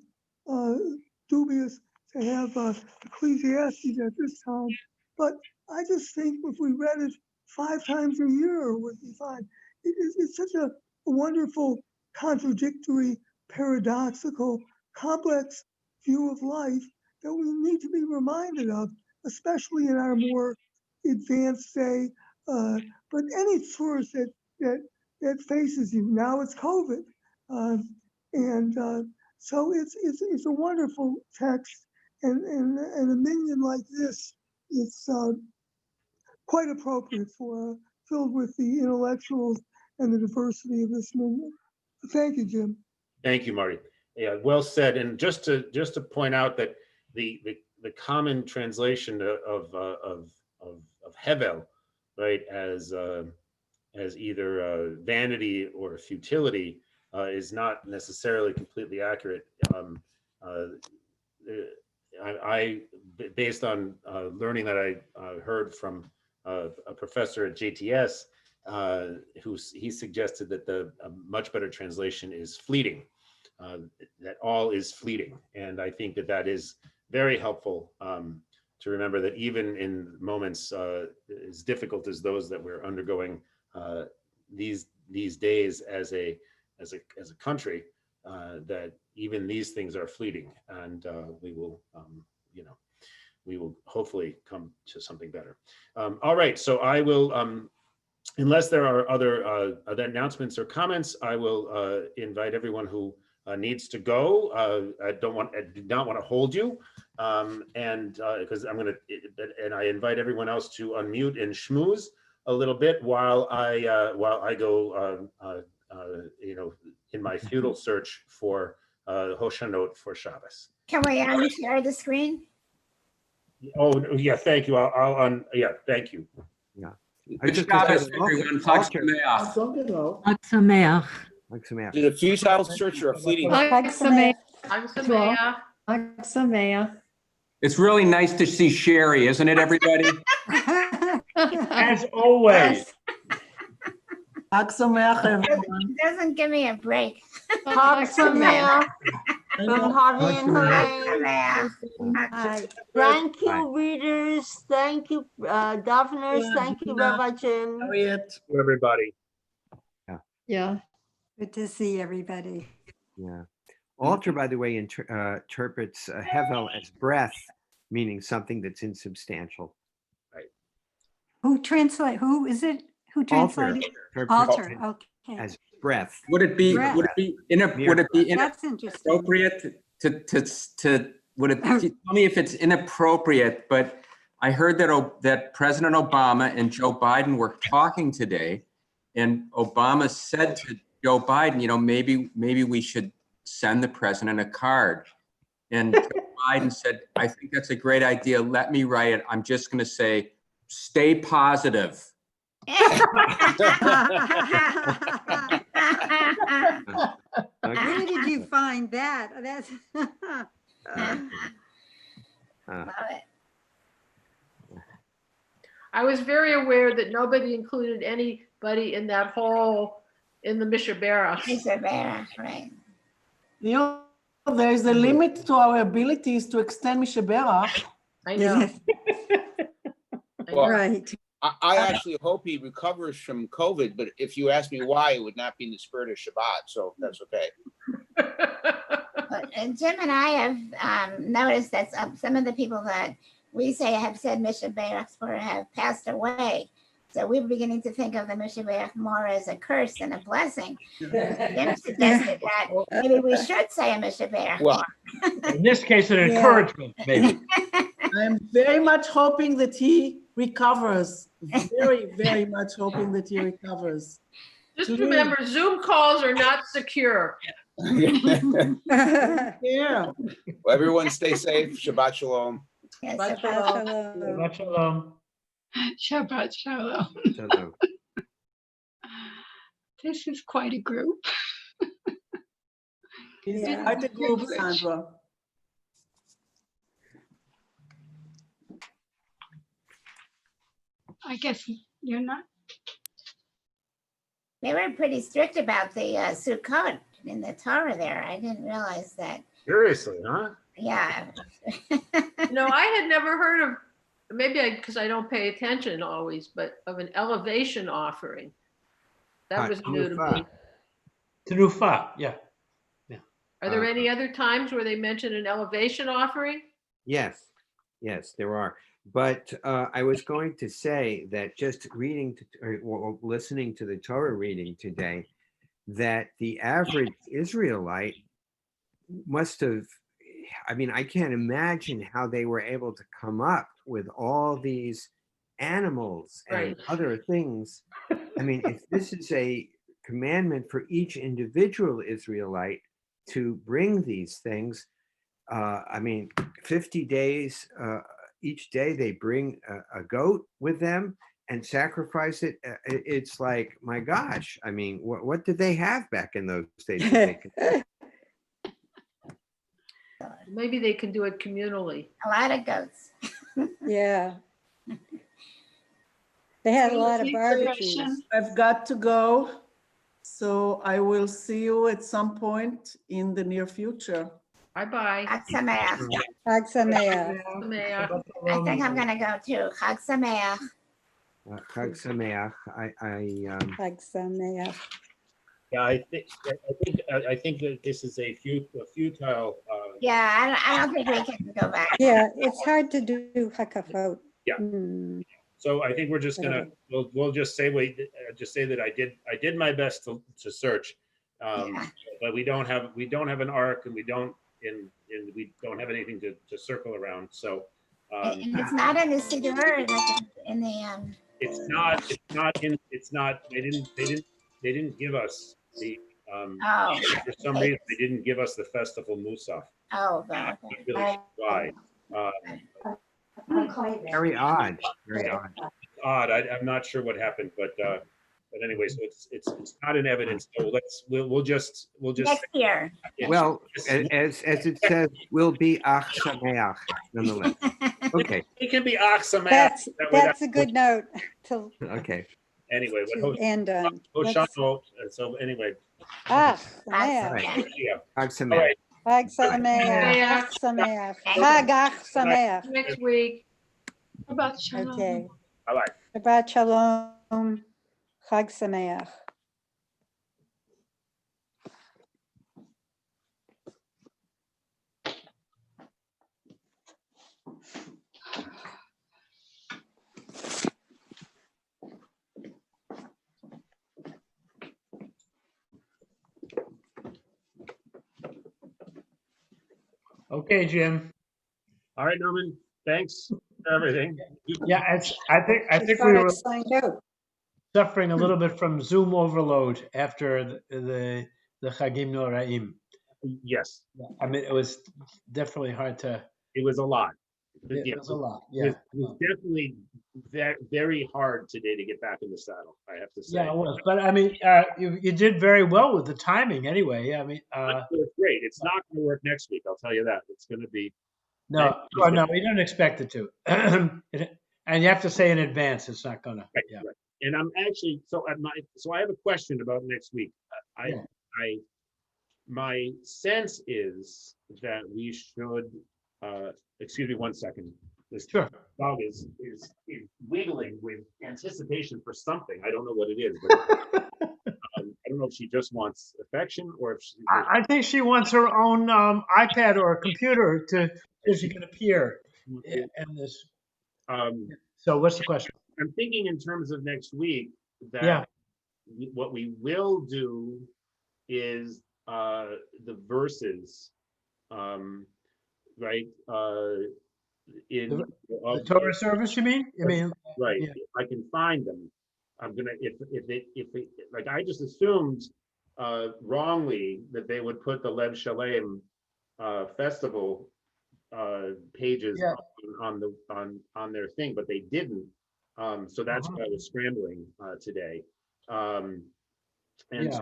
dubious to have Ecclesiastes at this time, but I just think if we read it 5 times a year, it would be fine. It's such a wonderful, contradictory, paradoxical, complex view of life that we need to be reminded of, especially in our more advanced day. But any source that faces you now, it's COVID, so it's a wonderful text, and a minyan like this is quite appropriate for filled with the intellectuals and the diversity of this minyan. Thank you, Jim. Thank you, Marty. Yeah, well said. And just to point out that the common translation of hevel, right, as either vanity or futility, is not necessarily completely accurate. I based on learning that I heard from a professor at JTS, he suggested that the much better translation is fleeting, that all is fleeting. And I think that is very helpful to remember that even in moments as difficult as those that we're undergoing these days as a country, that even these things are fleeting, and we will hopefully come to something better. All right, so I will, unless there are other announcements or comments, I will invite everyone who needs to go. I did not want to hold you, and because I invite everyone else to unmute and schmooze a little bit while I go, in my futile search for Hoshanot for Shabbos. Can we share the screen? Oh yeah, thank you. Thank you. Yeah. Good Shabbos, everyone. Chag Sameach. Is it a futile search or a fleeting? It's really nice to see Sherry, isn't it, everybody? As always. Doesn't give me a break. Chag Sameach from Harvey and Hooray. Thank you, readers. Thank you, governors. Thank you, Rabbi Jim. Everybody. Yeah. Good to see everybody. Yeah. Alter, by the way, interprets hevel as breath, meaning something that's insubstantial. Right. Who is it? Who translated? Alter. Okay. As breath. Would it be Breath. That's interesting. inappropriate tell me if it's inappropriate, but I heard that President Obama and Joe Biden were talking today, and Obama said to Joe Biden, maybe we should send the president a card. And Joe Biden said, I think that's a great idea. Let me write it. I'm just going to say, stay positive. Where did you find that? That's Love it. I was very aware that nobody included anybody in that hall in the Mishaberach. Mishaberach, right. There's a limit to our abilities to extend Mishaberach. I know. Well, right. I actually hope he recovers from COVID, but if you ask me why, it would not be in the spirit of Shabbat, so that's okay. And Jim and I have noticed that some of the people that we say have said Mishaberach for have passed away. So we're beginning to think of the Mishaberach more as a curse than a blessing. Jim suggested that maybe we should say a Mishaberach Well, in this case, an encouragement, maybe. I'm very much hoping that he recovers. Very, very much hoping that he recovers. Just remember, Zoom calls are not secure. Yeah. Well, everyone stay safe. Shabbat shalom. Yes, Shabbat Shabbat shalom. Shabbat shalom. Shabbat shalom. Shalom. This is quite a group. It's Yeah. quite a group, Sandra. I guess you're not. They were pretty strict about the Sukkot in the Torah there. I didn't realize that. Seriously, huh? Yeah. No, I had never heard of, maybe because I don't pay attention always, but of an elevation offering. That was new to me. Terufa, yeah. Are there any other times where they mention an elevation offering? Yes, yes, there are. But I was going to say that just reading or listening to the Torah reading today, that the average Israelite must have, I mean, I can't imagine how they were able to come up with all these animals and Right. other things. I mean, if this is a commandment for each individual Israelite to bring these things, I mean, 50 days, each day they bring a goat with them and sacrifice it. It's like, my gosh, I mean, what did they have back in those days? that they could- Maybe they can do it communally. A lot of goats. Yeah. They had a lot of barbecues. I've got to go. So I will see you at some point in the near future. Bye-bye. Chag Sameach. Chag Sameach. I think I'm gonna go too. Chag Sameach. Chag Sameach. Chag Sameach. Yeah, I think that this is a futile. Yeah, I don't think we can go back. Yeah, it's hard to do hakafot. Yeah. So I think we're just gonna we'll just say that I did my best to search, but we don't have an arc and we don't have anything to circle around. So And it's not in the Siddur, like in the it's not they didn't give us the for some okay. reason they didn't give us the festival Musaf. Oh, okay. Really why? Very odd. Very odd. Odd. I'm not sure what happened, but anyway, so it's not in evidence. So we'll just Next year. Well, as it says, will be Ach Sameach nonetheless. Okay. It can be Ach Sameach. That's a good note to Okay. Anyway, to end on. Hoshano. So anyway. Sameach. Chag Sameach. All right. Chag Sameach. Chag Sameach. Chag Sameach. Next week. Shabbat shalom. Okay. Bye-bye. Shabbat shalom. Chag Sameach. Okay, Jim. All right, Norman. Thanks for everything. Yeah, I think we were suffering a little bit from Zoom overload after the Chagim Noraim. Yes. I mean, it was definitely hard to. It was a lot. It was a lot. Yeah. It was definitely very hard today to get back in the saddle, I have to say. Yeah, it was. But I mean, you did very well with the timing anyway. I mean, it's great. It's not going to work next week. I'll tell you that. It's going to be. No, we don't expect it to. And you have to say in advance, it's not gonna. Right, Yeah. right. And I'm actually so I have a question about next week. My sense is that we should. Excuse me 1 second. This dog is wiggling with anticipation for something. I don't know what it is, but I don't know if she just wants affection or if she. I think she wants her own iPad or computer so she can appear in this. So what's the question? I'm thinking in terms of next week that what we will do is the verses, right? in The Torah service, you mean? I mean, right. yeah. If I can find them, I'm gonna if they like I just assumed wrongly that they would put the Lev Shalem festival pages Yeah. on their thing, but they didn't. So that's why I was scrambling today. And Yeah.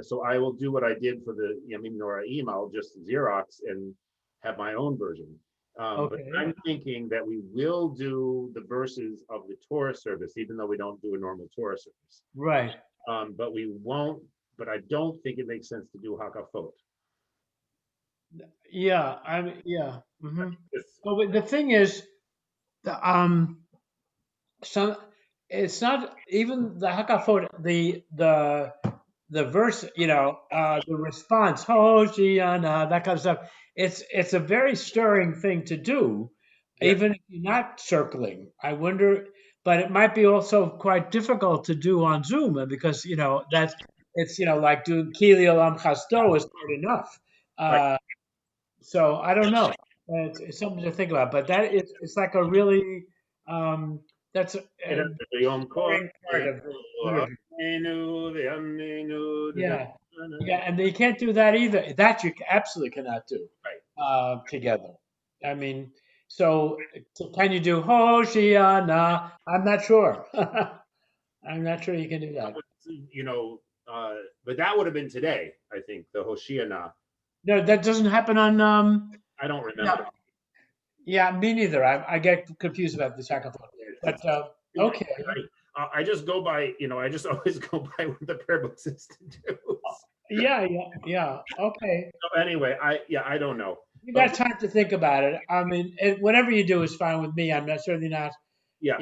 so I will do what I did for the Yamin Noraim. I'll just Xerox and have my own version. But Okay. I'm thinking that we will do the verses of the Torah service, even though we don't do a normal Torah service. Right. But we won't. But I don't think it makes sense to do Hakafot. Yeah. Yeah. Well, but the thing is, some it's not even the Hakafot. The verse, the response, Hoshiana, that kind of stuff. It's a very stirring thing to do, even if you're not circling. I wonder, but it might be also quite difficult to do on Zoom because that's it's like doing Kili Olam Chasto is hard enough. So I don't know. It's something to think about. But it's like a really that's a Yom stirring part of the liturgy. Yeah, yeah, and you can't do that either. That you absolutely cannot do together. I mean, so can you do Hoshiana? I'm not sure. I'm not sure you can do that. But that would have been today, I think, the Hoshiana. No, that doesn't happen on. I don't remember. Yeah, me neither. I get confused about the Shakathon. But okay. I just go by, I just always go by what the prayer book says to do. Yeah. Okay. So anyway, I don't know. You got time to think about it. I mean, whatever you do is fine with me. I'm not certainly not. Yeah.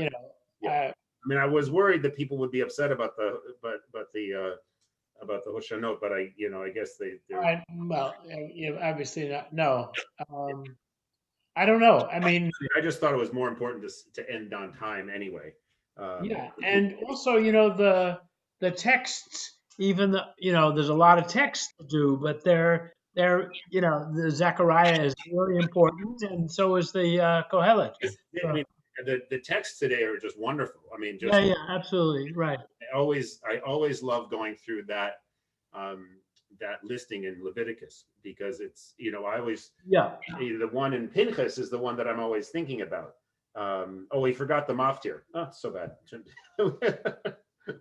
I mean, I was worried that people would be upset about the Hoshanot, but I guess well, obviously not. No. I don't know. I mean, I just thought it was more important to end on time anyway. and also, the texts, even there's a lot of texts to do, but they're the Zechariah is really important, and so is the Kohelet. I mean, the texts today are just wonderful. I mean, just yeah, absolutely right. I always love going through that listing in Leviticus because it's I always the one in Pinchas is the one that I'm always thinking about. We forgot the maftir. Oh, so bad.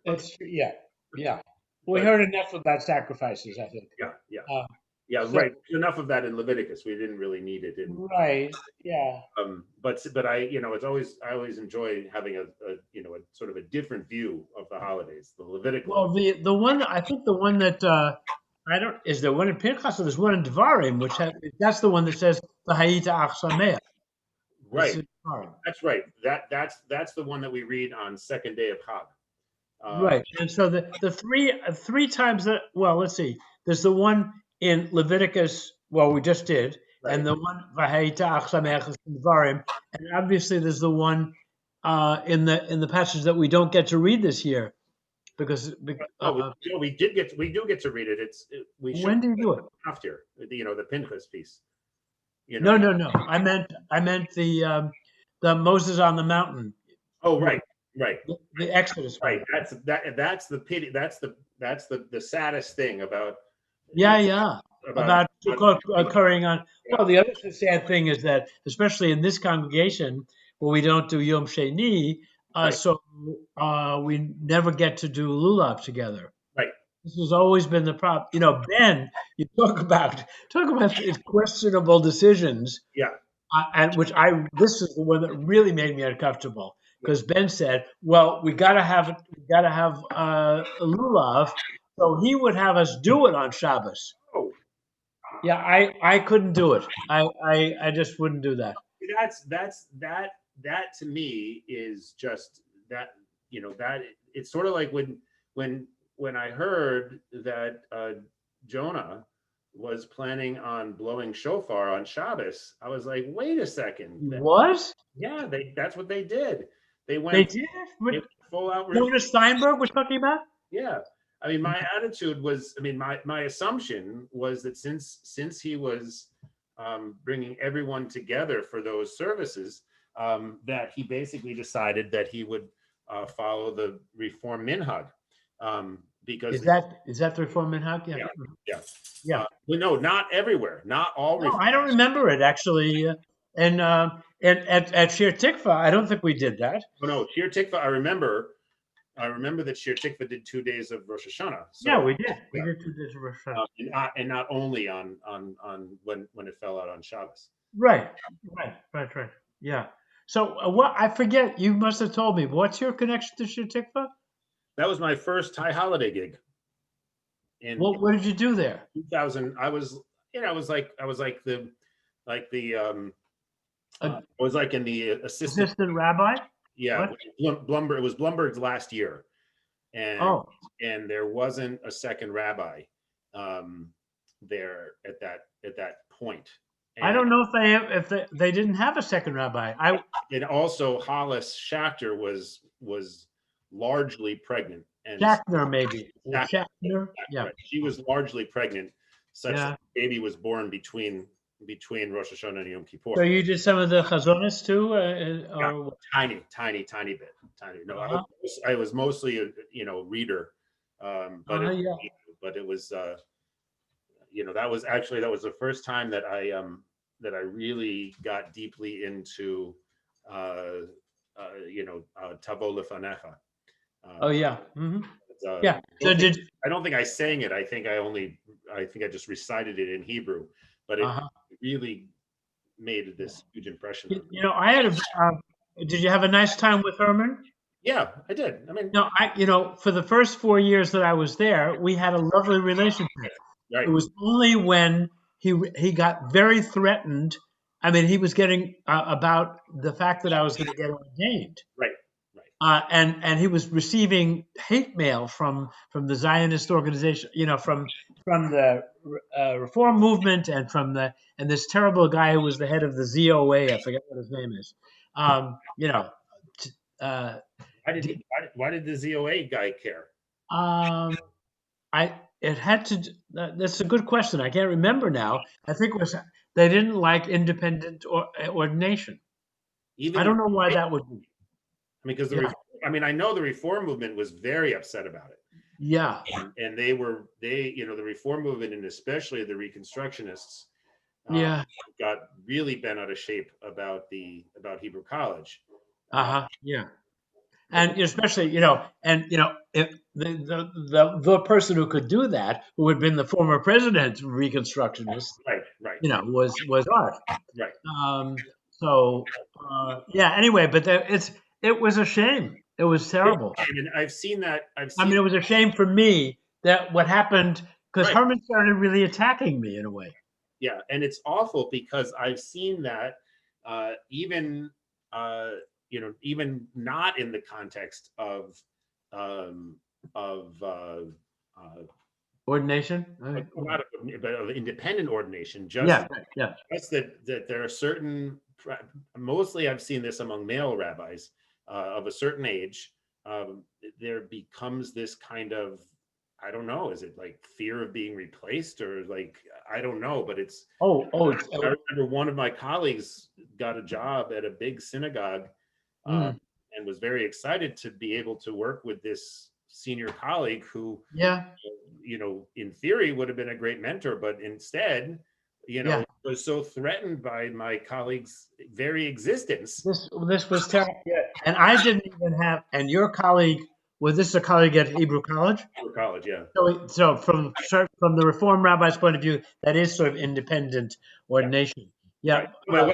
It's we heard enough about sacrifices, I think. Right. Enough of that in Leviticus. We didn't really need it in right. Yeah. But I it's always I always enjoy having a sort of a different view of the holidays, the Levitical. Well, the one I think the one that is there one in Pinchas or there's one in Devarim, which that's the one that says V'hayita ach sameach. Right. That's right. That's the one that we read on second day of Chag. Right. And so the three times that let's see. There's the one in Leviticus. Well, we just did, and the one V'hayita ach sameach is in Devarim, and obviously there's the one in the passage that we don't get to read this year. Because we do get to read it. When do you do it? After the Pinchas piece. No. I meant the Moses on the mountain. Oh, right. The Exodus. Right. That's the pity. That's the saddest thing about. About Sukkot occurring on. Well, the other sad thing is that, especially in this congregation, where we don't do Yom Sheni, so we never get to do lulav together. Right. This has always been the problem. Ben, you talk about questionable decisions. Yeah. And this is the one that really made me uncomfortable because Ben said, "Well, we got to have a lulav," so he would have us do it on Shabbos. Oh. Yeah, I couldn't do it. I just wouldn't do that. That to me is just that that it's sort of like when I heard that Jonah was planning on blowing shofar on Shabbos, I was like, wait a second. What? Yeah, that's what they did. They did? Full out. Jonah Steinberg was talking about? Yeah. I mean, my attitude was, my assumption was that since he was bringing everyone together for those services, that he basically decided that he would follow the Reform Minhag, because Is that the Reform Minhag? Yeah. yeah. Well, no, not everywhere, not all. No, I don't remember it actually. And at Shir Tikva, I don't think we did that. Oh, no, Shir Tikva, I remember that Shir Tikva did 2 days of Rosh Hashanah. So, Yeah, we did. We did 2 days of Rosh Hashanah. and not only on when it fell out on Shabbos. Right. Yeah. So what I forget. You must have told me. What's your connection to Shir Tikva? That was my first Thai holiday gig. What did you do there? 2000. I was in the assistant rabbi. Yeah, Blumberg. It was Blumberg's last year, and there wasn't a second rabbi there at that point. And I don't know if they didn't have a second rabbi. And also Hollis Schachter was largely pregnant. And Schachter maybe. Schachter. Yeah. Right. She was largely pregnant, such that the baby was born between Rosh Hashanah and Yom Kippur. So you did some of the chazonis too, or tiny bit. No, I was mostly a reader, but it was that was the first time that I really got deeply into Tavo Lefanecha. Yeah. So I don't think I sang it. I think I just recited it in Hebrew, but it really made this huge impression on me. I had did you have a nice time with Herman? Yeah, I did. I mean, for the first 4 years that I was there, we had a lovely relationship. Right. It was only when he got very threatened. I mean, he was getting about the fact that I was going to get ordained. Right. And he was receiving hate mail from the Zionist organization, from the Reform movement and and this terrible guy who was the head of the ZOA. I forget what his name is. Why did the ZOA guy care? That's a good question. I can't remember now. I think it was they didn't like independent ordination. I don't know why that would be. Because I know the Reform movement was very upset about it. Yeah. And the Reform movement, and especially the Reconstructionists, got really bent out of shape about Hebrew College. Yeah. And especially, if the person who could do that, who had been the former president of Reconstructionists, right, was Art. Right. Anyway, but it was a shame. It was terrible. And I've seen that. It was a shame for me that what happened, because Herman started really attacking me in a way. Yeah, and it's awful because I've seen that even not in the context of ordination, but of independent ordination. Just that there are certain. Mostly, I've seen this among male rabbis of a certain age. There becomes this kind of, I don't know, is it like fear of being replaced, or like, I don't know, but it's. I remember one of my colleagues got a job at a big synagogue, and was very excited to be able to work with this senior colleague who, in theory would have been a great mentor, but instead, was so threatened by my colleague's very existence. This was terrible. Yeah. And I didn't even have, and your colleague, was this a colleague at Hebrew College? Hebrew College, yeah. So from the Reform rabbi's point of view, that is sort of independent ordination. Yeah. Well,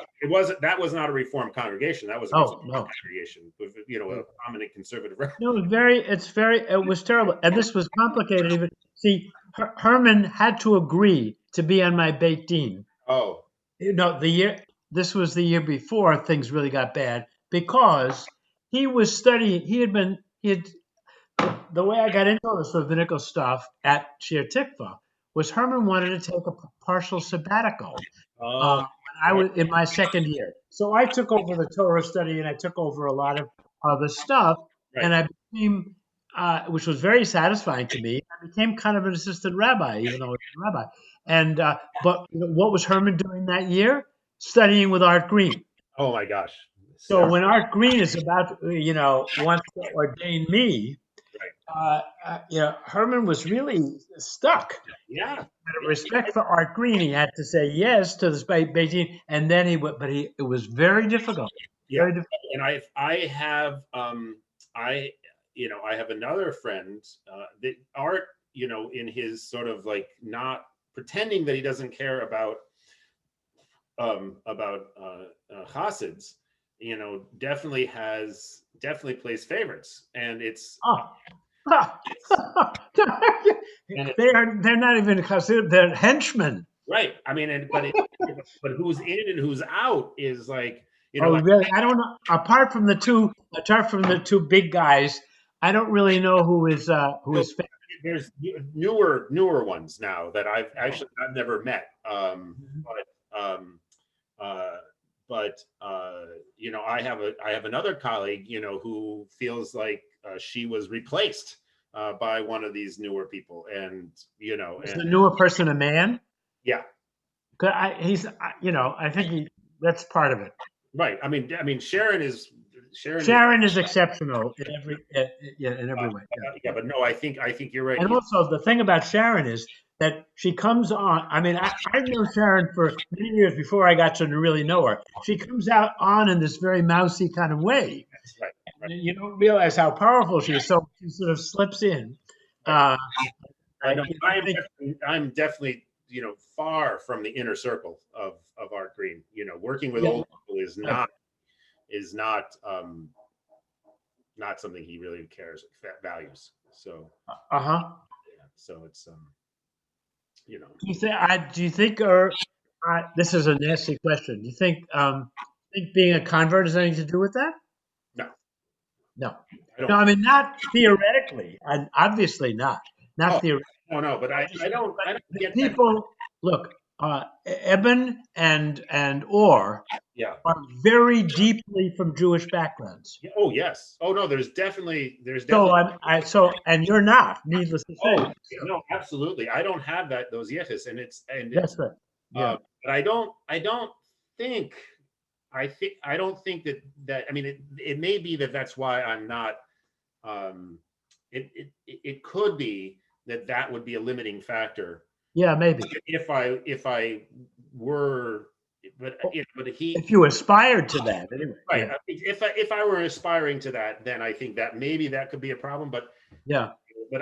that was not a Reform congregation. That was a congregation with, a prominent conservative. No, it was terrible. And this was complicated. Even see, Herman had to agree to be on my Beit Din. Oh. This was the year before things really got bad, because he was studying, the way I got into all this rabbinical stuff at Shir Tikva was Herman wanted to take a partial sabbatical. I was in my second year. So I took over the Torah study, and I took over a lot of other stuff, and I became, which was very satisfying to me. I became kind of an assistant rabbi, even though I was a rabbi. And but what was Herman doing that year? Studying with Art Green. Oh my gosh. So when Art Green is about, wants to ordain me, Herman was really stuck. Yeah. Out of respect for Art Green, he had to say yes to this Beijing, and then he went. But it was very difficult. Yeah, Very difficult. and I have another friend that Art, in his sort of like not pretending that he doesn't care about Hasids, definitely plays favorites, and it's they're not even considered, they're henchmen. Right. I mean, but who's in and who's out is like, really? I don't know. Apart from the two big guys, I don't really know who is. There's newer ones now that I've never met. I have another colleague, who feels like she was replaced by one of these newer people, and Is the newer person a man? Yeah. I think that's part of it. Right. I mean, Sharon is exceptional in every way. Yeah, but no, I think you're right. And also the thing about Sharon is that she comes on. I mean, I've known Sharon for many years before I got to really know her. She comes out on in this very mousy kind of way. That's right. And you don't realize how powerful she is. So she sort of slips in. I know. I'm definitely far from the inner circle of Art Green. Working with old people is not something he really values. So so it's do you think this is a nasty question, do you think being a convert has anything to do with that? No, I mean, not theoretically, and obviously not theoretically. No, but I don't get people look. Eben and Or are very deeply from Jewish backgrounds. Oh yes. Oh no. There's definitely. So and you're not. Needless to say. No, absolutely. I don't have those yichus, That's right. Yeah. But I don't think. I don't think that. I mean, it may be that that's why I'm not. It could be that would be a limiting factor. Yeah, maybe. If I were, but if you aspired to that anyway. Right. Yeah. If I were aspiring to that, then I think that maybe that could be a problem. But yeah. But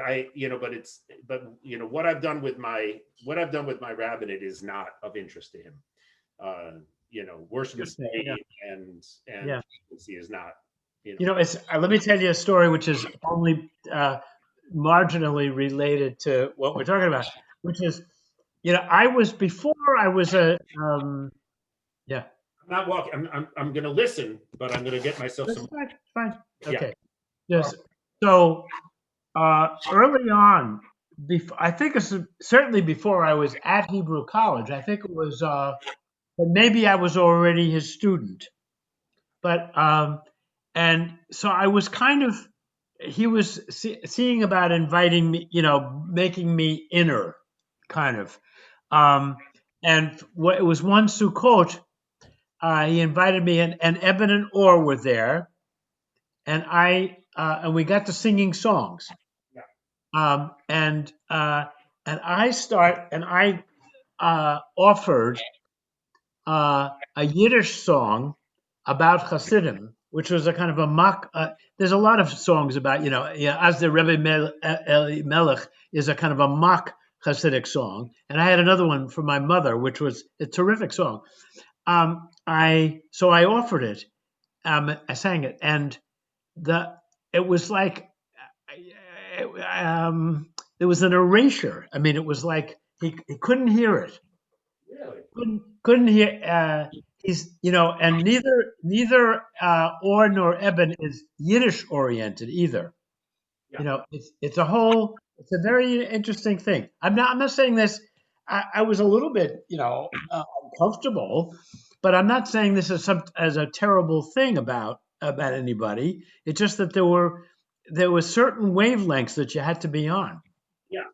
what I've done with my rabbinate is not of interest to him. Worship and frequency is not. It's. Let me tell you a story which is only marginally related to what we're talking about, which is, before I was a. Yeah. I'm not walking. I'm going to listen, but I'm going to get myself some. Fine. Okay. Yes. So early on, I think it's certainly before I was at Hebrew College. I think it was, but maybe I was already his student. But and so I was kind of. He was seeing about inviting me, making me inner, kind of. And it was one Sukkot. He invited me, and Eben and Or were there, and and we got to singing songs. Yeah. And I offered a Yiddish song about Hasidim, which was a kind of a mock. There's a lot of songs about, as the Rebbe Melech is a kind of a mock Hasidic song, and I had another one for my mother, which was a terrific song. I offered it. I sang it, and it was like there was an erasure. I mean, it was like he couldn't hear it. Really? Couldn't hear. He's and neither Or nor Eben is Yiddish oriented either. Yeah. It's a very interesting thing. I'm not saying this. I was a little bit uncomfortable, but I'm not saying this as a terrible thing about anybody. It's just that there were certain wavelengths that you had to be on. Yeah,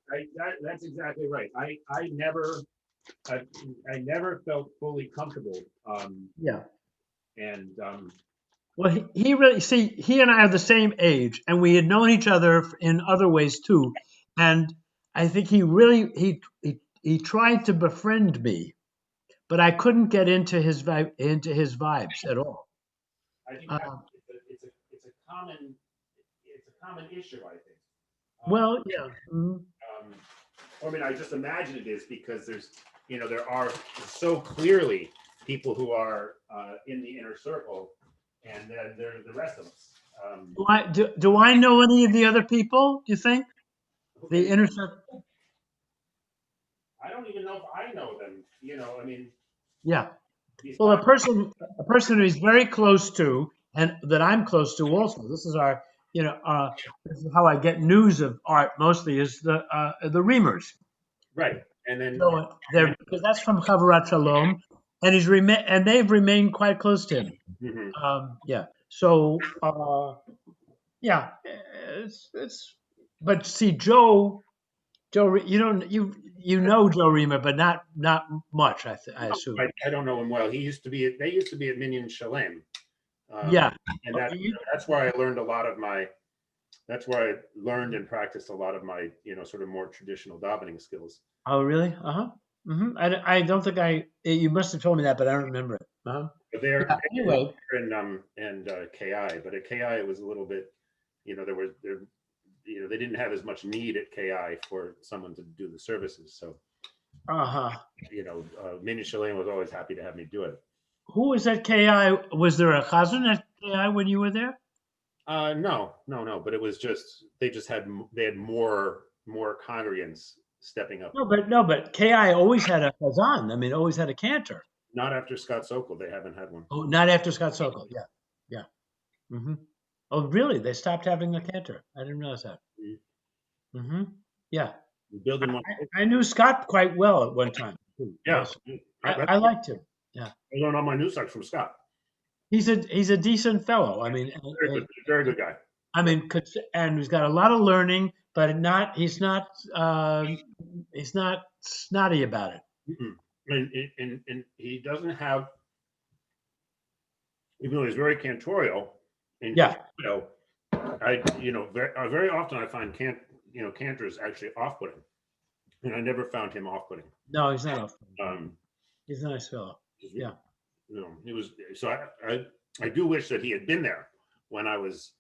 that's exactly right. I never felt fully comfortable. Yeah. And Well, he really, see, he and I are the same age, and we had known each other in other ways too. And I think he really he tried to befriend me, but I couldn't get into his vibes at all. I think it's a common issue. I think. Well, yeah. Mhm. I mean, I just imagine it is because there are so clearly people who are in the inner circle, and then there's the rest of us. Do I know any of the other people? Do you think the inner circle? I don't even know if I know them. I mean, Yeah. Well, a person who he's very close to, and that I'm close to also. This is our, this is how I get news of art mostly is the Reamers. right, and then So because that's from Chavarat Shalom, and and they've remained quite close to him. Mhm. Yeah. So yeah, but see, you don't you know Joe Reamer, but not much. I assume. I don't know him well. They used to be at Minyan Shalem. Yeah. And that's where I learned a lot of my. That's where I learned and practiced a lot of my, sort of more traditional davening skills. Oh, really? I don't think you must have told me that, but I don't remember it. But they're Yeah, anyway. and KI, but at KI it was a little bit, they didn't have as much need at KI for someone to do the services. So, Minyan Shalem was always happy to have me do it. Who was at KI? Was there a chazan at KI when you were there? No. But it was just they had more congregants stepping up. No, but KI always had a chazan. I mean, always had a cantor. Not after Scott Sokol, they haven't had one. Oh, not after Scott Sokol. Yeah. Oh, really? They stopped having a cantor. I didn't realize that. Yeah. Building one. I knew Scott quite well at one time. Yeah. I liked him. Yeah. I learned all my new songs from Scott. He's a decent fellow. I mean, very good guy. I mean, and he's got a lot of learning, but he's not snotty about it. And he doesn't have, even though he's very cantorial. And yeah. Very often I find cantors actually off-putting, and I never found him off-putting. No, he's not off-putting. He's a nice fellow. Yeah. No, he was. So I do wish that he had been there when I was.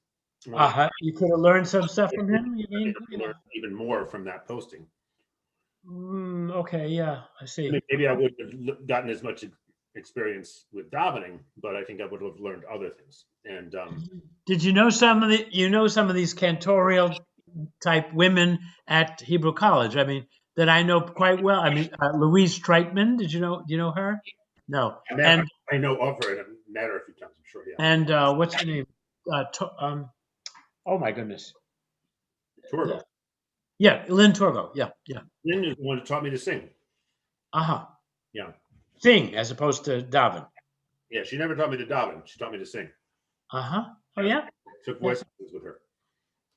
You could have learned some stuff from him. You mean? Learned even more from that posting. Okay, yeah, I see. Maybe I wouldn't have gotten as much experience with davening, but I think I would have learned other things. And did you know some of these cantorial type women at Hebrew College? I mean, that I know quite well. I mean, Louise Streitman. Do you know her? No. I know of her, and I've met her a few times. I'm sure. Yeah. And what's her name? Oh my goodness. Torgo. Yeah, Lynn Torgo. Yeah. Lynn is the one who taught me to sing. Yeah. Sing as opposed to daven. Yeah, she never taught me to daven. She taught me to sing. Oh yeah. Took voice lessons with her.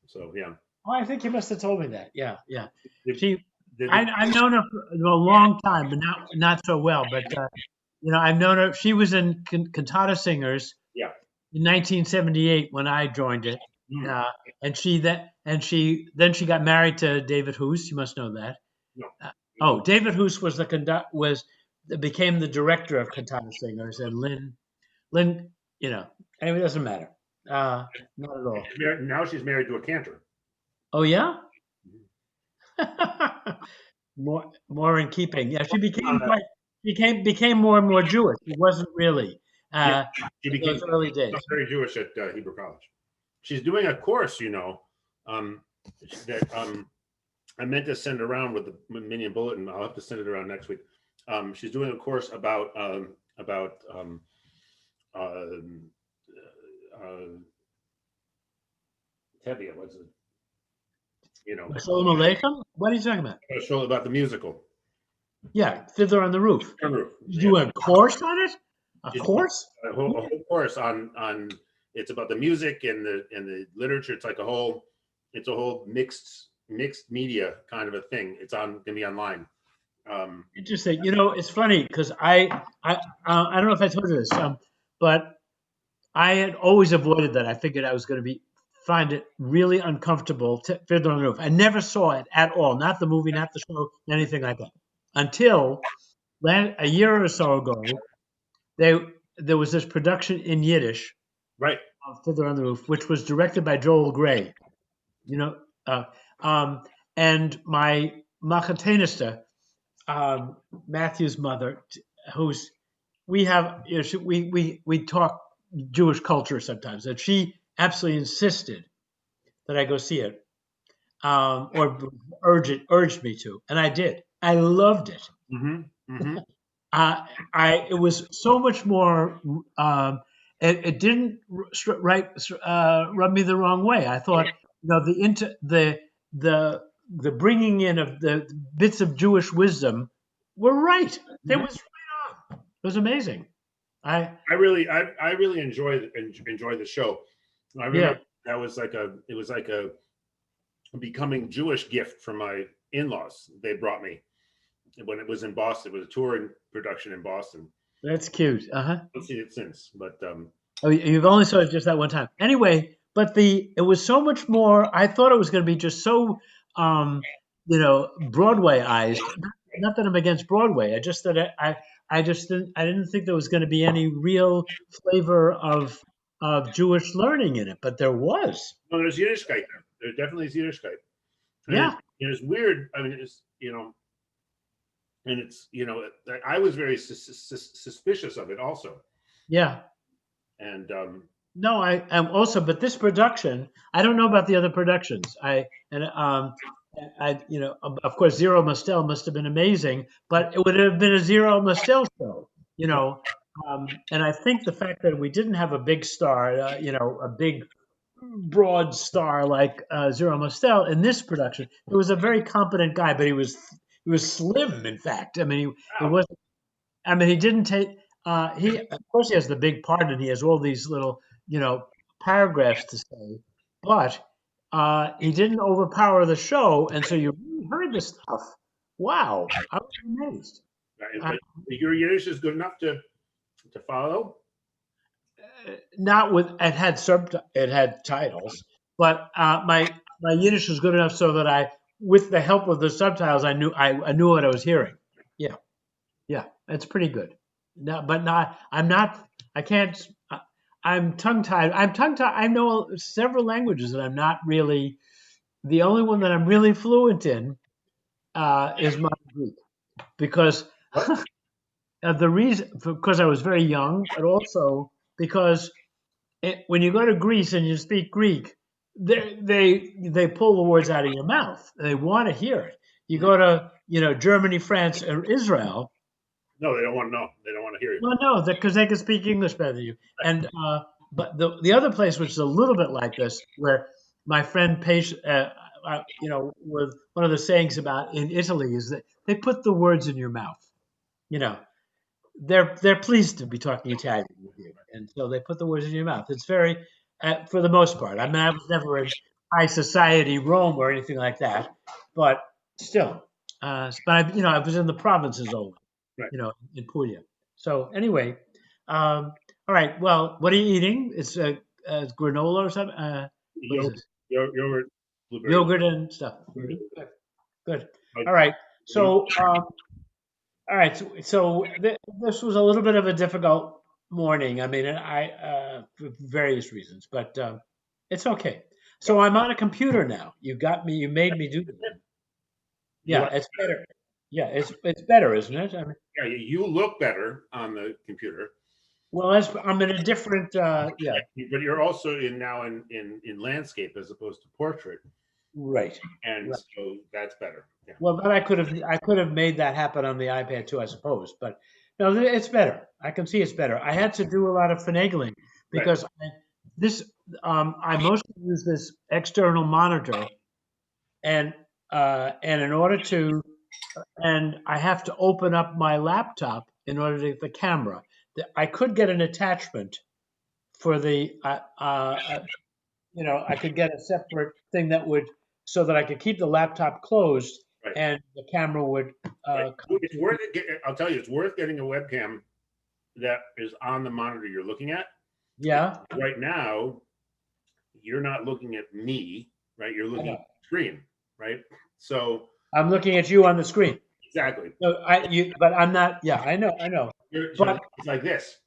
So yeah. Oh, I think you must have told me that. Yeah. I've known her for a long time, but not so well. But I've known her. She was in Cantata Singers. Yeah. In 1978 when I joined it, and she got married to David Hoos. You must know that. No. David Hoos became the director of Cantata Singers, and Lynn. Anyway, it doesn't matter. Not at all. Now she's married to a cantor. Oh yeah. more in keeping. Yeah, she became more and more Jewish. She wasn't really. She became those early days. Very Jewish at Hebrew College. She's doing a course, that I meant to send around with the Minyan Bulletin. I'll have to send it around next week. She's doing a course about Tevye. What's it? Shalom Aleichem? What are you talking about? A show about the musical. Yeah, Fiddler on the Roof. You do a course on it? A course? A whole course on it's about the music and the literature. It's like a whole mixed mixed media kind of a thing. It's gonna be online. Interesting. It's funny because I don't know if I told you this, but I had always avoided that. I figured I was going to find it really uncomfortable to Fiddler on the Roof. I never saw it at all, not the movie, not the show, anything like that, until a year or so ago. There was this production in Yiddish, right, of Fiddler on the Roof, which was directed by Joel Grey. And my Machatenista, Matthew's mother, who's we talk Jewish culture sometimes, and she absolutely insisted that I go see it, or urged me to, and I did. I loved it. It was so much more. It didn't rub me the wrong way. I thought, the bringing in of the bits of Jewish wisdom were right. They was right on. It was amazing. I really enjoy the show. I remember that was it was like a becoming Jewish gift from my in-laws. They brought me when it was in Boston. It was a touring production in Boston. That's cute. I've seen it since, but oh, you've only saw it just that one time. Anyway, but it was so much more. I thought it was going to be just so, Broadwayized. Not that I'm against Broadway. I just didn't think there was going to be any real flavor of Jewish learning in it, but there was. No, there's Yiddishkeit there. There definitely is Yiddishkeit. Yeah, it's weird. I mean, it's and it's I was very suspicious of it also. Yeah. And no, I am also, but this production, I don't know about the other productions. Of course, Zero Mostel must have been amazing, but it would have been a Zero Mostel show, and I think the fact that we didn't have a big star, a big broad star like Zero Mostel in this production, it was a very competent guy, but he was slim. In fact, I mean, it wasn't. I mean, he didn't take. He of course he has the big part, and he has all these little paragraphs to say, but he didn't overpower the show, and so you really heard the stuff. Wow, I was amazed. But your Yiddish is good enough to follow. Not with it had titles, but my Yiddish was good enough so that with the help of the subtitles, I knew what I was hearing. Yeah, it's pretty good. No, but not. I'm not. I can't. I'm tongue-tied. I know several languages that I'm not really. The only one that I'm really fluent in is my Greek, because the reason, because I was very young, but also because when you go to Greece and you speak Greek, they pull the words out of your mouth. They want to hear it. You go to Germany, France, or Israel. No, they don't want to know. They don't want to hear you. Well, no, because they can speak English better than you. And but the other place, which is a little bit like this, where my friend Paige, with one of the sayings about in Italy is that they put the words in your mouth. They're pleased to be talking Italian with you, and so they put the words in your mouth. It's very, for the most part. I mean, I was never in high society Rome or anything like that, but still, but I was in the provinces only, in Puglia. So anyway, all right. Well, what are you eating? It's granola or something. Yogurt, blueberry. Yogurt and stuff. Good. All right. So. All right, so this was a little bit of a difficult morning. I mean, for various reasons, but it's okay. So I'm on a computer now. You made me do that. Yeah, it's better. Yeah, it's better, isn't it? I mean, yeah, you look better on the computer. Well, I'm in a different. Yeah, but you're also now in landscape as opposed to portrait. Right. And so that's better. Yeah. Well, but I could have made that happen on the iPad too, I suppose. But no, it's better. I can see it's better. I had to do a lot of finagling because I mostly use this external monitor, and in order to, and I have to open up my laptop in order to get the camera. I could get an attachment for the, I could get a separate thing that would so that I could keep the laptop closed Right. and the camera would. It's worth it. I'll tell you, it's worth getting a webcam that is on the monitor you're looking at. Yeah. Right now, you're not looking at me, right? You're looking at the screen, right? So I'm looking at you on the screen. exactly. So but I'm not. Yeah, I know. But it's like this,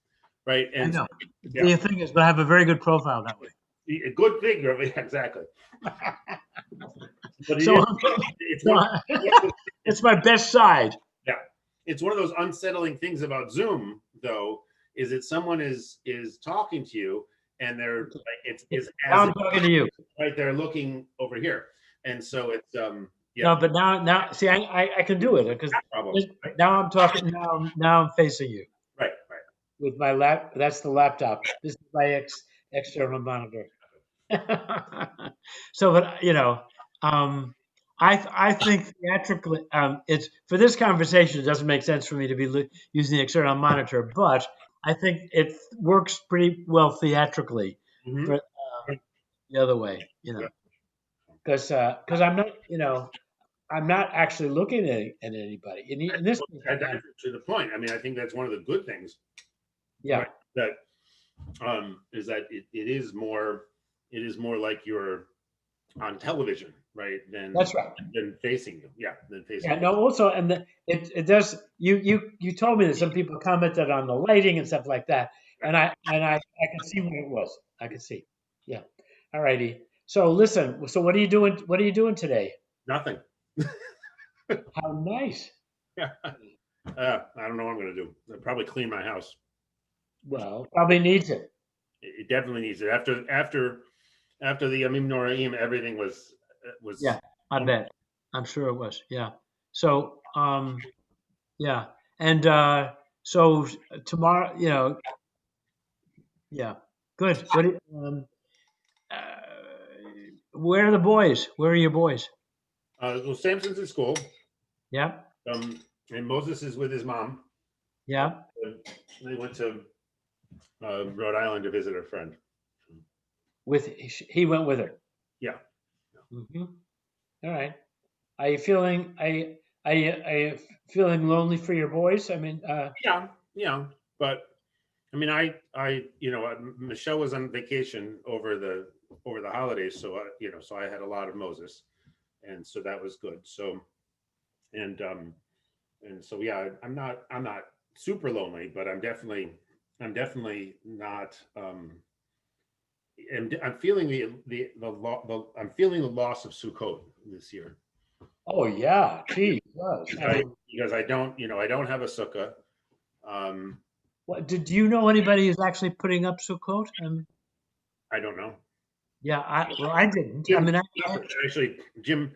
right? And I know. yeah. The thing is, but I have a very good profile that way. A good thing, exactly. But So it's it's my best side. Yeah, it's one of those unsettling things about Zoom, though, is that someone is talking to you and they're like it's Now I'm talking to you. Right, they're looking over here, and so it's No, but now see, I can do it because now I'm talking. Now I'm facing you. Right. With my that's the laptop. This is my external monitor. So, but I think theatrically, it's for this conversation. It doesn't make sense for me to be using the external monitor, but I think it works pretty well theatrically for the other way. Because I'm not I'm not actually looking at anybody. In this case, to the point. I mean, I think that's one of the good things. Yeah. Right, that is that it is more like you're on television, right? That's right. Than facing you. Yeah. Than facing. Yeah. No. Also, and it does. You told me that some people commented on the lighting and stuff like that, and I could see what it was. I could see. Yeah. All righty. So listen. So what are you doing? What are you doing today? Nothing. How nice. Yeah. I don't know what I'm going to do. I'll probably clean my house. Well, probably needs it. It definitely needs it. After the Yamim Noraim, everything was. Yeah, I bet. I'm sure it was. Yeah. So yeah, and so tomorrow, yeah, good. What? Where are the boys? Where are your boys? Well, Samson's at school. Yeah. And Moses is with his mom. Yeah. They went to Rhode Island to visit a friend. He went with her. Yeah. Mm-hmm. All right. Are you feeling? Are you feeling lonely for your boys? I mean. Yeah. But I mean, Michelle was on vacation over the holidays, so so I had a lot of Moses, and so that was good. So, and so yeah, I'm not super lonely, but I'm definitely not. And I'm feeling I'm feeling the loss of Sukkot this year. Oh yeah, geez, because I don't have a sukkah. What do you know anybody who's actually putting up Sukkot? I don't know. Yeah, I didn't. Actually, Jim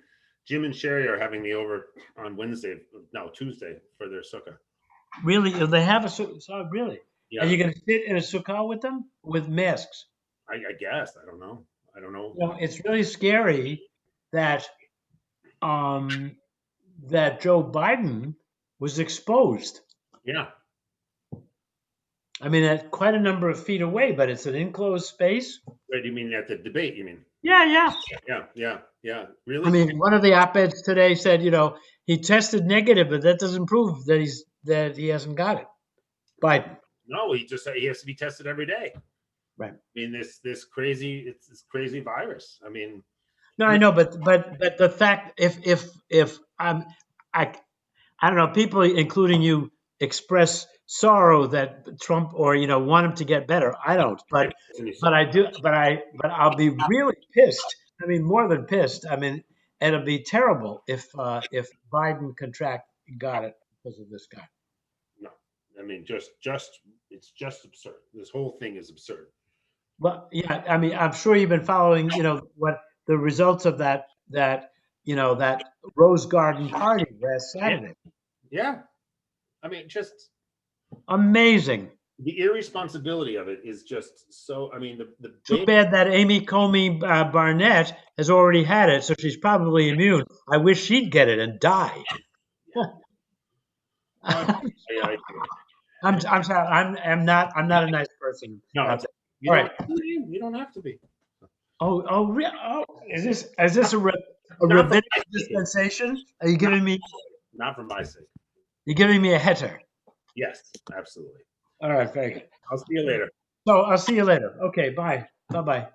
and Sherry are having me over on Tuesday for their sukkah. Really? They have a sukkah? Really? Yeah. Are you going to sit in a sukkah with them with masks? I guess. I don't know. Well, it's really scary that that Joe Biden was exposed. Yeah. I mean, at quite a number of feet away, but it's an enclosed space. Right, you mean at the debate? You mean? Yeah. Really? I mean, one of the op-eds today said, he tested negative, but that doesn't prove that he hasn't got it. Biden. No, he has to be tested every day. Right. I mean, this crazy virus. I mean. No, I know, but the fact if I don't know, people including you express sorrow that Trump or want him to get better. I don't, but I do, but I'll be really pissed. I mean, more than pissed. I mean, it'll be terrible if Biden got it because of this guy. No, I mean, it's just absurd. This whole thing is absurd. Well, yeah, I mean, I'm sure you've been following, what the results of that Rose Garden party last Saturday. Yeah. I mean, just amazing. The irresponsibility of it is just so. I mean, too bad that Amy Comey Barnett has already had it, so she's probably immune. I wish she'd get it and die. I'm sorry. I'm not a nice person. No, you don't have to be. Oh, is this a A Not for rabbinic my sake. dispensation? Are you giving me? Not for my sake. You're giving me a heter. Yes, absolutely. All right, very good. I'll see you later. So I'll see you later. Okay, bye. Bye-bye.